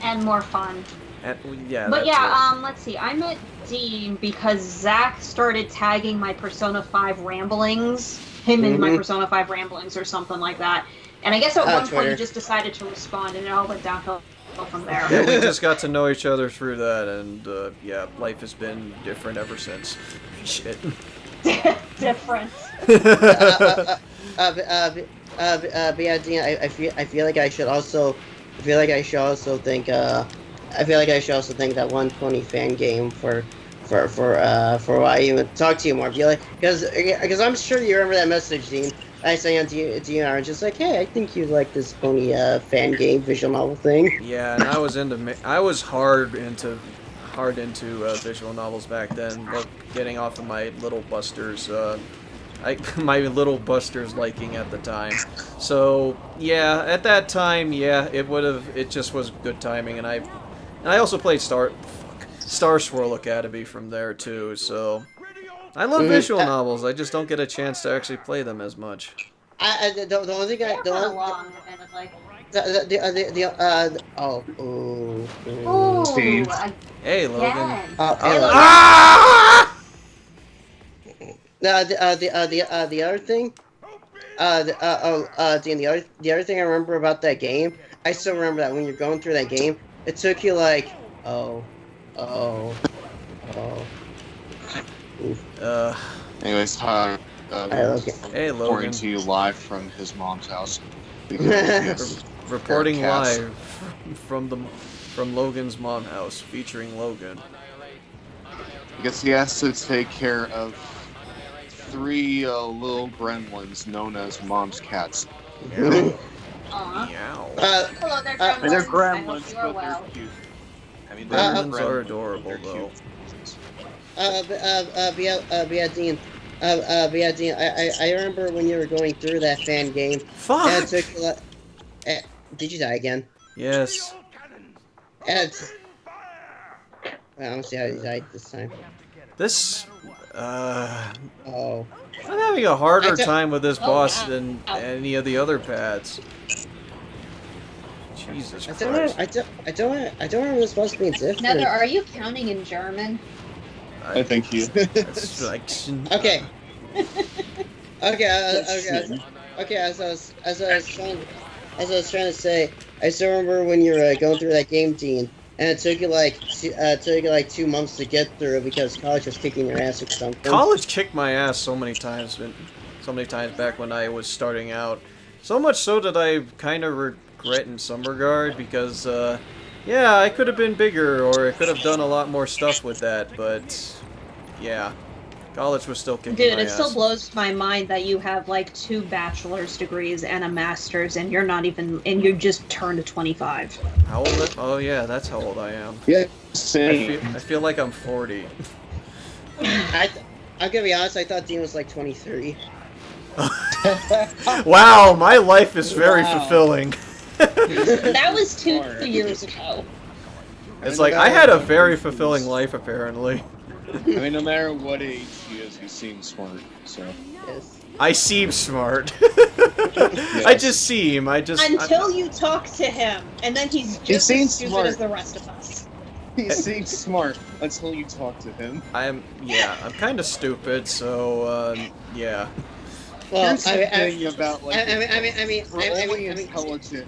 And more fun. And, yeah. But that's yeah, it. let's see. I met Dean because Zach started tagging my Persona 5 ramblings, him in my Persona 5 ramblings or something like that. And I guess at one point he just decided to respond, and it all went downhill from there. Yeah, we just got to know each other through that, and yeah, life has been different ever since. Shit. Different. But yeah, Dean, I feel like I should also think that 120 fan game for why I even talk to you more. Because I'm sure you remember that message, Dean. I sang on DNR just like, hey, I think you like this pony fan game visual novel thing. Yeah, and I was hard hard into visual novels back then, but getting off of my Little Busters, my Little Busters liking at the time. So yeah, at that time, yeah, it just was good timing, and I also played Star Swirl Academy from there too. So I love visual novels. I just don't get a chance to actually play them as much. The only thing I don't. Ooh, Hey, Logan. again. Ah! The other thing, Dean, the other thing I remember about that game, I still remember that when you're going through that game, it took you like, Anyways, hi. Hey, Reporting Logan. to you live from his mom's house. Because, Reporting cats. live from Logan's mom house, featuring Logan. because he has to take care of 3 little gremlins known as mom's cats. Aw. Meow. Hello there, gremlins. And they're I hope gremlins, you are but well. they're cute. I mean, Gremlins are adorable, they're though. cute. Dean, I remember when you were going through that fan game, and Fuck! it took you like, did you die again? Yes. And I don't see how you died this time. This, Oh. I'm having a harder I don't- time with this Oh, boss yeah. than Ow. any of the other pads. Jesus I don't know. Christ. I don't remember this supposed to be different. Nether, are you counting in German? I think you. It's like... Okay. Okay. That's Okay. As I was trying to say, I still remember when you were going through that game, Dean, and it took you like 2 months to get through because college was kicking your ass or something. College kicked my ass so many times back when I was starting out. So much so that I kind of regret in some regard because, yeah, I could have been bigger or I could have done a lot more stuff with that, but yeah, college was still kicking Dude, my it ass. still blows my mind that you have like 2 bachelor's degrees and a master's, and you're not even, and you just turned 25. How old? Oh yeah, that's how old I am. Yeah, I same. feel like I'm 40. I'm gonna be honest. I thought Dean was like 23. Wow, my life is very Wow. fulfilling. That was 2 Smart. years ago. It's like I had a very fulfilling life apparently. I mean, no matter what age he is, he seems smart. So Yes. I seem smart. I just seem. Until you talk to him, and then he's just as seems stupid smart. as the rest of us. he seems smart until you talk to him. I'm kind of stupid. So yeah. Well, Here's the thing about like I mean, we're only intelligent.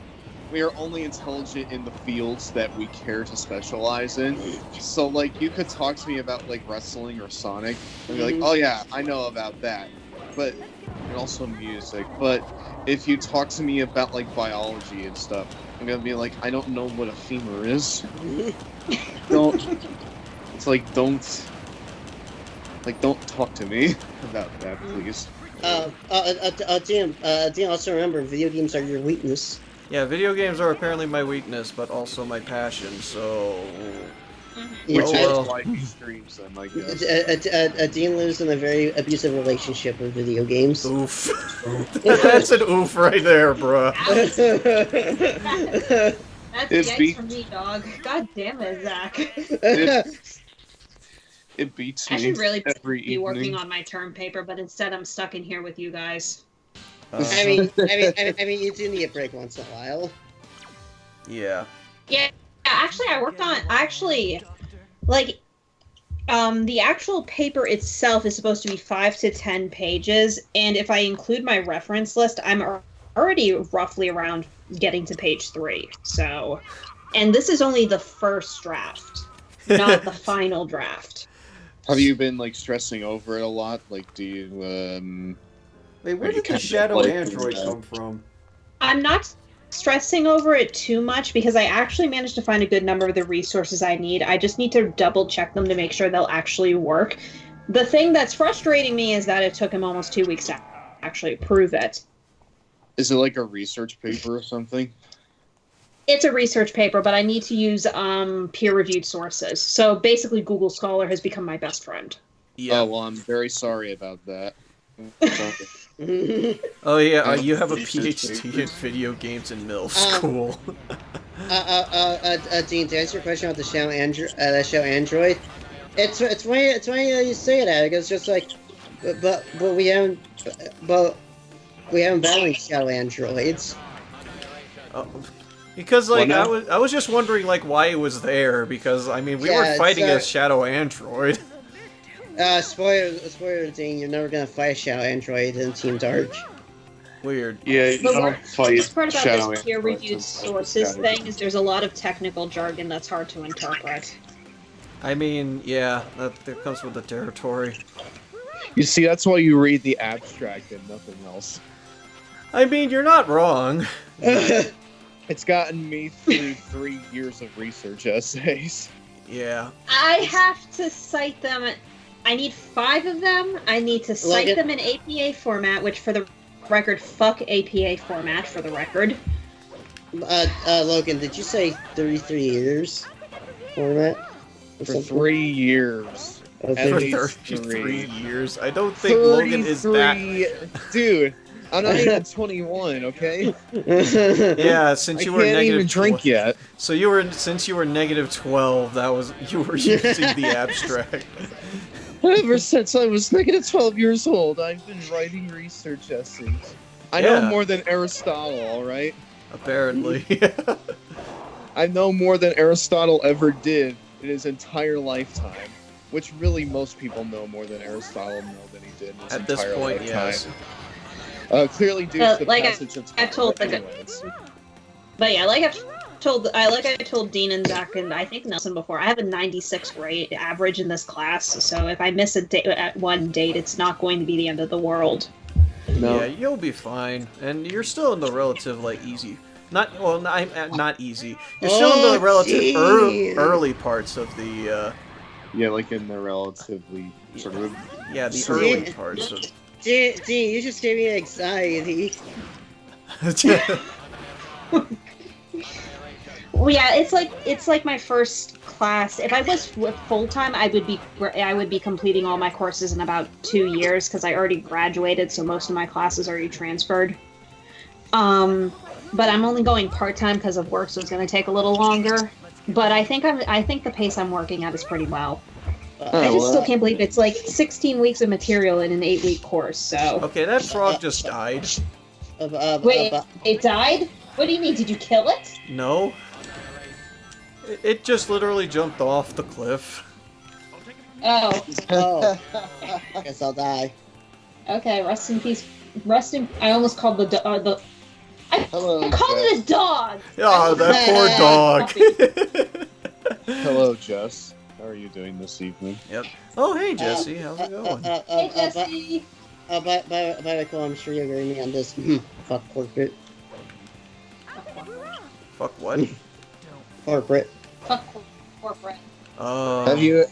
We are only intelligent in the fields that we care to specialize in. So, like, you could talk to me about, like, wrestling or Sonic, and be like, oh yeah, I know about that. But, and also music. But if you talk to me about, like, biology and stuff, I'm gonna be like, I don't know what a femur is. Don't talk to me about that, please. Dean, also remember, video games are your weakness. Yeah, video games are apparently my weakness, but also my passion. So Yeah, Oh, Which well. is why he streams them, I guess. Dean lives in a very abusive relationship with video games. oof. That's an oof right there, bruh. That's If yikes be- for me, dog. God damn it, Zach. It beats I me should really every be working evening. on my term paper, but instead I'm stuck in here with you guys. I mean, you do need a break once in a while. Yeah. Yeah, actually, I worked on the actual paper itself is supposed to be 5 to 10 pages, and if I include my reference list, I'm already roughly around getting to page 3. So, and this is only the first draft, not the final draft. Have you been like stressing over it a lot? Like, do you Wait, where Are you did the kind of shadow like android that? come from? I'm not stressing over it too much because I actually managed to find a good number of the resources I need. I just need to double check them to make sure they'll actually work. The thing that's frustrating me is that it took him almost 2 weeks to actually prove it. is it like a research paper or something? It's a research paper, but I need to use peer-reviewed sources. So basically, Google Scholar has become my best friend. Yeah. Oh, well, I'm very sorry about that. Oh yeah, you have a PhD in video games in middle school. Dean, to answer your question about the show Android, it's funny you say that, because it's just like, but we haven't battling shadow androids. Because like Well, I was just wondering like why it was there, because I mean we weren't fighting a shadow android. Spoiler, Dean, you're never gonna fight a shadow android in Team Dark. Weird. Yeah, you don't fight The worst part about shadow this peer-reviewed sources thing is there's a lot of technical jargon that's hard to interpret. I mean, yeah, that comes with the territory. You see, that's why you read the abstract and nothing else. I mean, you're not wrong. It's gotten me through 3 years of research essays. Yeah. I have to cite them. I need 5 of them. I need to cite them in APA format, which for the record, fuck APA format for the record. Logan, did you say 33 years format? For 3 years. For At least 33 years. I don't think Logan is that. Dude, I'm not even 21, okay? Yeah, since you were I can't negative even drink yet. So since you were negative 12, you were using the abstract. Ever since I was negative 12 years old, I've been writing research essays. I know more than Aristotle, alright? Apparently. I know more than Aristotle ever did in his entire lifetime. Which really most people know more than Aristotle know than he did in his At this entire point, lifetime. yes. Clearly due to the like passage of time. I've told But yeah, like I told Dean and Zach and I think Nelson before, I have a 96 grade average in this class, so if I miss a date at one date, it's not going to be the end of the world. No. Yeah, you'll be fine, and you're still in the relative easy. Not easy. You're still in the relative early parts of the. Yeah, like in the relatively sort of. Yeah, the early parts of. Dean, you just gave me anxiety. Well, yeah, it's like my first class. If I was full time, I would be completing all my courses in about 2 years because I already graduated, so most of my classes already transferred. But I'm only going part time because of work, so it's going to take a little longer. But I think the pace I'm working at is pretty well. I just still can't believe it's like 16 weeks of material in an 8-week course. So okay, that frog just died. Wait, it died? What do you mean? Did you kill it? No. It just literally jumped off the cliff. Oh. Oh. Guess I'll die. Okay, rest in peace. I almost called I called it a dog! Oh, that poor dog. Hello, Jess. How are you doing this evening? Yep. Oh, hey, Jesse. How's it going? Hey, Jesse! By the way, I'm sure you agree with me on this. Fuck corporate. Fuck what? Corporate. Fuck corporate. Have you?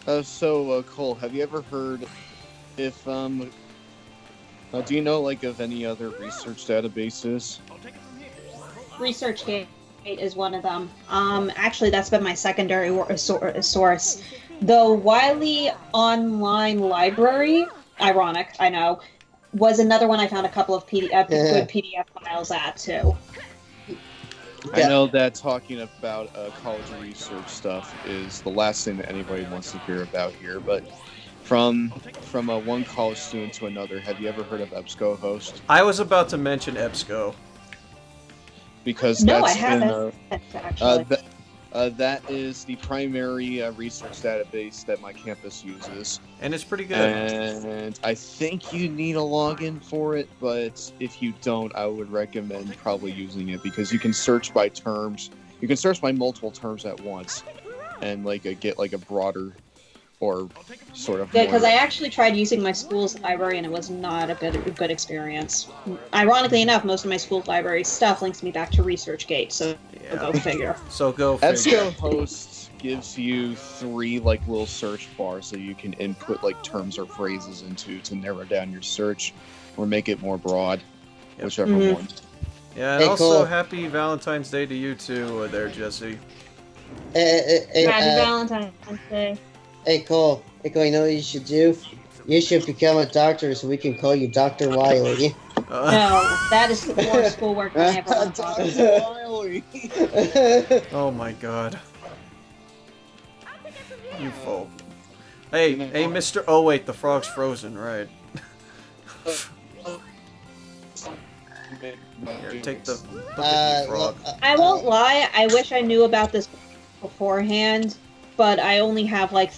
Cole, have you ever heard if do you know like of any other research databases? ResearchGate is one of them. Actually, that's been my secondary source. The Wiley Online Library, ironic, I know, was another one I found a couple of good PDF files at too. I know that talking about college research stuff is the last thing that anybody wants to hear about here, but from one college student to another, have you ever heard of EBSCOhost? I was about to mention EBSCO. Because no, that's I haven't. Actually. That is the primary research database that my campus uses. And it's pretty good. And I think you need a login for it, but if you don't, I would recommend probably using it because you can search by terms. You can search by multiple terms at once and get a broader or sort of because I actually tried using my school's library and it was not a good experience. Ironically enough, most of my school's library stuff links me back to ResearchGate, so go figure. So go figure. EBSCOhost gives you 3 little search bars that you can input terms or phrases into to narrow down your search or make it more broad, whichever one. Yeah, and Hey, also Cole. happy Valentine's Day to you too, there, Jesse. Happy Valentine's Day. Hey Cole, you know what you should do? You should become a doctor so we can call you Dr. Wiley. No, that is more schoolwork than I ever want to talk about. Wiley. Oh my god. You fool. Hey, Mr. Oh wait, the frog's frozen, right? Here, take the look at you, frog. I won't lie, I wish I knew about this beforehand, but I only have like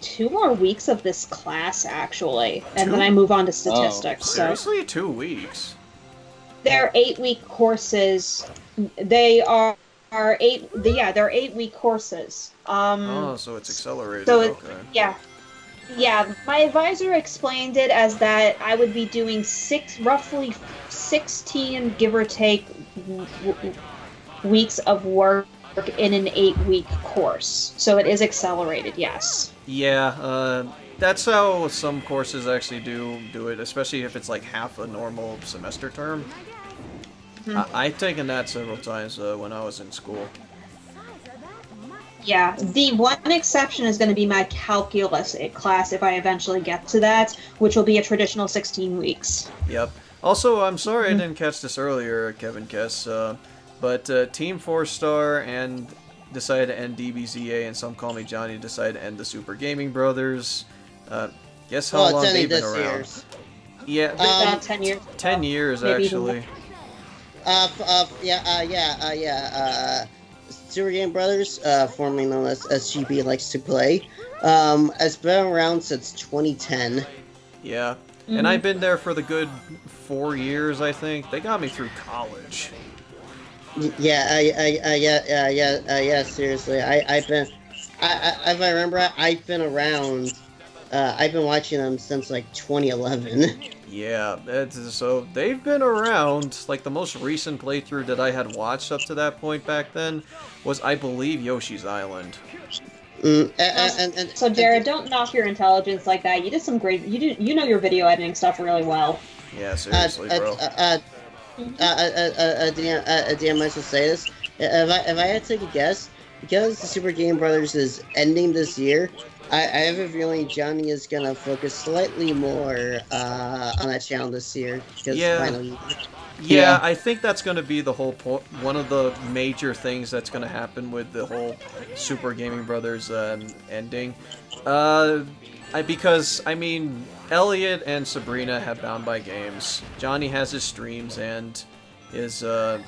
2 more weeks of this class actually, and then I move on to statistics. So Seriously, 2 weeks? they're 8-week courses. They are 8. Yeah, they're 8-week courses. Oh, so it's accelerated. So okay. Yeah. My advisor explained it as that I would be doing roughly 16, give or take, weeks of work in an 8-week course. So it is accelerated, yes. Yeah, that's how some courses actually do it, especially if it's like half a normal semester term. I've taken that several times when I was in school. Yeah, the one exception is going to be my calculus class if I eventually get to that, which will be a traditional 16 weeks. Yep. Also, I'm sorry I didn't catch this earlier, Kevin Kess, but Team 4-Star and decided to end DBZA, and Some Call Me Johnny decided to end the Super Gaming Brothers. Guess how long they've been around? Years. Yeah, About 10 years. 10 years Maybe actually. Super Game Brothers, formerly known as SGB Likes to Play, has been around since 2010. Yeah, and I've been there for the good 4 years, I think. They got me through college. Seriously, if I remember, I've been around. I've been watching them since like 2011. Yeah, so they've been around. Like, the most recent playthrough that I had watched up to that point back then was, I believe, Yoshi's Island. So Jared, don't knock your intelligence like that. You did some great. You know your video editing stuff really well. Yeah, seriously, bro. DM, I should say this. If I had to take a guess, because the Super Game Brothers is ending this year, I have a feeling Johnny is gonna focus slightly more on that channel this year. Finally. Yeah, I think that's going to be the whole point. One of the major things that's going to happen with the whole Super Gaming Brothers ending. Because, I mean, Elliot and Sabrina have Bound by Games. Johnny has his streams and his of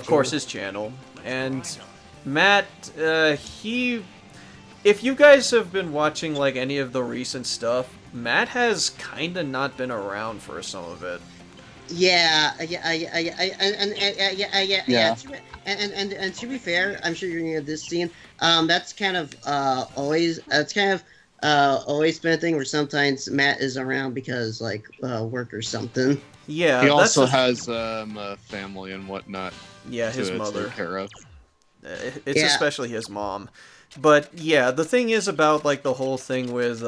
course, his channel. And Matt, if you guys have been watching, like, any of the recent stuff, Matt has kind of not been around for some of it. Yeah. And to be fair, I'm sure you're gonna get this scene. That's kind of always been a thing where sometimes Matt is around because like work or something. Yeah, he also has a family and whatnot. Yeah, his mother. Take care of. It's especially his mom. But yeah, the thing is about like the whole thing with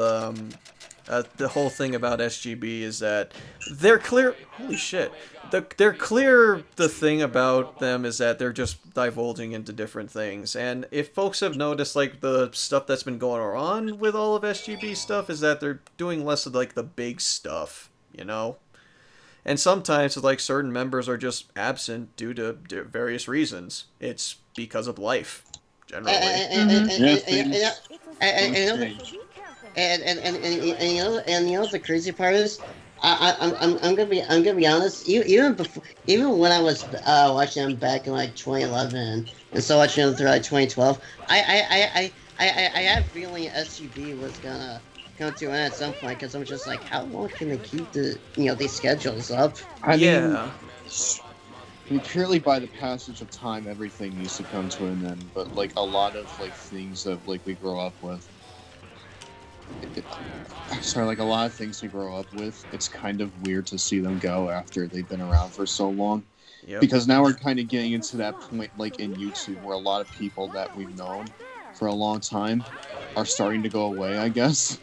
the whole thing about SGB is that they're clear. Holy shit! They're clear. The thing about them is that they're just divulging into different things. And if folks have noticed, like the stuff that's been going on with all of SGB stuff is that they're doing less of like the big stuff, you know. And sometimes, like, certain members are just absent due to various reasons. It's because of life, generally. And you know what the crazy part is? I'm gonna be honest. Even when I was watching them back in like 2011 and still watching them through like 2012, I had a feeling SGB was gonna come to an end at some point because I'm just like, how long can they keep these schedules up? I mean, purely by the passage of time, everything needs to come to an end. But like a lot of like things that like we grow up with. Like a lot of things we grow up with, it's kind of weird to see them go after they've been around for so long. Yep. Because now we're kind of getting into that point, like in YouTube, where a lot of people that we've known for a long time are starting to go away, I guess.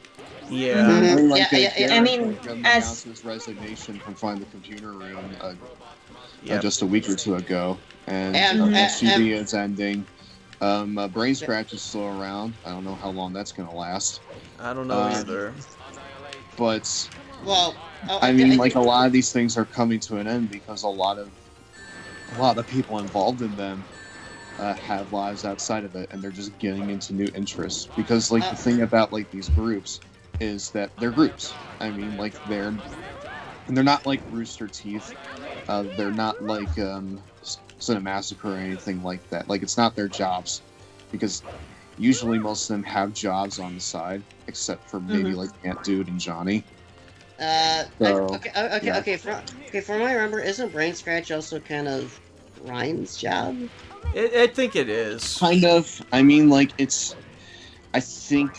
Yeah. Mhm. mean, like, Yeah, Garrett I mean, announced his resignation from Find the Computer Room Yep. just a week or two ago, and And- SGD is ending. Brain Scratch is still around. I don't know how long that's gonna last, I don't know either. a but lot like a lot of these things are coming to an end because a lot of people involved in them have lives outside of it, and they're just getting into new interests. Because like the thing about like these groups is that they're groups. I mean, like they're not like Rooster Teeth. They're not like Cinemassacre or anything like that. Like it's not their jobs, because usually most of them have jobs on the side, except for maybe like Ant Dude and Johnny. Okay. From what I remember, isn't Brain Scratch also kind of Ryan's job? I think it is. Kind of. I mean, like it's. I think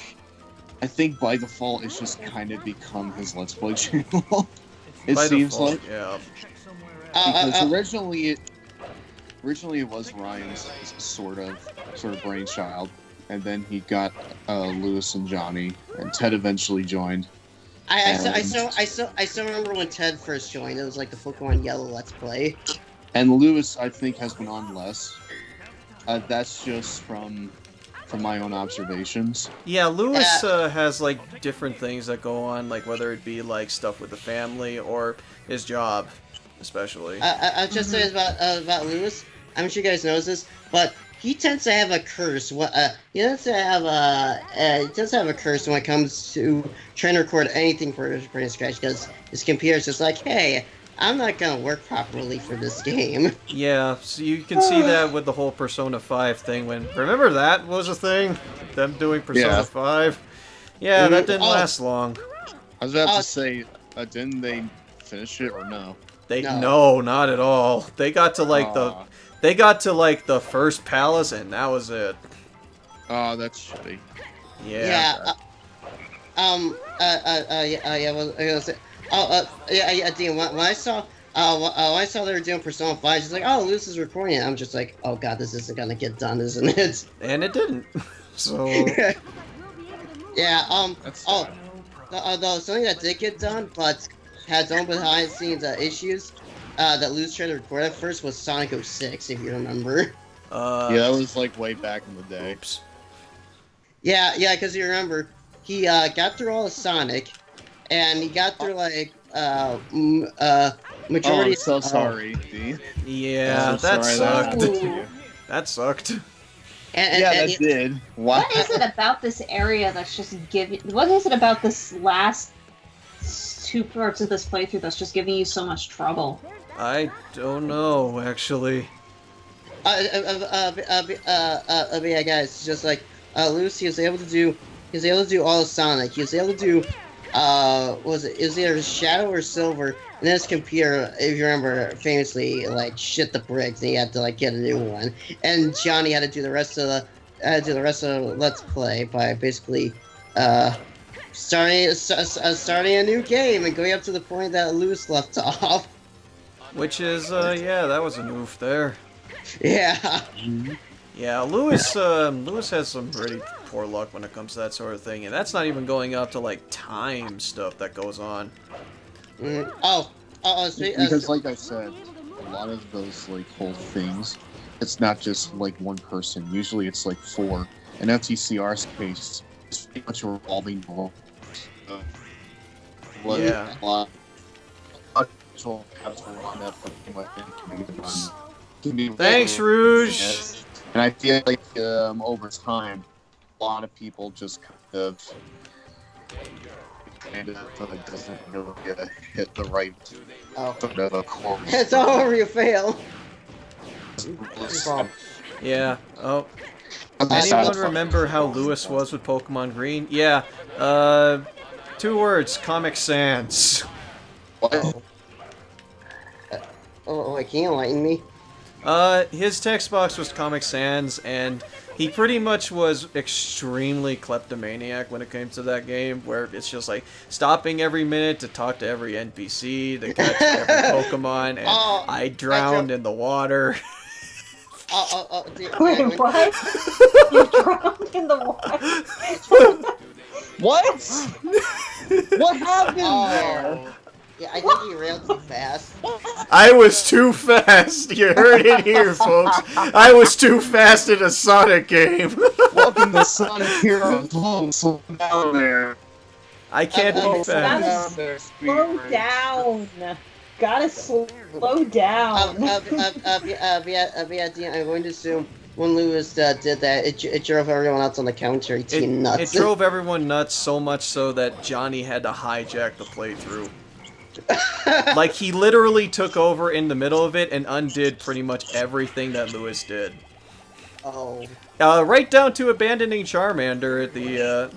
by default it's just kind of become his Let's Play channel. It By seems default, like yeah. because originally it was Ryan's sort of brainchild, and then he got Lewis and Johnny, and Ted eventually joined. I still remember when Ted first joined. It was like the Pokemon Yellow Let's Play. And Lewis, I think, has been on less. That's just from my own observations. Yeah, Lewis has like different things that go on, like whether it be like stuff with the family or his job, especially. I'll just say about Lewis. I'm sure you guys knows this, but he tends to have a curse. He tends to have a curse when it comes to trying to record anything for Brain Scratch, because his computer's just like, hey, I'm not gonna work properly for this game. Yeah, so you can see that with the whole Persona 5 thing. Remember that was a thing? Them doing Persona 5? Yeah, that didn't last long. I was about to say, didn't they finish it or no? No, not at all. They got to like the first palace, and that was it. Oh, that's shitty. Yeah. Dean, when I saw they were doing Persona 5, she's like, oh, Lewis is recording it. I'm just like, oh god, this isn't gonna get done, isn't it? And it didn't. So. Yeah. Though something that did get done, but had its own behind the scenes issues that Lewis tried to record at first was Sonic 06, if you remember. Yeah, that was like way back in the day. Oops. Yeah, because you remember, he got through all of Sonic, and he got through like majority. I'm so sorry, Dean. Yeah, So that sorry sucked. happened to you. That sucked. That did. What is it about this area that's just giving? What is it about this last two parts of this playthrough that's just giving you so much trouble? I don't know, actually. Yeah, guys, just like Lewis, he was able to do all of Sonic. He was able to do it was either Shadow or Silver, and then his computer, if you remember, famously like shit the bricks, and he had to like get a new one. And Johnny had to do the rest of the Let's Play by basically starting a new game and going up to the point that Lewis left off. Which is yeah, that was an oof there. Yeah. Yeah, Lewis has some pretty poor luck when it comes to that sort of thing, and that's not even going up to like time stuff that goes on. Because like I said, a lot of those like whole things, it's not just like one person. Usually it's like four. In FTCR's case, it's pretty much a revolving door. Yeah. Thanks, Rouge. And I feel like over time, a lot of people just kind of doesn't really hit the right sort of a core. It's all over you fail. Yeah. Oh. Anyone remember how Lewis was with Pokemon Green? Yeah. 2 words: Comic Sans. What? Can you enlighten me? His text box was Comic Sans, and he pretty much was extremely kleptomaniac when it came to that game, where it's just like stopping every minute to talk to every NPC, to catch every Pokemon, and I drowned in the water. Wait, what? You drowned in the water? What? What happened there? Oh. Yeah, I think he railed too fast. I was too fast. You heard it here, folks. I was too fast in a Sonic game. Welcome to Sonic Heroes. Whoa, slow down there. I can't be fast. Slow down. Gotta slow down. Yeah, Dean, I'm going to assume when Lewis did that, it drove everyone else on the counter to nuts. It drove everyone nuts so much so that Johnny had to hijack the playthrough. Like, he literally took over in the middle of it and undid pretty much everything that Lewis did. Oh. Right down to abandoning Charmander at the,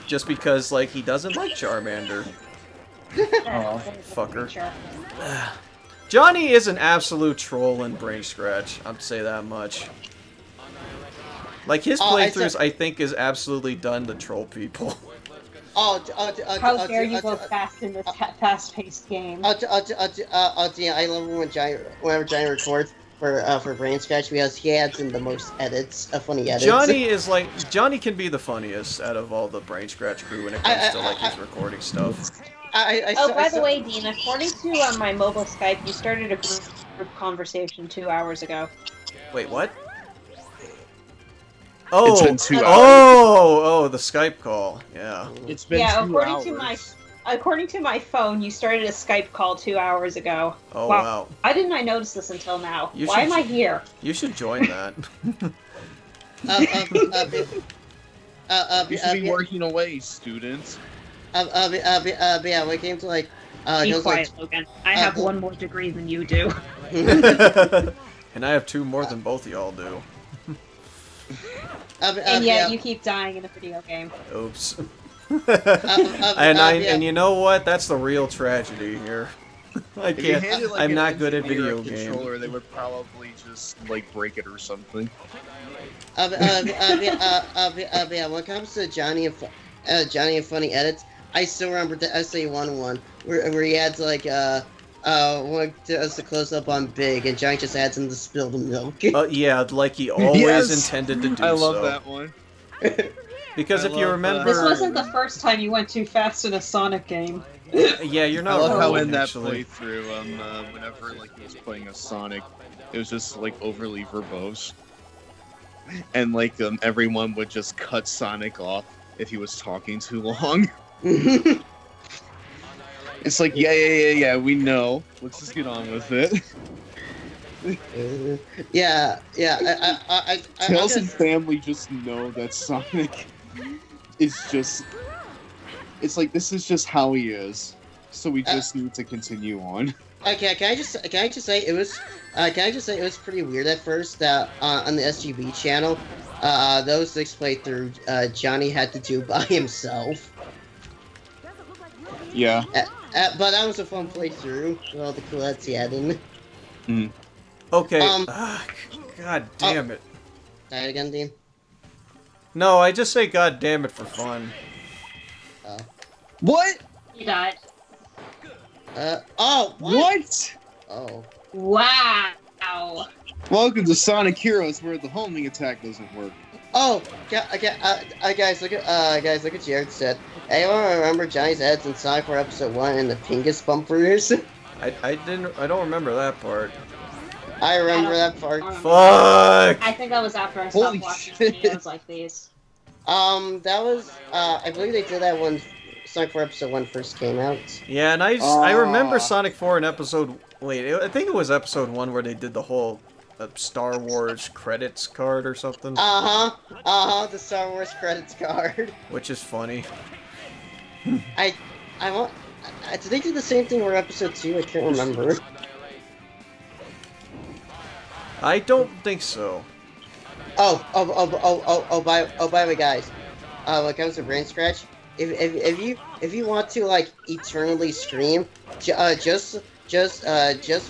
just because, like, he doesn't like Charmander. Oh, fucker. Johnny is an absolute troll in Brain Scratch, I'll say that much. Like, his playthroughs, I think, is absolutely done to troll people. How dare you go fast in this fast-paced game? I love whenever Johnny records for Brain Scratch because he adds in the most edits, funny edits. Johnny can be the funniest out of all the Brain Scratch crew when it comes to like his recording stuff. By the way, Dean, according to my mobile Skype, you started a group conversation 2 hours ago. Wait, what? Oh, It's been 2 hours. Oh, the Skype call. Yeah. It's been 2 hours. According to my phone, you started a Skype call 2 hours ago. Oh, wow. Why didn't I notice this until now? You Why should- am I here? You should join that. You should be working away, students. Yeah, we came to like. Be it was quiet, like, Logan. I have one more degree than you do. And I have 2 more than both of y'all do. And yet you keep dying in a video game. Oops. And you know what? That's the real tragedy here. I If you can't. handed, like, I'm an not good at engineer video a games. controller, they would probably just like break it or something. Yeah, when it comes to Johnny and funny edits, I still remember the SA1 one where he adds like one does the close up on Big and Johnny just adds in the spilled milk. Yeah, like he always Yes! intended to do so. I love that one. Because I if you love remember, This wasn't the first time you went too fast in a Sonic game. yeah, you're I not love wrong, how in that actually. playthrough, whenever like he was playing a Sonic, it was just like overly verbose, and like everyone would just cut Sonic off if he was talking too long. It's like yeah, we know. Let's just get on with it. Tails and family just know that Sonic is just. It's like this is just how he is, so we just need to continue on. Okay, can I just say it was pretty weird at first that on the SGB channel, those 6 playthrough Johnny had to do by himself. Yeah. But that was a fun playthrough with all the cool edits he had in. Okay. God damn it. Say it again, Dean. No, I just say God damn it for fun. What? You died. Oh. What? Oh. Wow. Welcome to Sonic Heroes, where the homing attack doesn't work. Oh. Guys, look at Jared's set. Anyone remember Johnny's ads in Sonic 4 Episode 1 and the Pingus bumpers? I don't remember that part. I remember that part. Fuck! I think that was after I Holy stopped watching shit. videos like these. That was, I believe they did that when Sonic 4 Episode 1 first came out. Yeah, and I remember Sonic 4 in episode... Wait, I think it was episode 1 where they did the whole Star Wars credits card or something. The Star Wars credits card. Which is funny. Did they do the same thing for Episode 2? I can't remember. I don't think so. By the way, guys. When it comes to Brain Scratch, if you want to like eternally scream, just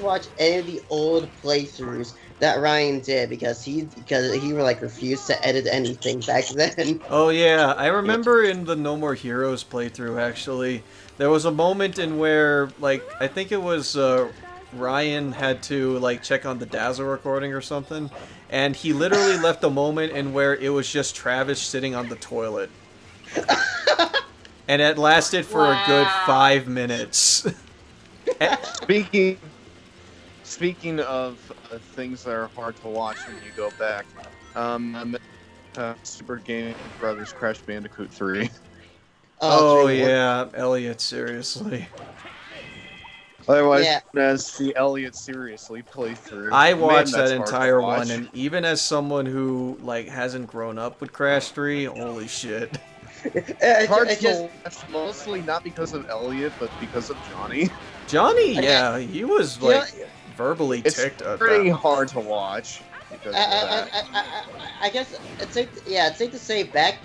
watch any of the old playthroughs that Ryan did because he like refused to edit anything back then. Oh yeah, I remember in the No More Heroes playthrough actually, there was a moment in where like I think it was Ryan had to like check on the Dazzle recording or something, and he literally left a moment in where it was just Travis sitting on the toilet. And it lasted for a good 5 minutes. Speaking of things that are hard to watch when you go back, Super Game Brothers Crash Bandicoot 3. Oh yeah, Elliot, seriously. Otherwise, as the Elliot Seriously playthrough. I watched that entire one, and even as someone who like hasn't grown up with Crash 3, holy shit. It's mostly not because of Elliot, but because of Johnny. Johnny, yeah, he was like verbally ticked at that. It's pretty hard to watch. I guess it's safe to say back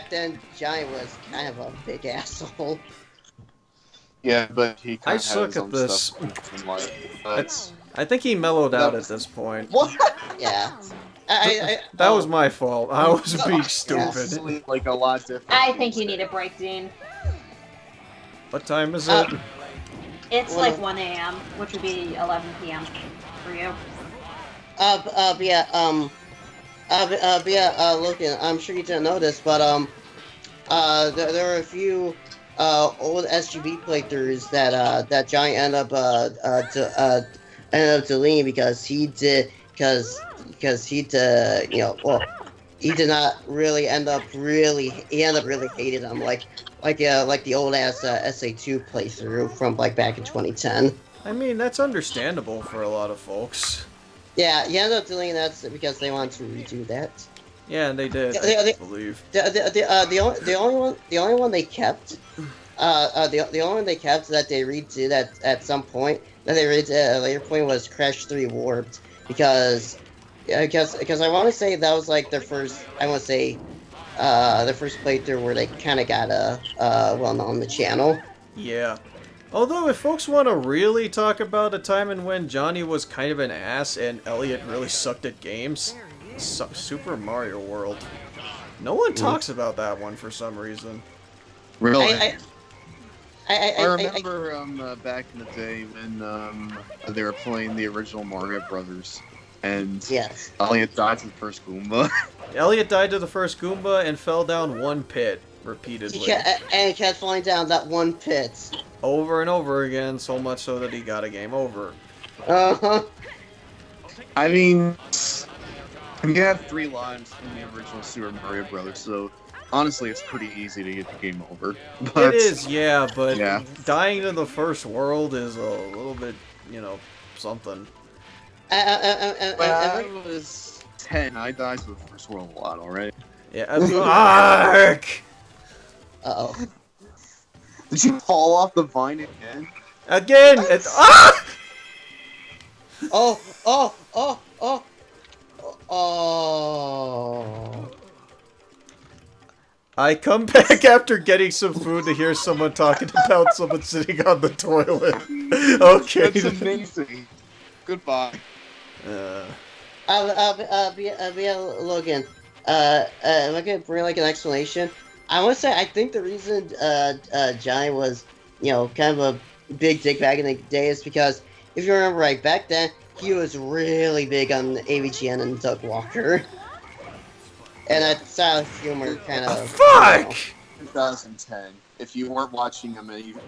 then Johnny was kind of a big asshole. Yeah, but he kind of suck at this. I think he mellowed out at this point. What? Yeah. That was my fault. I was being stupid. Like a lot different. I think you need a break, Dean. What time is it? It's like 1 a.m., which would be 11 p.m. for you. Logan, I'm sure you didn't know this, but there were a few old SGB playthroughs that Johnny ended up deleting because he did he did not really end up really hated them like the old ass SA2 playthrough from like back in 2010. I mean, that's understandable for a lot of folks. Yeah, he ended up deleting that because they wanted to redo that. Yeah, and they did. I believe. The only one they kept. The only one they kept that they redid at some point that they redid at a later point was Crash 3 Warped because I want to say that was like their first their first playthrough where they kind of got well known on the channel. Yeah. Although if folks want to really talk about a time in when Johnny was kind of an ass and Elliot really sucked at games, Super Mario World. No one talks about that one for some reason. Really? I remember back in the day when they were playing the original Mario Brothers, and Elliot died to the first Goomba. Elliot died to the first Goomba and fell down one pit repeatedly. He kept falling down that one pit. Over and over again, so much so that he got a game over. Uh-huh. I mean, you have 3 lives in the original Super Mario Brothers, so honestly, it's pretty easy to get the game over. But, it is, yeah, but dying to the first world is a little bit, something. When I was 10, I died to the first world a lot, alright? Yeah, Mark! Uh-oh. Did you fall off the vine again? Again! Oh. I come back after getting some food to hear someone talking about someone sitting on the toilet. Okay. That's amazing. Goodbye. Logan, am I gonna bring like an explanation? I want to say I think the reason Johnny was, kind of a big dick back in the day is because if you remember right, back then he was really big on AVGN and Doug Walker, and that style of humor kind of. Fuck! 2010. If you weren't watching him, you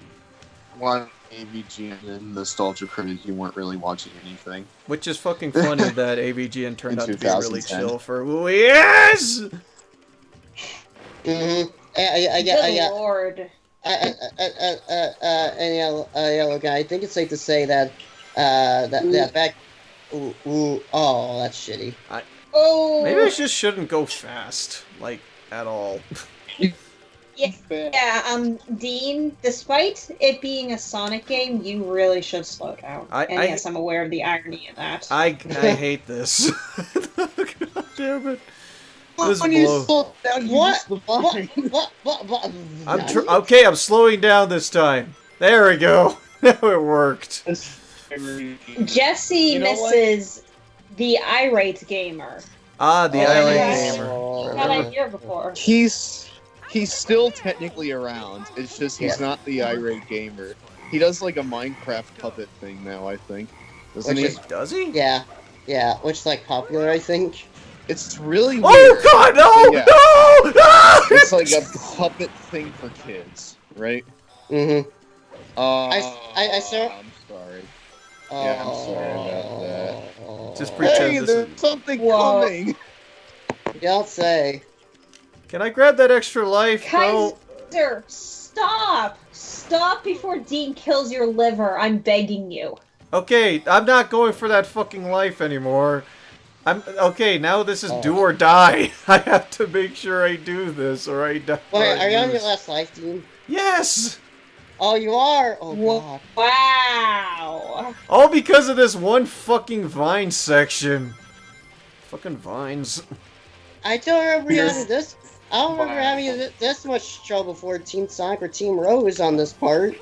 watched AVGN and Nostalgia Critic, you weren't really watching anything. Which is fucking funny that AVGN turned out to be really chill for years. Mm-hmm. Good lord. Look, I think it's safe to say that that back. Oh, that's shitty. Maybe I just shouldn't go fast, like at all. Yeah, Dean, despite it being a Sonic game, you really should slow down. Yes, I'm aware of the irony of that. I hate this. God damn it. This okay, I'm slowing down this time. There we go. Now it worked. Jesse misses the irate gamer. Ah, the irate gamer. Had I hear before. He's still technically around. It's just he's not the irate gamer. He does like a Minecraft puppet thing now, I think. Does he? Yeah, which is like popular, I think. It's really weird. Oh god, no! Yeah. No! It's like a puppet thing right? Mm-hmm. I saw. I'm sorry. Yeah, I'm sorry about that. Just pretend Hey, this there's is... something Whoa. coming. You don't say. Can I grab that extra life, bro? Kaiser, stop! Stop before Dean kills your liver. I'm begging you. Okay, I'm not going for that fucking life anymore. Okay, now this is do or die. I have to make sure I do this or I die. Wait, are you on your last life, Dean? Yes! Oh, you are? Oh, Whoa. God. Wow. All because of this one fucking vine section. Fucking vines. I don't remember Yes. having this. I don't remember having this much trouble for Team Sonic or Team Rose on this part.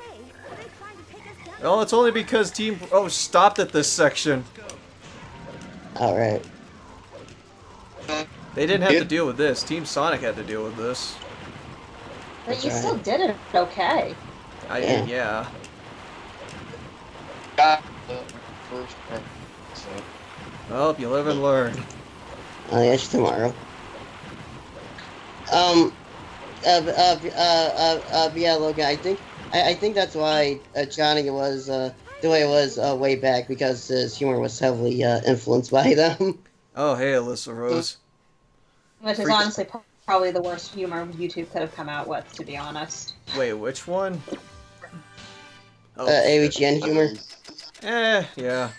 Well, it's only because Team Rose stopped at this section. Alright. They didn't have to deal with this. Team Sonic had to deal with this. But That's you right. still did it okay. Yeah. First part, so. Well, you live and learn. I'll get you tomorrow. Yeah, Logan, I think that's why Johnny was the way it was way back, because his humor was heavily influenced by them. Oh, hey, Alyssa Rose. Which is honestly probably the worst humor YouTube could have come out with, to be honest. Wait, which one? Oh, AVGN humor. Yeah.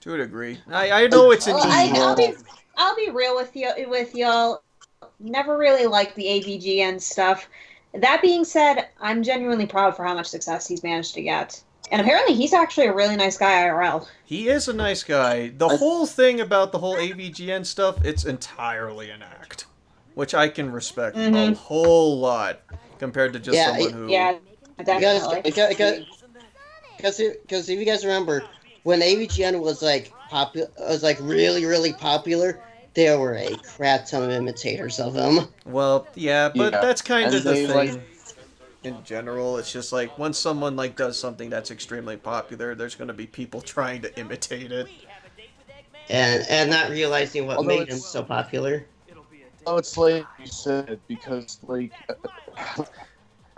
To a degree. I know it's an Well, I'll be real with y'all. Never really liked the AVGN stuff. That being said, I'm genuinely proud for how much success he's managed to get. And apparently he's actually a really nice guy IRL. He is a nice guy. The whole thing about the whole AVGN stuff, it's entirely an act. Which I can respect a whole lot compared to just someone who... Yeah, definitely. Because if you guys remember, when AVGN was like really, really popular, there were a crap ton of imitators of him. Well, yeah, but that's kind of the they, thing. In general, it's just like, when someone does something that's extremely popular, there's going to be people trying to imitate it. And not realizing what Although made him so popular. Oh, it's like you said, because, like,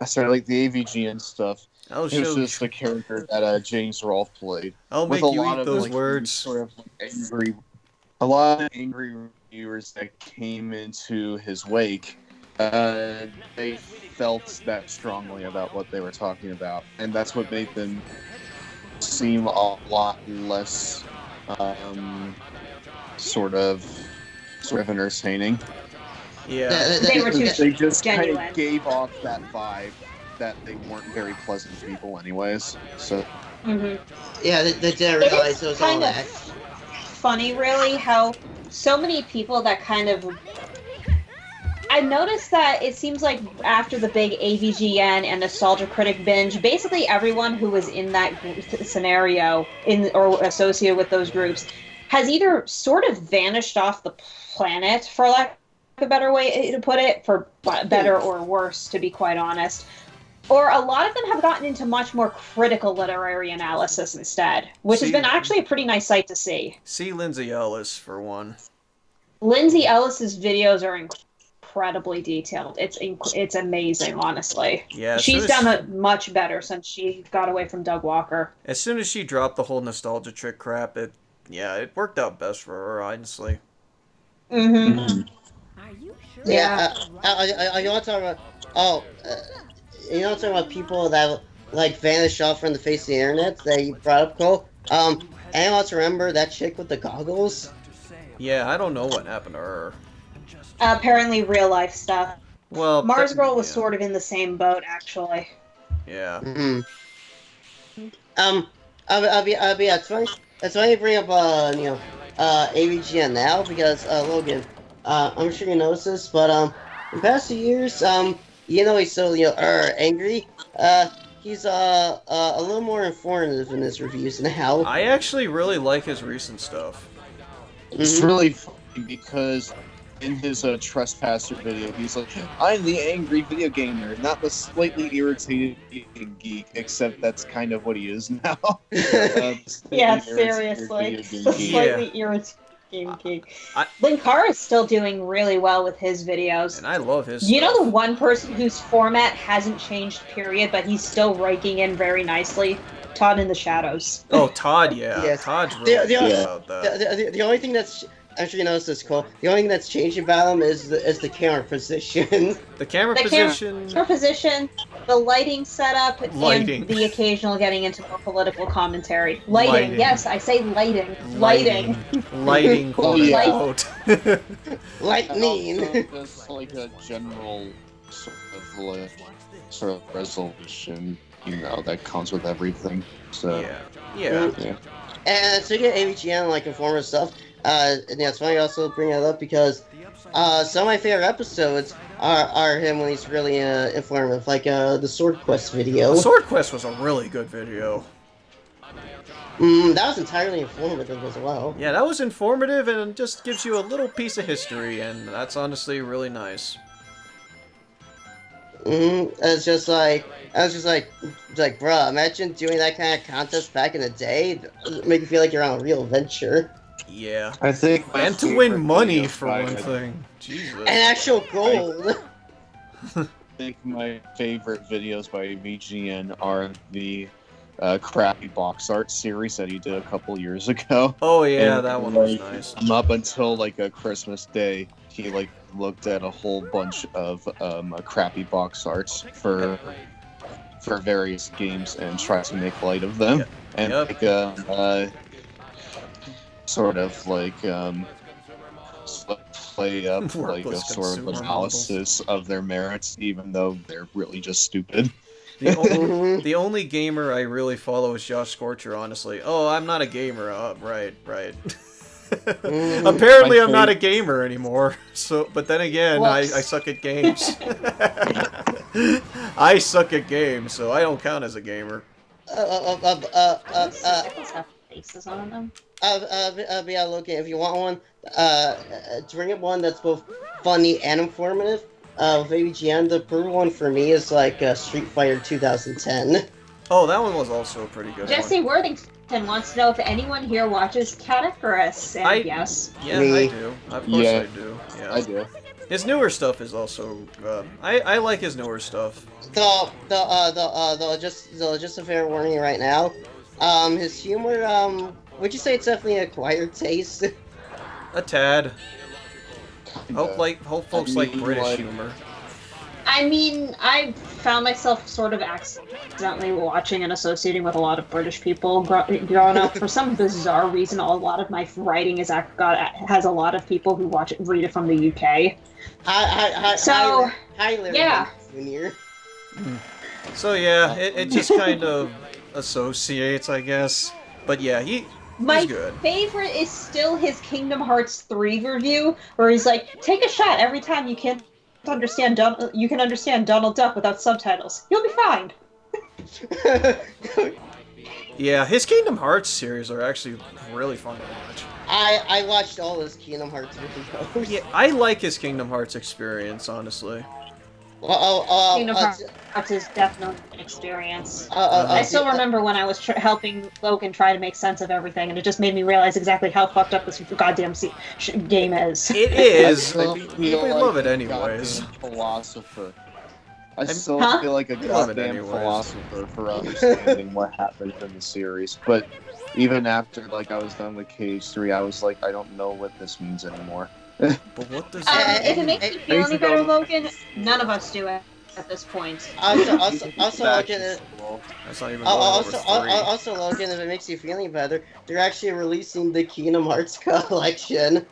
sorry, like, the AVGN stuff, it was just the character that James Rolfe played. I'll with make a you lot eat of, those like, words. Sort of angry, a lot of angry reviewers that came into his wake, they felt that strongly about what they were talking about, and that's what made them seem a lot less, sort of entertaining. Yeah. They were too They just kind genuine. of gave off that vibe that they weren't very pleasant people anyways. So Yeah, they didn't It realize is it was all kind of that. funny, really, how so many people that kind of... I noticed that it seems like after the big AVGN and Nostalgia Critic binge, basically everyone who was in that scenario or associated with those groups has either sort of vanished off the planet, for lack of a better way to put it, for better or worse, to be quite honest. Or a lot of them have gotten into much more critical literary analysis instead, which has been actually a pretty nice sight to see. See Lindsay Ellis, for one. Lindsay Ellis's videos are incredibly detailed. It's amazing, honestly. Yeah, she's done it much better since she got away from Doug Walker. As soon as she dropped the whole nostalgia trick crap, it worked out best for her, honestly. Mm-hmm. Yeah, you want to talk about? You want to talk about people that like vanished off from the face of the internet that you brought up, Cole? Anyone else remember that chick with the goggles? Yeah, I don't know what happened to her. Apparently, real life stuff. Well, Mars Girl was sort of in the same boat, actually. Yeah. It's funny. It's funny you bring up AVGN now because Logan, I'm sure you noticed this, but in past few years, he's so angry. He's a little more informative in his reviews now. I actually really like his recent stuff. It's really funny because in his Trespasser video, he's like, I'm the angry video gamer, not the slightly irritated geek, except that's kind of what he is now. Yeah, seriously. The slightly irritated. Gamecube. I- Linkara is still doing really well with his videos. And I love his You know stuff. the one person whose format hasn't changed, period, but he's still raking in very nicely? Todd in the Shadows. Oh, Todd, yeah. Yes. Todd's The- really the- good about that. The only thing that's actually, you notice this, Cole. The only thing that's changing about him is the camera position. The camera The position... camera position, the lighting setup, Lighting. and the occasional getting into more political commentary. Lighting, yes, I say lighting. Lighting. Lighting, quote yeah. unquote. Lightning. And also just like a general sort of resolution, that comes with everything. So Yeah. And speaking of AVGN, like informative stuff, and yeah, it's funny I also bring that up because some of my favorite episodes are him when he's really informative, like the Sword Quest video. Sword Quest was a really good video. That was entirely informative as well. Yeah, that was informative and just gives you a little piece of history, and that's honestly really nice. It's just like, I was just like, bruh, imagine doing that kind of contest back in the day. Make you feel like you're on a real adventure. Yeah. I think my And to favorite win money, videos for by- one thing. Jesus. And actual gold. I think my favorite videos by VGN are the crappy box art series that he did a couple years ago. Oh yeah, And, that one was like, nice. Up until like a Christmas Day, he like looked at a whole bunch of crappy box arts for various games and tried to make light of them. Yep. And Yep. like sort of like play up like a Worthless sort of consumer analysis of their merits, even though they're really just stupid. The only gamer I really follow is Josh Scorcher, honestly. Oh, I'm not a gamer. Right. Apparently, My I'm not a gamer anymore. So, but then again, I Whoops. suck at games. I suck at games, so I don't count as a gamer. Sickles have faces on them. Yeah, Logan, if you want one, bring up one that's both funny and informative. With AVGN, the per one for me is like Street Fighter 2010. Oh, that one was also a pretty good Jesse one. Worthington wants to know if anyone here watches Catacarus, and yes. Yeah, Me. I do. Of course Yeah. I do. Yeah. I do. His newer stuff is also. I like his newer stuff. Just a fair warning right now. His humor, would you say it's definitely an acquired taste? A tad. Kinda. Hope folks like British like- humor. I mean, I found myself sort of accidentally watching and associating with a lot of British people growing up. For some bizarre reason, a lot of my writing has a lot of people who read it from the UK. So, yeah. Junior. So yeah, it just kind of associates, I guess. But yeah, he's My good. favorite is still his Kingdom Hearts 3 review, where he's like, take a shot every time you can understand Donald Duck without subtitles. You'll be fine. Yeah, his Kingdom Hearts series are actually really fun to watch. I watched all his Kingdom Hearts videos. Yeah, I like his Kingdom Hearts experience, honestly. Kingdom Hearts is definitely an experience. I still remember when I was helping Logan try to make sense of everything, and it just made me realize exactly how fucked up this goddamn game is. It is. still We feel love like it a anyways. goddamn philosopher. I I'm- still Huh? feel like a Love it goddamn anyways. philosopher for understanding what happened in the series. But even after like I was done with KH3, I was like, I don't know what this means anymore. But what does that If it mean? makes you feel any better, Logan, none of us do it at this point. Also, Back Logan, to school. That's not even going over 3. also, Logan, if it makes you feel any better, they're actually releasing the Kingdom Hearts collection.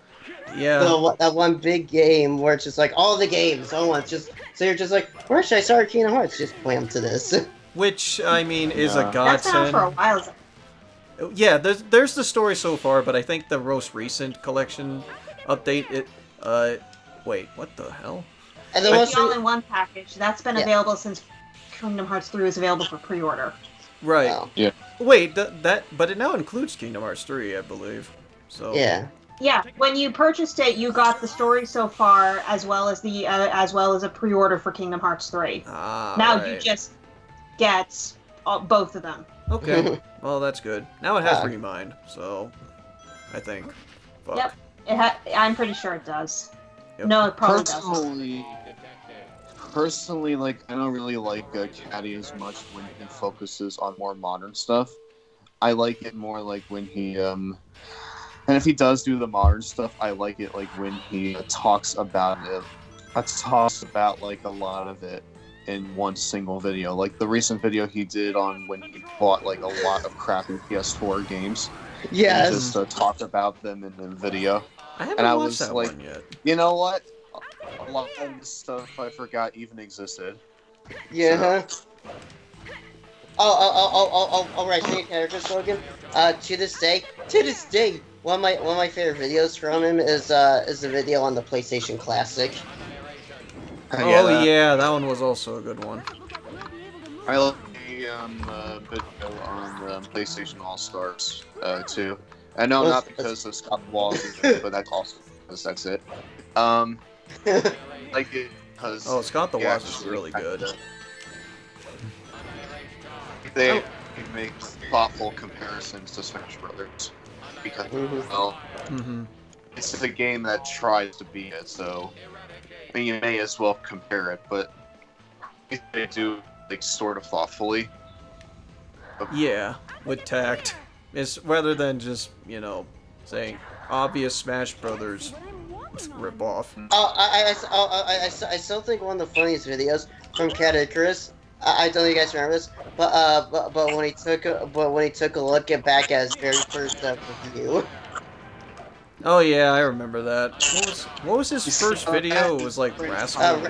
Yeah. That one big game where it's just like all the games all once. So you're just like, where should I start Kingdom Hearts? Just play them to this. Which, I mean, is a Yeah. That's been out godsend. for a while. Yeah, there's the story so far, but I think the most recent collection update, wait, what the hell? And the It's most the all-in-one package. That's been Yeah. available since Kingdom Hearts 3 was available for pre-order. Right. Oh, Wait, but it now includes Kingdom Hearts 3, I believe. So. yeah. Yeah, when you purchased it, you got the story so far, as well as a pre-order for Kingdom Hearts 3. Ah, Now right. you just get both of them. Okay. Well, that's good. Now it has Ah. Remind, so I think. Fuck. Yep. I'm pretty sure it does. Yep. No, it probably doesn't. Personally, like, I don't really like Caddy as much when he focuses on more modern stuff. I like it more like when he, and if he does do the modern stuff, I like it like when he talks about it. Talks about like a lot of it in one single video. Like the recent video he did on when he bought like a lot of crappy PS4 games. Yes. And just talked about them in the video. I haven't And watched that like, one yet. you know what? A lot of this stuff I forgot even existed. Yeah. Oh, right, same character slogan. To this day, one of my favorite videos from him is the video on the PlayStation Classic. Oh yeah, that one was also a good one. I love the video on PlayStation All Stars too. I know not because of Scott Walls, but that's also because that's it. Like it because Scott the Wasp is really good. They make thoughtful comparisons to Smash Brothers because it's a game that tries to be it. So I mean, you may as well compare it, but they do like sort of thoughtfully. Yeah, with tact. It's rather than just, saying obvious Smash Brothers ripoff. I still think one of the funniest videos from Cat Icarus. I don't know if you guys remember this, but when he took a look back at his very first review. Oh yeah, I remember that. What was his first video? It was like Rascal.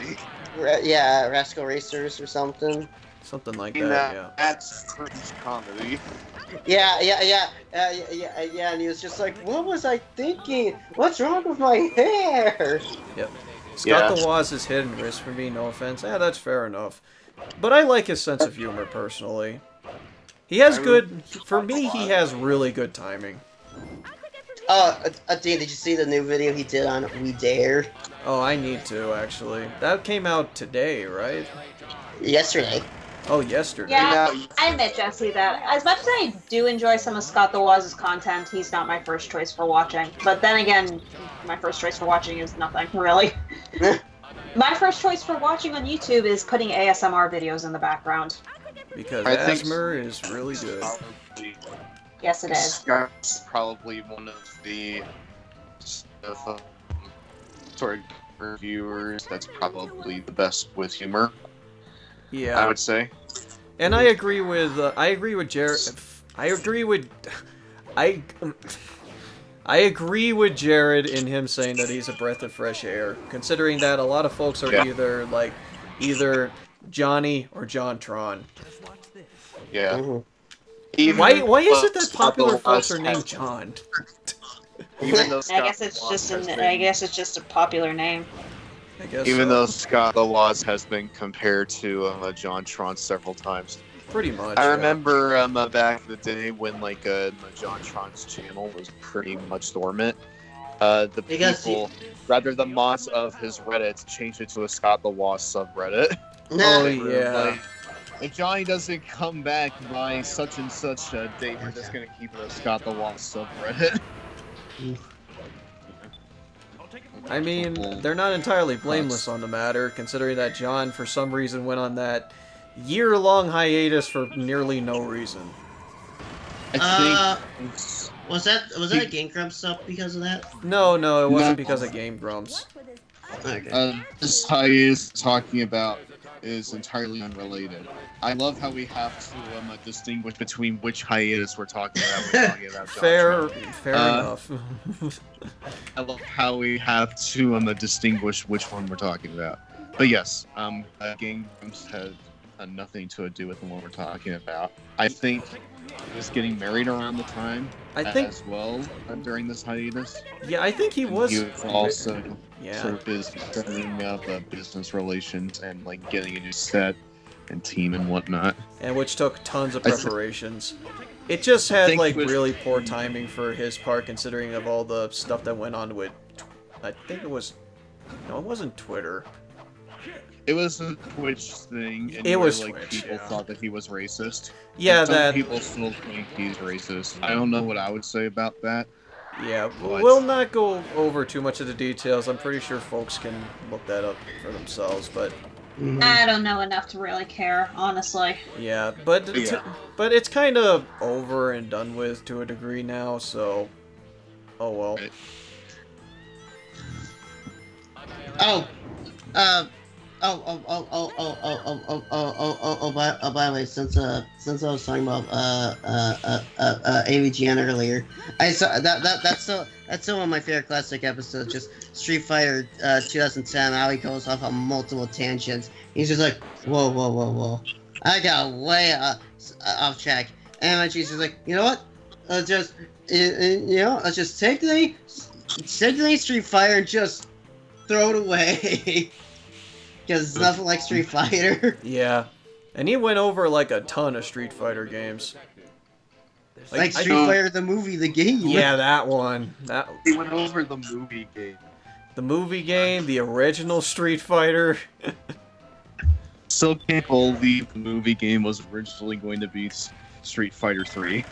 Rascal Racers or something. Something like that. Yeah. That's comedy. Yeah, and he was just like, "What was I thinking? What's wrong with my hair?" Yep. Scott the Woz is hit and miss for me. No offense. Yeah, that's fair enough. But I like his sense of humor personally. He has good. For me, he has really good timing. Dean, did you see the new video he did on We Dare? Oh, I need to, actually. That came out today, right? Yesterday. Oh, yesterday. Yeah, I admit, Jesse, that as much as I do enjoy some of Scott the Woz's content, he's not my first choice for watching. But then again, my first choice for watching is nothing, really. My first choice for watching on YouTube is putting ASMR videos in the background. Because ASMR is really good. Yes, it is. Scott's probably one of the sort of reviewers that's probably the best with humor. Yeah, I would say. And I agree with Jared. I agree with Jared in him saying that he's a breath of fresh air, considering that a lot of folks are either Johnny or John Tron. Yeah. Mm-hmm. Why is it that popular folks are named John? Even though I guess it's just a popular name. I guess even though Scott the Woz has been compared to John Tron several times. Pretty much. I remember back in the day when John Tron's channel was pretty much dormant. Rather the mods of his Reddit changed it to a Scott the Woz subreddit. Oh yeah. If Johnny doesn't come back by such and such a date, we're just gonna keep it a Scott the Woz subreddit. I mean, they're not entirely blameless on the matter, considering that John, for some reason, went on that year-long hiatus for nearly no reason. I think... Was that a Game Grumps stuff because of that? No, it wasn't because of Game Grumps. Okay. This hiatus talking about is entirely unrelated. I love how we have to distinguish between which hiatus we're talking about. We're talking about fair enough. I love how we have to distinguish which one we're talking about. But yes, Game Grumps had nothing to do with the one we're talking about. I think he was getting married around the time as well during this hiatus. Yeah, I think he was. He was also sort of busy setting up business relations and getting a new set and team and whatnot. And which took tons of preparations. It just had really poor timing for his part, considering of all the stuff that went on with. I think it was. No, it wasn't Twitter. It was a Twitch thing, and people thought that he was racist. Yeah, and some people still think he's racist. I don't know what I would say about that. Yeah, What? we'll not go over too much of the details. I'm pretty sure folks can look that up for themselves, but I don't know enough to really care, honestly. yeah, but Yeah. but it's kind of over and done with to a degree now, so oh well. Right. Oh, by the way, since I was talking about AVGN earlier, I saw that's still one of my favorite classic episodes. Just Street Fighter 2010, how he goes off on multiple tangents. He's just like, whoa, I got way off track, and then she's just like, you know what? Let's just take the Street Fighter and just throw it away. Because it's nothing like Street Fighter. Yeah, and he went over like a ton of Street Fighter games. Like Street Fighter the movie, the game. Yeah, that one. He went over the movie game. The movie game, the original Street Fighter. Still can't believe the movie game was originally going to be Street Fighter 3.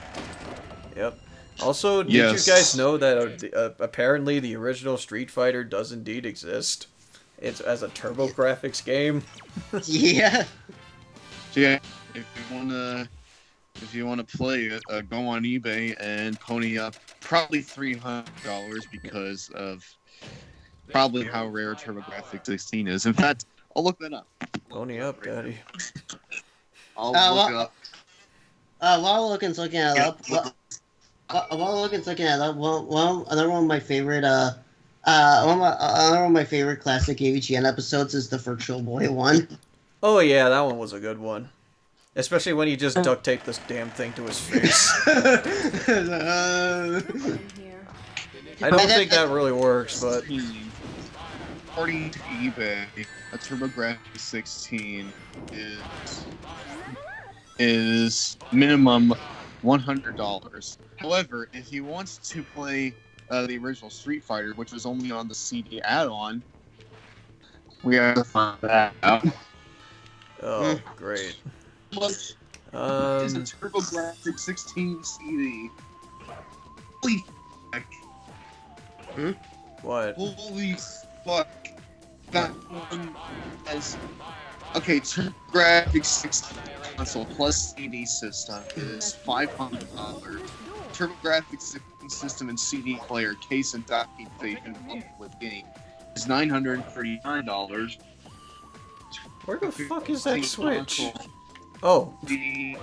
Yep. Also, did you guys know that apparently the original Street Fighter does indeed exist? It's as a TurboGrafx game. Yeah. So yeah, if you wanna play it, go on eBay and pony up probably $300 because of probably how rare TurboGrafx 16 is. In fact, I'll look that up. Pony up, daddy. I'll look up. While Logan's looking it up, another one of my favorite another one of my favorite classic AVGN episodes is the Virtual Boy one. Oh yeah, that one was a good one. Especially when he just duct taped this damn thing to his face. I don't think that really works, but According to eBay, a TurboGrafx 16 is minimum $100. However, if he wants to play the original Street Fighter, which was only on the CD add-on, we have to find that out. Oh, great. It's a TurboGrafx 16 CD. Holy fuck. What? Holy fuck. That one has... Okay, TurboGrafx 16 console plus CD system is $500. TurboGrafx 16 system and CD player case and docking station with game is $939. Where the fuck is that Switch? Oh. The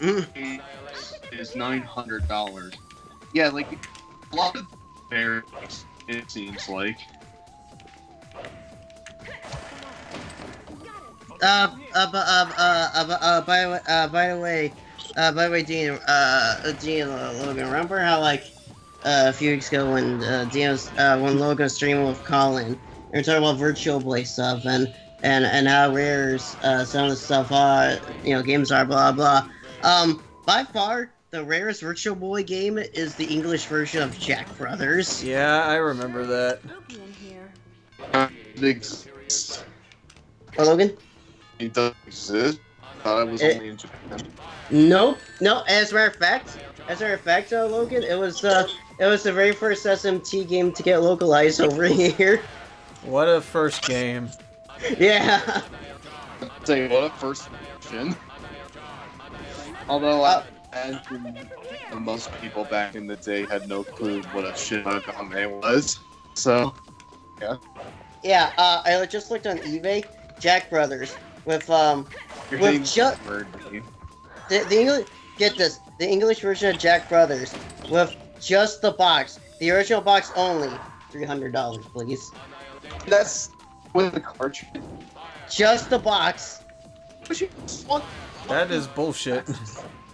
is $900. Yeah, like a lot of there, it seems like. By the way, Dean, Logan, remember how like a few weeks ago when when Logan was streaming with Colin, we were talking about Virtual Boy stuff and how rare some of the stuff are, games are, blah blah. By far, the rarest Virtual Boy game is the English version of Jack Brothers. Yeah, I remember that. Oh, Logan? It does exist. I thought it was only in Japan. No. As a matter of fact, Logan, it was the very first SMT game to get localized over here. What a first game. Yeah. I'll tell you what, a first version. Although I imagine most people back in the day had no clue what a shit anime was. So, yeah. Yeah. I just looked on eBay. Jack Brothers with the English. Get this, the English version of Jack Brothers with just the box, the original box only, $300, please. That's with the cartridge. Just the box. That is bullshit.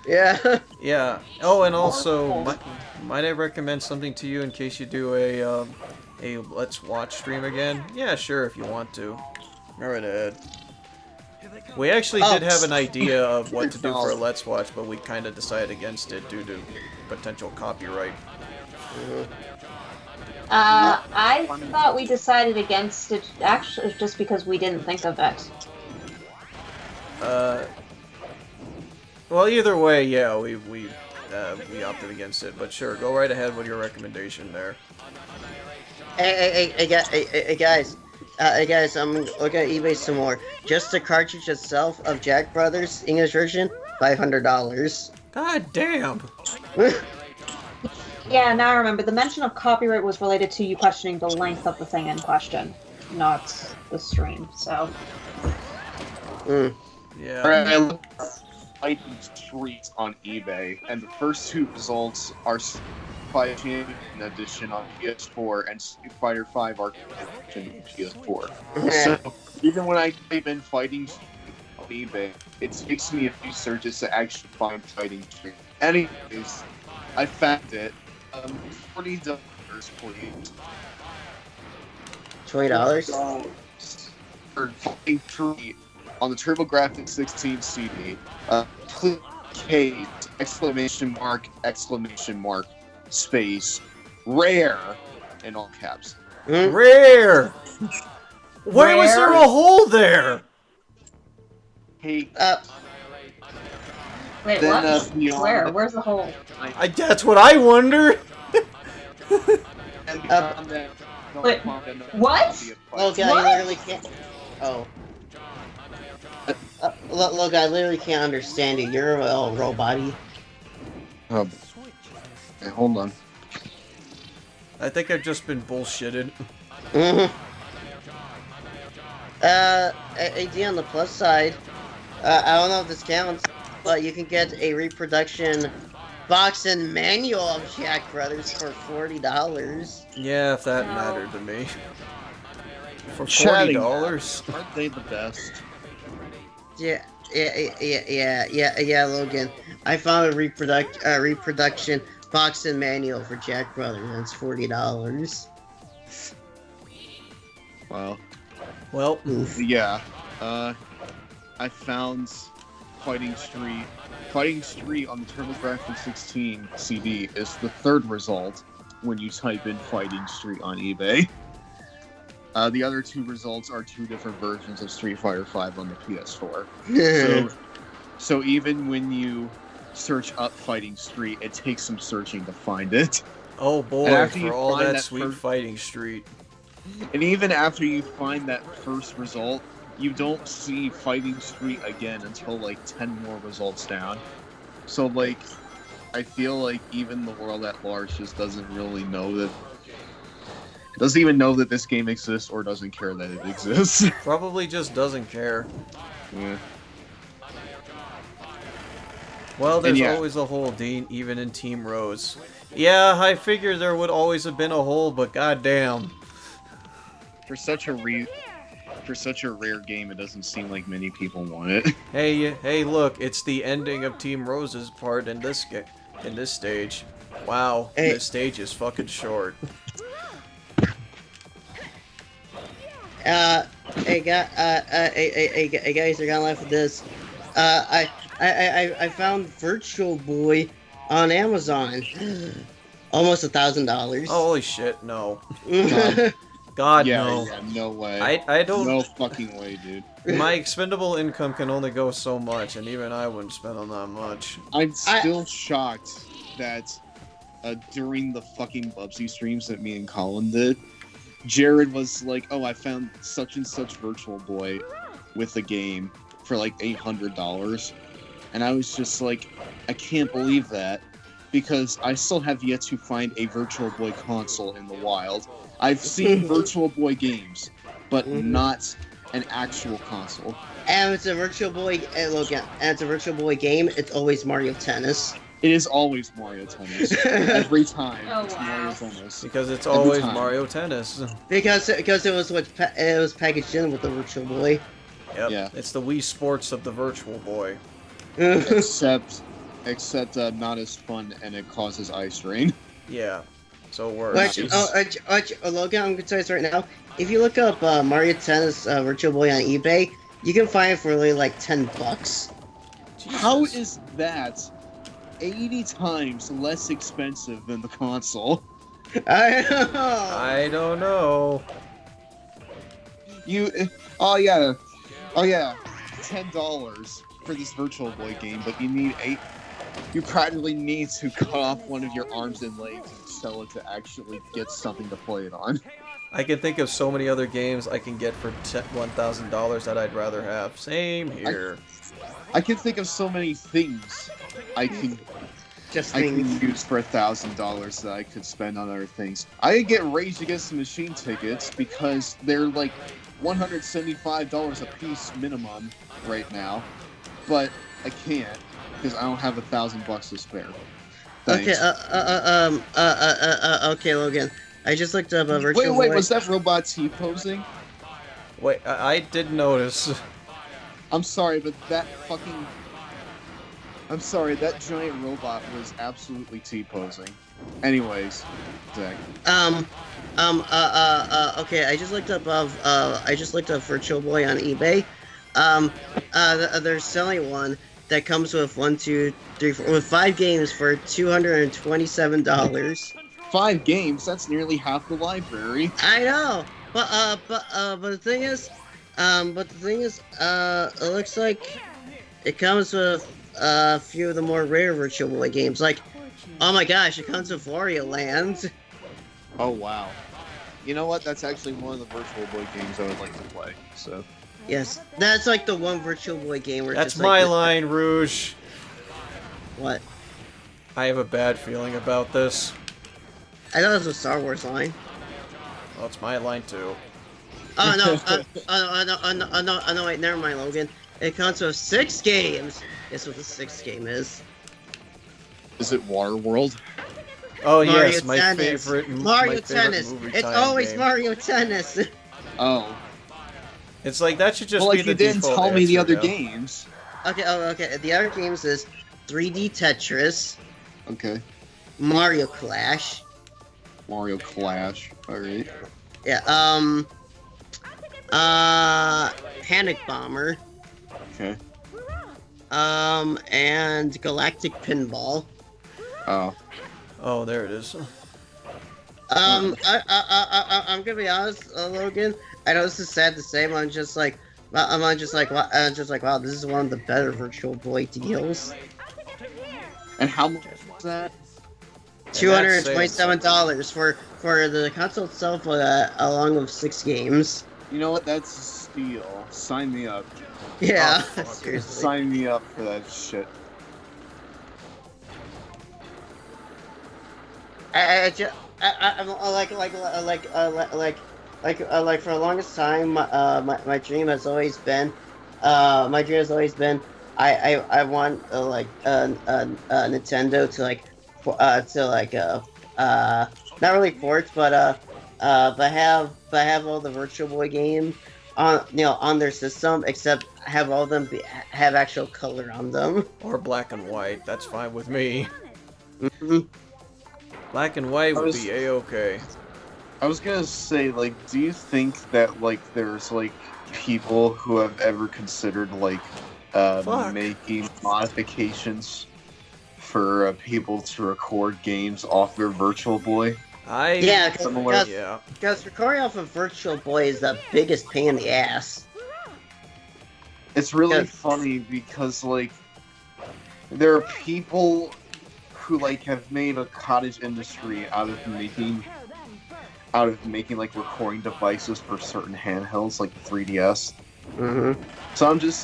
Yeah. Yeah. Oh, and also, might I recommend something to you in case you do a Let's Watch stream again? Yeah, sure, if you want to. Go right ahead. We actually did have an idea of what to do for a Let's Watch, but we kind of decided against it due to potential copyright. I thought we decided against it actually just because we didn't think of it. Well, either way, yeah, we we opted against it. But sure, go right ahead with your recommendation there. Hey, guys. I'm looking at eBay some more. Just the cartridge itself of Jack Brothers English version, $500. God damn. Yeah, now I remember. The mention of copyright was related to you questioning the length of the thing in question, not the stream, so... Yeah. I looked at Fighting Street on eBay, and the first two results are Fighting Champion Edition on PS4 and Street Fighter V Arcade Edition on PS4. So, even when I type in Fighting Street on eBay, it takes me a few searches to actually find Fighting Street. Anyways, I found it. $40 for you. $20? For Fighting Street on the TurboGrafx 16 CD. Click K, exclamation mark, space, rare, in all caps. Rare! Why was there a hole there? Hey, Wait, then, what? beyond Where? that- Where's the hole? That's what I wonder. and beyond that, don't Wait, find another what? copy of Look, Fighting I literally can't. Oh. Look, I literally can't understand you. You're a robot-y. Hey, hold on. I think I've just been bullshitted. AD on the plus side, I don't know if this counts, but you can get a reproduction box and manual of Jack Brothers for $40. Yeah, if that mattered to me. For Chatting. $40? Aren't they the best? Yeah, Logan. I found a reproduction box and manual for Jack Brothers, and it's $40. Wow. Well, Yeah. I found Fighting Street. Fighting Street on the TurboGrafx 16 CD is the third result when you type in Fighting Street on eBay. The other two results are two different versions of Street Fighter V on the PS4. So even when you search up Fighting Street, it takes some searching to find it. oh boy, And after for you all find that that sweet first- Fighting Street. And even after you find that first result, you don't see Fighting Street again until like 10 more results down. So like, I feel like even the world at large just doesn't really know that, doesn't even know that this game exists or doesn't care that it exists. Probably just doesn't care. Yeah. Well, there's yeah. always a hole, Dean, even in Team Rose. Yeah, I figured there would always have been a hole, but goddamn. For such a rare game, it doesn't seem like many people want it. Hey, look, it's the ending of Team Rose's part in this stage. Wow, Hey. this stage is fucking short. Hey guys, I got life with this. I found Virtual Boy on Amazon. Almost $1,000. Holy shit, no. God. God, Yeah, no. yeah, no way. I don't... No fucking way, dude. My expendable income can only go so much, and even I wouldn't spend on that much. I'm still shocked that during the fucking Bubsy streams that me and Colin did, Jared was like, oh, I found such and such Virtual Boy with the game for like $800. And I was just like, I can't believe that, because I still have yet to find a Virtual Boy console in the wild. I've seen Virtual Boy games, but not an actual console. And it's a Virtual Boy. Look, and it's a Virtual Boy game. It's always Mario Tennis. It is always Mario Tennis. Every time. Oh, It's wow. Mario Tennis. Because it's Every always time. Mario Tennis. Because it was packaged in with the Virtual Boy. Yep, Yeah. it's the Wii Sports of the Virtual Boy. Except not as fun, and it causes eye strain. Yeah, so it works. Logan, I'm gonna tell you this right now. If you look up Mario Tennis Virtual Boy on eBay, you can find it for only like $10. How is that 80 times less expensive than the console? I know. I don't know. Oh yeah, $10 for this Virtual Boy game, but you need You practically need to cut off one of your arms and legs and sell it to actually get something to play it on. I can think of so many other games I can get for $1,000 that I'd rather have. Same here. I can think of so many things I can use for $1,000 that I could spend on other things. I could get Rage Against the Machine tickets because they're like $175 a piece minimum right now, but I can't because I don't have $1,000 to spare. Thanks. Okay, Logan. I just looked up a virtual. Wait, was that robot T-posing? Wait, I did notice. I'm sorry, but that giant robot was absolutely T-posing. Anyways, Zach. Okay, I just looked up Virtual Boy on eBay. They're selling one that comes with 5 games for $227. 5 games? That's nearly half the library. I know, but the thing is, it looks like it comes with a few of the more rare Virtual Boy games. Like, oh my gosh, it comes with Wario Land. Oh wow. You know what? That's actually one of the Virtual Boy games I would like to play. So. Yes, that's like the one Virtual Boy game where. That's just my like line, Rouge. What? I have a bad feeling about this. I thought it was a Star Wars line. Well, it's my line too. Oh no! Wait, never mind, Logan. It comes with 6 games. Guess what the 6th game is? Is it Waterworld? Oh Mario yes, my Tennis. favorite. Mario Tennis. It's always game. Mario Tennis. Oh. It's like that should just well, be like the you didn't default tell me the answer other now. games. Okay. The other games is 3D Tetris, Okay. Mario Clash. Mario Clash. Alright. Yeah. Panic Bomber. Okay. And Galactic Pinball. Oh. Oh, there it is. I'm gonna be honest, Logan. I know this is sad to say, but I'm just like, wow, this is one of the better Virtual Boy deals. And how much was that? $227 for the console itself, along with 6 games. You know what? That's a steal. Sign me up. Yeah, Oh, fuck. seriously. Sign me up for that shit. I'm like for the longest time, my dream has always been, I want Nintendo to not really ports, but have all the Virtual Boy games on their system, except have all of them have actual color on them. Or black and white. That's fine with me. Mm-hmm. Black and white would be a-okay. I was gonna say, like, do you think that, like, there's, like, people who have ever considered, like, making modifications for people to record games off their Virtual Boy? Yeah, Yeah. because recording off of Virtual Boy is the biggest pain in the ass. It's really Yes. funny because, like, there are people who, like, have made a cottage industry out of making like recording devices for certain handhelds, like the 3DS. Mm-hmm. So I'm just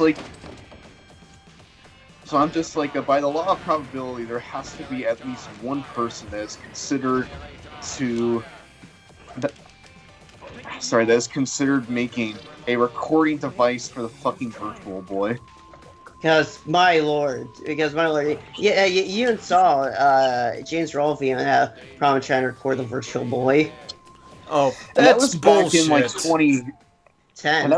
like, by the law of probability, there has to be at least one person that is considered making a recording device for the fucking Virtual Boy. Because my lord, yeah, you even saw James Rolfe even have a problem trying to record the Virtual Boy. Oh, And that that's was back bullshit. in like 2010. 10. And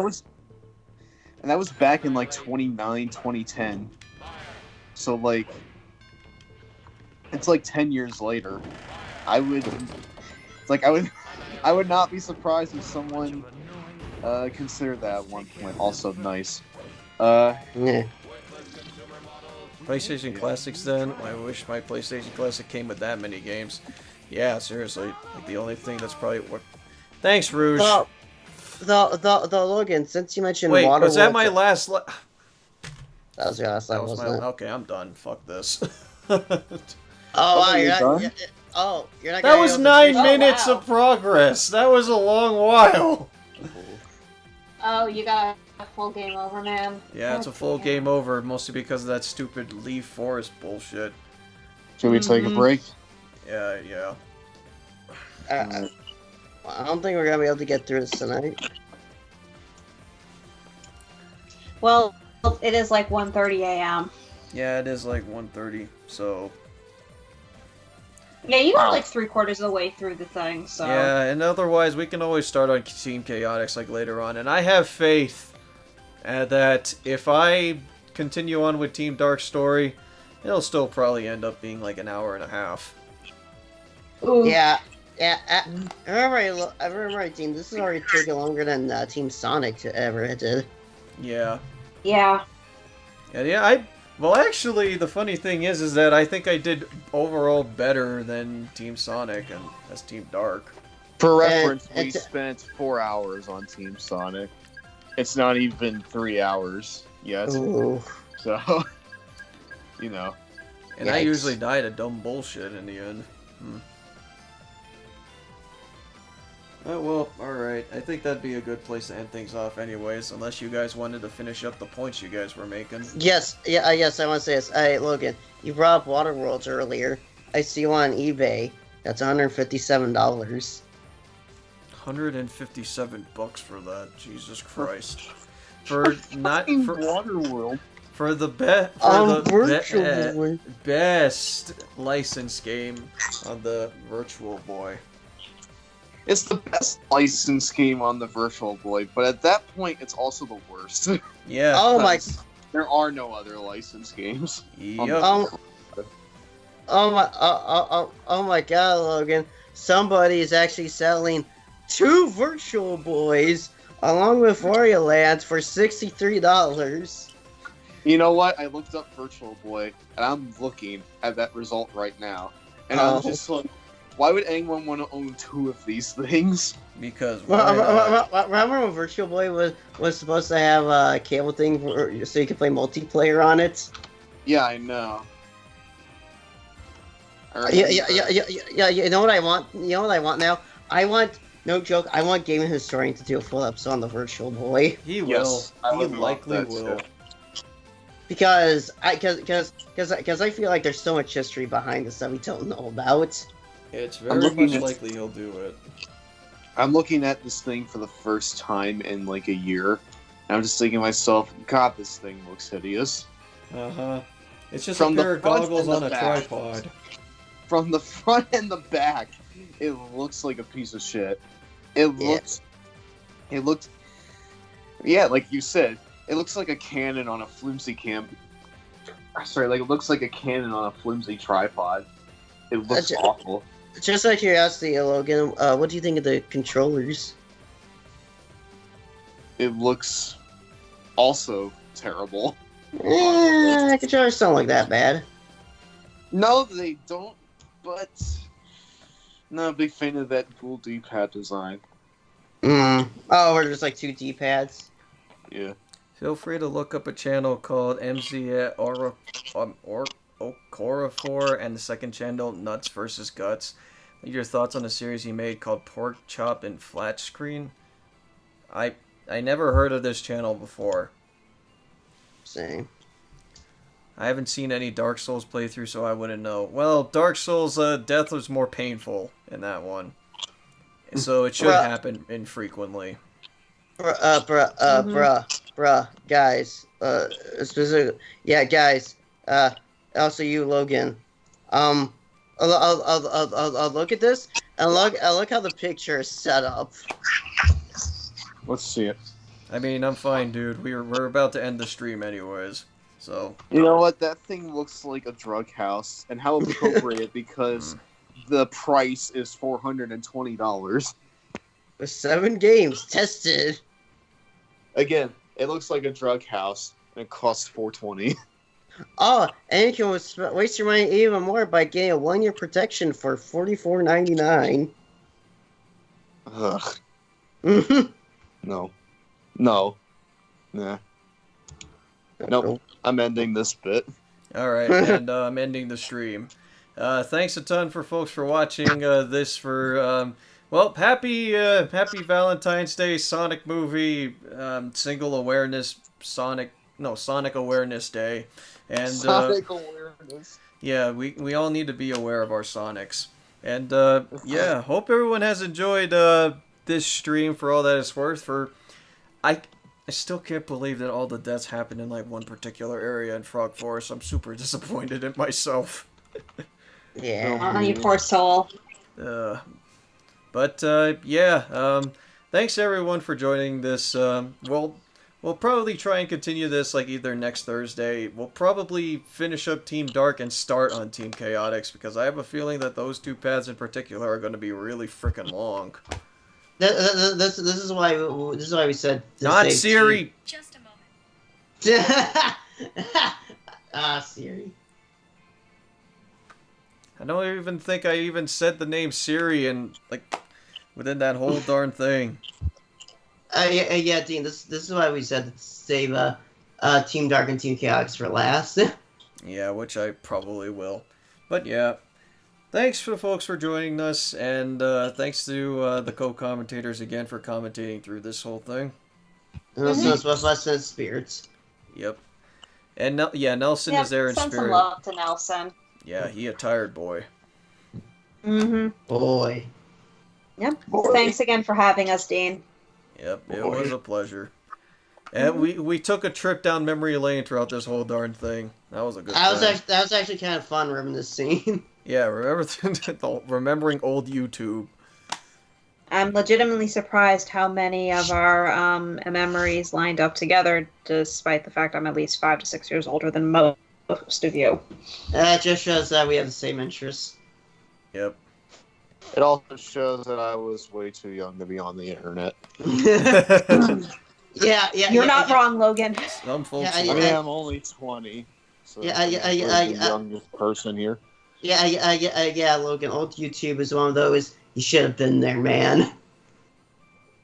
that was back in like 2010. So like, it's like 10 years later. I would not be surprised if someone considered that at one point. Also nice. Yeah. PlayStation Classics then? I wish my PlayStation Classic came with that many games. Yeah, seriously. Like the only thing that's probably what. Thanks, Rouge. The Logan, since you mentioned Wait, Waterworld, was that my last? that was your last That time, was wasn't it? okay, I'm done. Fuck this. Oh, wow, you're you're not. done? You're not. That gonna was be able to 9 finish- minutes wow. of progress. That was a long while. Oh, you got a full game over, man. Yeah, it's a full game over, mostly because of that stupid Leaf Forest bullshit. Should we take a Mhm. break? Yeah. I don't think we're gonna be able to get through this tonight. Well, it is like 1:30 a.m. Yeah, it is like 1:30, so... Yeah, you got like 3/4 of the way through the thing, so. Yeah, and otherwise, we can always start on Team Chaotix like later on. And I have faith that if I continue on with Team Dark Story, it'll still probably end up being like an hour and a half. Ooh. Yeah. I remember right, Team. This is already taking longer than Team Sonic ever did. Yeah. Yeah. Well, actually, the funny thing is that I think I did overall better than Team Sonic and as Team Dark. For reference, we and to- spent 4 hours on Team Sonic. It's not even 3 hours yet. Ooh. So, you know. And I Yikes. usually die to dumb bullshit in the end. Oh, well, alright. I think that'd be a good place to end things off anyways, unless you guys wanted to finish up the points you guys were making. Yes. Yeah. Yes. I want to say this. Hey, Logan, you brought up Waterworlds earlier. I see you on eBay. That's $157. $157 for that. Jesus Christ. For not for Waterworld. for the best license game on the Virtual Boy. It's the best license game on the Virtual Boy, but at that point, it's also the worst. Yeah. Oh my. There are no other license games. Yep. Oh my God, Logan! Somebody is actually selling 2 Virtual Boys along with Wario Lands for $63. You know what? I looked up Virtual Boy, and I'm looking at that result right now, and I'm just like, why would anyone want to own 2 of these things? Because why not? Remember when Virtual Boy was supposed to have a cable thing so you could play multiplayer on it? Yeah, I know. Yeah. You know what I want? You know what I want now? I want, no joke, I want Gaming Historian to do a full episode on the Virtual Boy. He will. Yes, I He would love likely that will. too. Because I feel like there's so much history behind this that we don't know about. It's I'm very looking much at- likely he'll do it. I'm looking at this thing for the first time in like a year, and I'm just thinking to myself, God, this thing looks hideous. Uh-huh. It's just From a the pair of front goggles and on the a back. tripod. From the front and the back, it looks like a piece of shit. It looked, yeah, like you said, it looks like a cannon on a flimsy it looks like a cannon on a flimsy tripod. It looks awful. Just out of curiosity, Logan, what do you think of the controllers? It looks also terrible. Controllers don't look that bad. No, they don't, but not a big fan of that dual D-pad design. Oh, we're just like 2 D-pads. Yeah. Feel free to look up a channel called MZ Okorafor and the second channel Nuts vs. Guts. Your thoughts on a series he made called Pork Chop and Flat Screen. I never heard of this channel before. Same. I haven't seen any Dark Souls playthrough, so I wouldn't know. Well, Dark Souls death was more painful in that one, so it should happen infrequently. Bruh, guys. Specific. Yeah, guys. Also you, Logan. I'll look at this and look how the picture is set up. Let's see it. I mean, I'm fine, dude. We're about to end the stream anyways, so. You know what? That thing looks like a drug house, and how appropriate because the price is $420. With 7 games tested. Again, it looks like a drug house, and it costs $420. Oh, and you can waste your money even more by getting a 1-year protection for $44.99. Ugh. Mhm. No. Nah. Nope. I'm ending this bit. All right, and I'm ending the stream. Thanks a ton for folks for watching this for well, happy Valentine's Day Sonic movie single awareness Sonic Awareness Day, and Sonic awareness. yeah, we all need to be aware of our Sonics, and yeah, hope everyone has enjoyed this stream for all that it's worth. I still can't believe that all the deaths happened in like one particular area in Frog Forest. I'm super disappointed in myself. Yeah. Oh, you poor soul. But yeah, thanks everyone for joining this. We'll probably try and continue this like either next Thursday. We'll probably finish up Team Dark and start on Team Chaotix because I have a feeling that those two paths in particular are going to be really freaking long. This is why we said to Not save Siri. Just a moment. Siri. I don't even think I even said the name Siri and like within that whole darn thing. Yeah, Dean. This is why we said to save Team Dark and Team Chaos for last. Yeah, which I probably will. But yeah, thanks for the folks for joining us, and thanks to the co-commentators again for commentating through this whole thing. Nelson is with us in spirits. Yep. And Nelson is there in send spirit. some love to Nelson. Yeah, he a tired boy. Mm-hmm. Boy. Yep. Thanks again for having us, Dean. Yep, it was a pleasure. And we took a trip down memory lane throughout this whole darn thing. That was a good time. That was actually kind of fun reminiscing. Yeah, remembering old YouTube. I'm legitimately surprised how many of our memories lined up together, despite the fact I'm at least 5 to 6 years older than most of you. That just shows that we have the same interests. Yep. It also shows that I was way too young to be on the internet. Yeah. You're not wrong, Logan. Some folks. Yeah, I mean, I'm only 20. So I'm the youngest person here. Yeah, Logan. Old YouTube is one of those. You should have been there, man.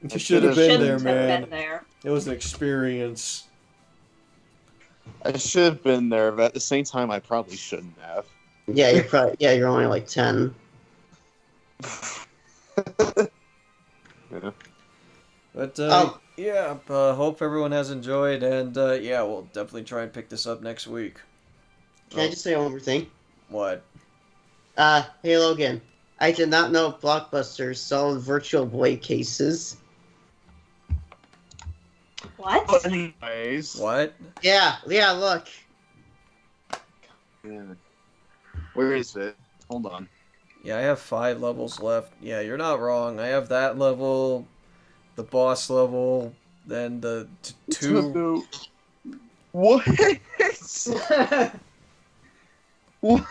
You should have been there, Shouldn't have man. been there. It was an experience. I should have been there, but at the same time, I probably shouldn't have. Yeah, you're only like 10. Yeah. But Oh. yeah, hope everyone has enjoyed, and yeah, we'll definitely try and pick this up next week. Can I just say one more thing? What? Hey Logan. I did not know Blockbuster sold Virtual Boy cases. What? Anyways. What? Yeah, look. Yeah. Where is it? Hold on. Yeah, I have 5 levels left. Yeah, you're not wrong. I have that level, the boss level, then the 2. What? What?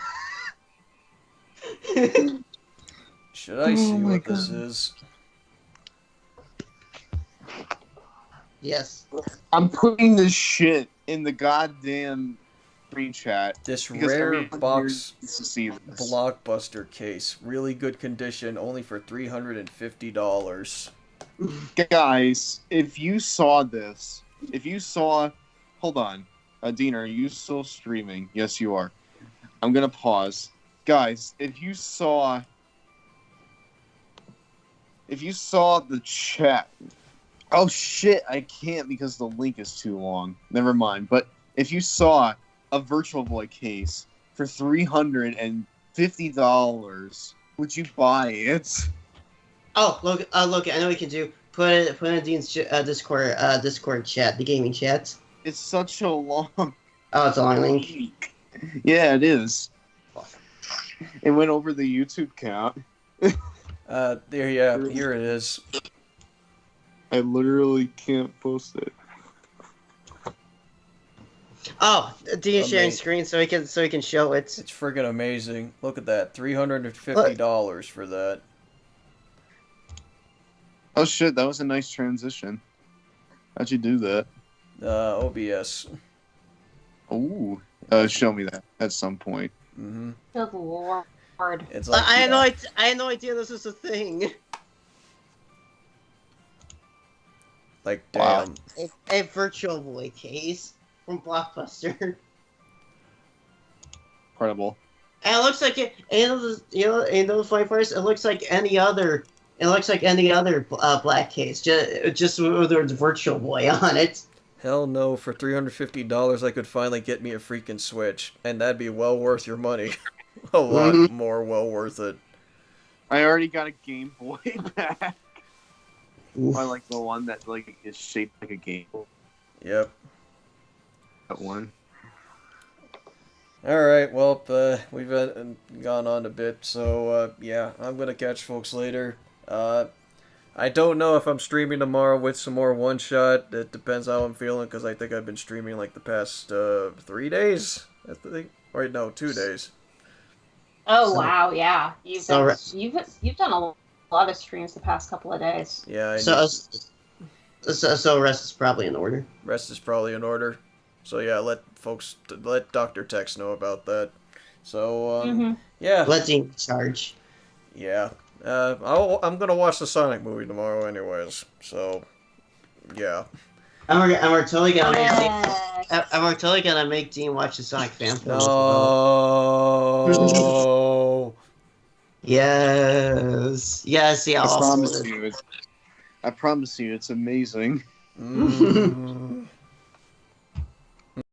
Should I see what this is? Yes. I'm putting this shit in the goddamn screen chat. This because rare everyone here box needs to see this. Blockbuster case. Really good condition, only for $350. Guys, if you saw this, hold on. Dean, are you still streaming? Yes, you are. I'm gonna pause. Guys, if you saw the chat, oh shit, I can't because the link is too long. Never mind. But if you saw a Virtual Boy case for $350, would you buy it? Oh, look! I know what you can do. Put it in Dean's Discord chat, the gaming chat. It's such a long. Oh, it's a long link. Yeah, it is. It went over the YouTube count. Here it is. I literally can't post it. Oh, Dean's sharing Amazing. screen so he can show it. It's friggin' amazing. Look at that. $350 for that. Oh shit, that was a nice transition. How'd you do that? OBS. Ooh. Show me that at some point. Mm-hmm. Good lord. It's like, I had no idea this was a thing. like, Wow. damn. A Virtual Boy case from Blockbuster. incredible. And it looks like and the funny part is, it looks like any other. It looks like any other black case, just with there's Virtual Boy on it. Hell no, for $350 I could finally get me a freaking Switch, and that'd be well worth your money. A lot more well worth it. I already got a Game Boy back. Oof. I like the one that like is shaped like a Game Boy. Yep. That one. Alright, well, we've gone on a bit, so, yeah, I'm gonna catch folks later. I don't know if I'm streaming tomorrow with some more one-shot. It depends how I'm feeling, because I think I've been streaming, like, the past, 3 days? I think. Wait, no, 2 days. Oh, wow, yeah. You've So- done a lot of streams the past couple of days. Yeah, So rest is probably in order. rest is probably in order. So, yeah, let Dr. Tex know about that. So, yeah. Let Dean charge. Yeah. I'm gonna watch the Sonic movie tomorrow anyways, so, yeah. And we're totally gonna make Yes. and we're totally gonna make Dean watch the Sonic fan film. No. Yes. Yeah, I promise you, it's amazing. Mm.